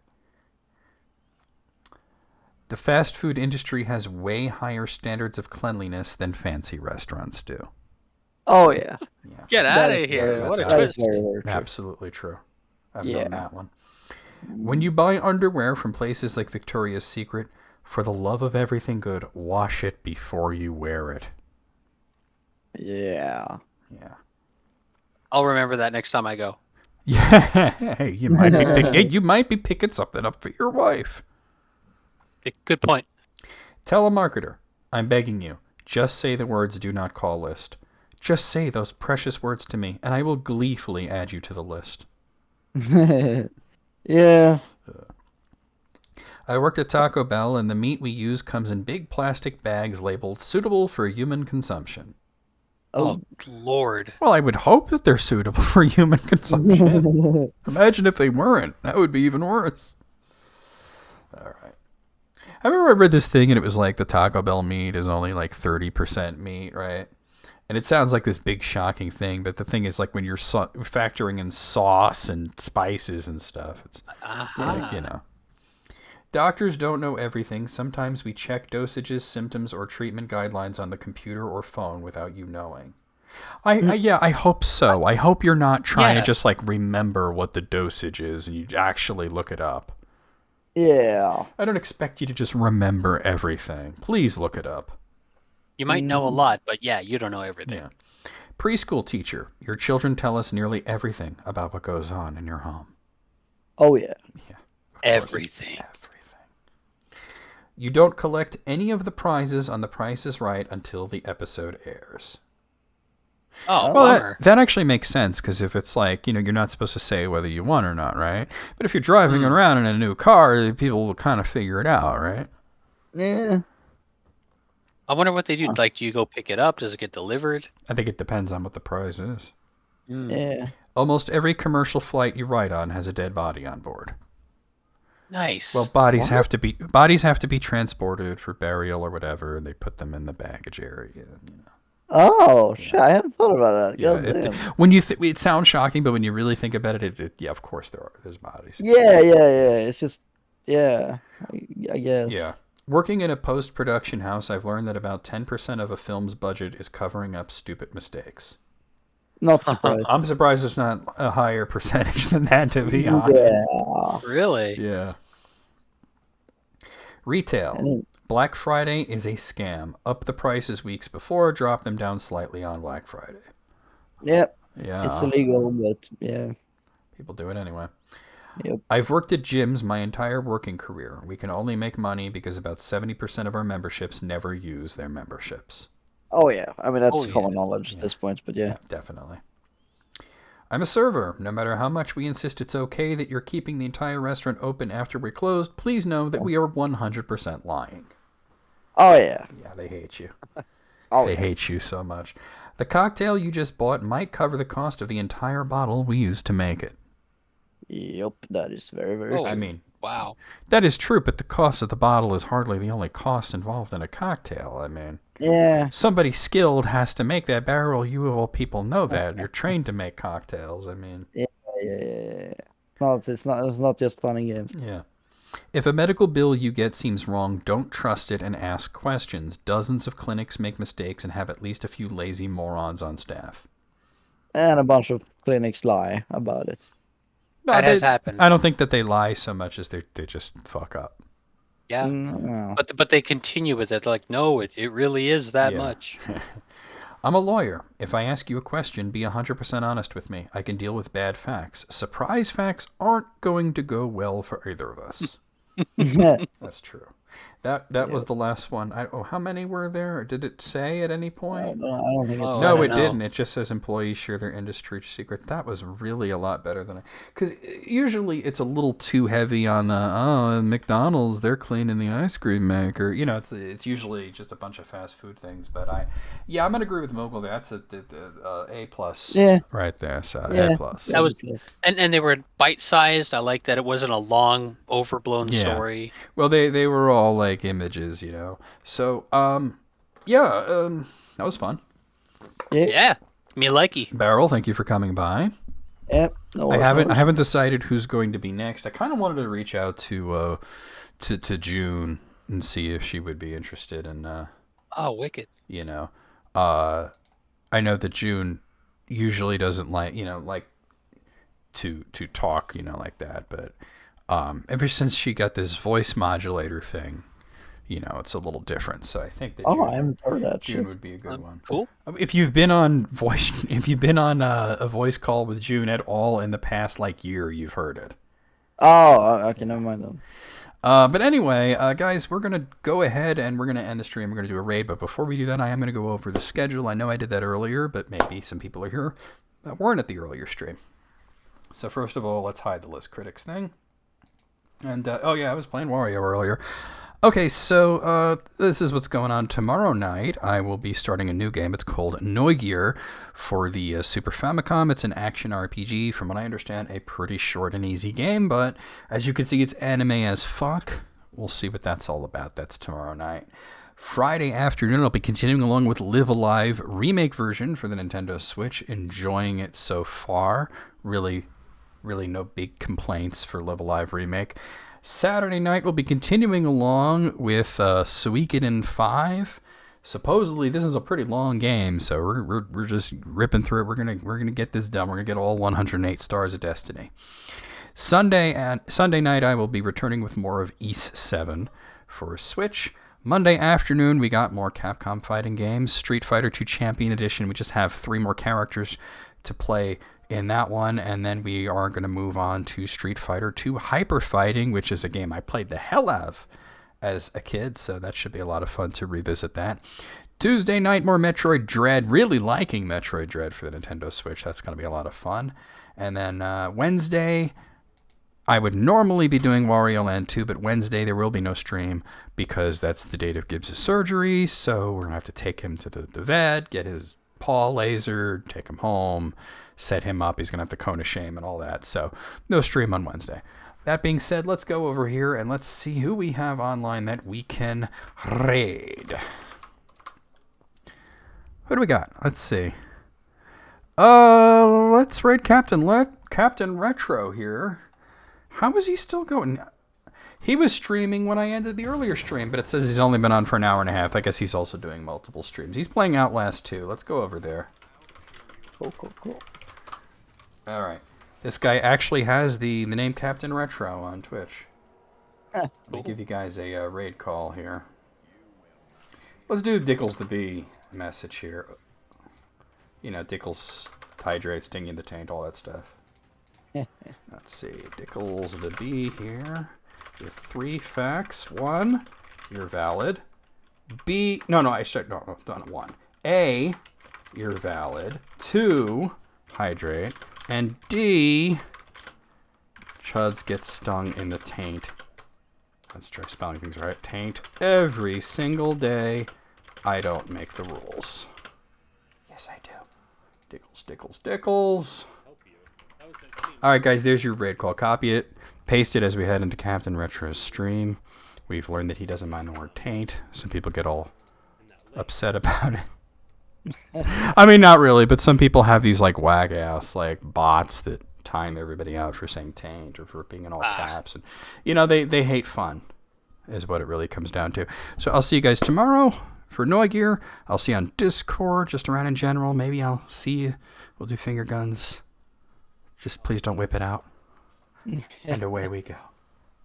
The fast food industry has way higher standards of cleanliness than fancy restaurants do. Oh, yeah. Get out of here. What a twist. Absolutely true. I've known that one. When you buy underwear from places like Victoria's Secret, for the love of everything good, wash it before you wear it. Yeah. I'll remember that next time I go. Yeah, you might be picking something up for your wife. Good point. Telemarketer, I'm begging you, just say the words "do not call" list. Just say those precious words to me, and I will gleefully add you to the list. Yeah. I worked at Taco Bell, and the meat we use comes in big plastic bags labeled "suitable for human consumption." Oh, Lord. Well, I would hope that they're suitable for human consumption. Imagine if they weren't. That would be even worse. All right. I remember I read this thing, and it was like the Taco Bell meat is only like 30% meat, right? And it sounds like this big shocking thing, but the thing is, like, when you're factoring in sauce and spices and stuff, it's like, Doctors don't know everything. Sometimes we check dosages, symptoms, or treatment guidelines on the computer or phone without you knowing. I hope so. I hope you're not trying to just like remember what the dosage is and you actually look it up. Yeah. I don't expect you to just remember everything. Please look it up. You might know a lot, but you don't know everything. Yeah. Preschool teacher. Your children tell us nearly everything about what goes on in your home. Oh, yeah. Yeah. Everything. You don't collect any of the prizes on The Price is Right until the episode airs. Oh, well, that actually makes sense, because if it's like, you're not supposed to say whether you won or not, right? But if you're driving around in a new car, people will kind of figure it out, right? Yeah. I wonder what they do. Like, do you go pick it up? Does it get delivered? I think it depends on what the prize is. Yeah. Almost every commercial flight you ride on has a dead body on board. Nice. Well, bodies have to be transported for burial or whatever, and they put them in the baggage area. Oh, shit! I haven't thought about that. Yeah, when you it sounds shocking, but when you really think about it, of course there's bodies. Yeah. It's just, I guess. Yeah. Working in a post-production house, I've learned that about 10% of a film's budget is covering up stupid mistakes. Not surprised. I'm surprised it's not a higher percentage than that, to be honest. Yeah. Really? Yeah. Retail. Black Friday is a scam. Up the prices weeks before, drop them down slightly on Black Friday. Yep. Yeah. It's illegal, but yeah. People do it anyway. Yep. I've worked at gyms my entire working career. We can only make money because about 70% of our memberships never use their memberships. Oh, yeah. I mean, that's common knowledge at this point, but yeah. Definitely. I'm a server. No matter how much we insist it's okay that you're keeping the entire restaurant open after we're closed, please know that we are 100% lying. Oh, yeah. Yeah, they hate you. They hate you so much. The cocktail you just bought might cover the cost of the entire bottle we used to make it. Yep, that is very, very true. I mean, wow. That is true, but the cost of the bottle is hardly the only cost involved in a cocktail. I mean, somebody skilled has to make that barrel. You all people know that. You're trained to make cocktails. I mean, yeah. No, it's not just fun and games. Yeah. If a medical bill you get seems wrong, don't trust it and ask questions. Dozens of clinics make mistakes and have at least a few lazy morons on staff. And a bunch of clinics lie about it. No, that has happened. I don't think that they lie so much as they just fuck up. Yeah. No. But they continue with it. Like, no, it really is that much. I'm a lawyer. If I ask you a question, be 100% honest with me. I can deal with bad facts. Surprise facts aren't going to go well for either of us. That's true. That was the last one. How many were there? Or did it say at any point? I don't think it's... No, it didn't. It just says employees share their industry secrets. That was really a lot better than because usually it's a little too heavy on the McDonald's, they're cleaning the ice cream maker. It's usually just a bunch of fast food things. But I'm gonna agree with Mogul. That's a A plus. Yeah. Right there. So A plus. That was and they were bite sized. I like that it wasn't a long, overblown story. Well, they were all like images, So, that was fun. Yeah, me likey. Beryl, thank you for coming by. Yep. No, I haven't decided who's going to be next. I kind of wanted to reach out to June and see if she would be interested in. Wicked. I know that June usually doesn't like to talk, like that, but ever since she got this voice modulator thing, it's a little different. So I think that I haven't heard that. June would be a good one. Cool. If you've been on a voice call with June at all in the past year, you've heard it. Oh, okay, never mind then. But anyway, guys, we're gonna go ahead and we're gonna end the stream. We're gonna do a raid, but before we do that, I am gonna go over the schedule. I know I did that earlier, but maybe some people are here that weren't at the earlier stream. So first of all, let's hide the list critics thing. And I was playing Wario earlier. Okay, so this is what's going on tomorrow night. I will be starting a new game. It's called Neugier for the Super Famicom. It's an action RPG. From what I understand, a pretty short and easy game, but as you can see, it's anime as fuck. We'll see what that's all about. That's tomorrow night. Friday afternoon, I'll be continuing along with Live Alive remake version for the Nintendo Switch. Enjoying it so far. Really no big complaints for Live Alive remake. Saturday night, we'll be continuing along with Suikoden 5. Supposedly, this is a pretty long game, so we're just ripping through it. We're gonna get this done. We're gonna get all 108 stars of Destiny. Sunday night, I will be returning with more of Ys 7 for Switch. Monday afternoon, we got more Capcom fighting games. Street Fighter 2 Champion Edition. We just have 3 more characters to play in that one, and then we are going to move on to Street Fighter 2 Hyper Fighting, which is a game I played the hell out of as a kid, so that should be a lot of fun to revisit that. Tuesday night, more Metroid Dread. Really liking Metroid Dread for the Nintendo Switch. That's going to be a lot of fun. And then Wednesday, I would normally be doing Wario Land 2, but Wednesday there will be no stream because that's the date of Gibbs' surgery, so we're going to have to take him to the vet, get his paw lasered, take him home, set him up. He's going to have the cone of shame and all that, so no stream on Wednesday. That being said, let's go over here and let's see who we have online that we can raid. Who do we got? Let's see. Let's raid Captain Retro here. How is he still going? He was streaming when I ended the earlier stream, but it says he's only been on for an hour and a half. I guess he's also doing multiple streams. He's playing Outlast 2. Let's go over there. Cool. All right. This guy actually has the name Captain Retro on Twitch. Let me give you guys a raid call here. Let's do Dickles the Bee message here. You know, Dickles hydrate, stinging the taint, all that stuff. Let's see, Dickles the Bee here with 3 facts. 1, you're valid. B, no, I should, no, done 1. A, you're valid. 2, hydrate. And D, Chuds gets stung in the taint. Let's try spelling things right. Taint every single day. I don't make the rules. Yes, I do. Dickles. Alright guys, there's your raid call. Copy it, paste it as we head into Captain Retro's stream. We've learned that he doesn't mind the word taint. Some people get all upset about it. I mean, not really, but some people have these like wag-ass like bots that time everybody out for saying taint or for being in all caps. And you know, they hate fun is what it really comes down to. So I'll see you guys tomorrow for Neugear. I'll see you on Discord, just around in general. Maybe I'll see you. We'll do finger guns. Just please don't whip it out. And away we go.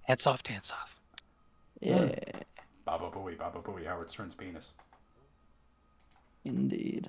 Hands off, dance off. Yeah. Baba Booey, Howard Stern's penis. Indeed.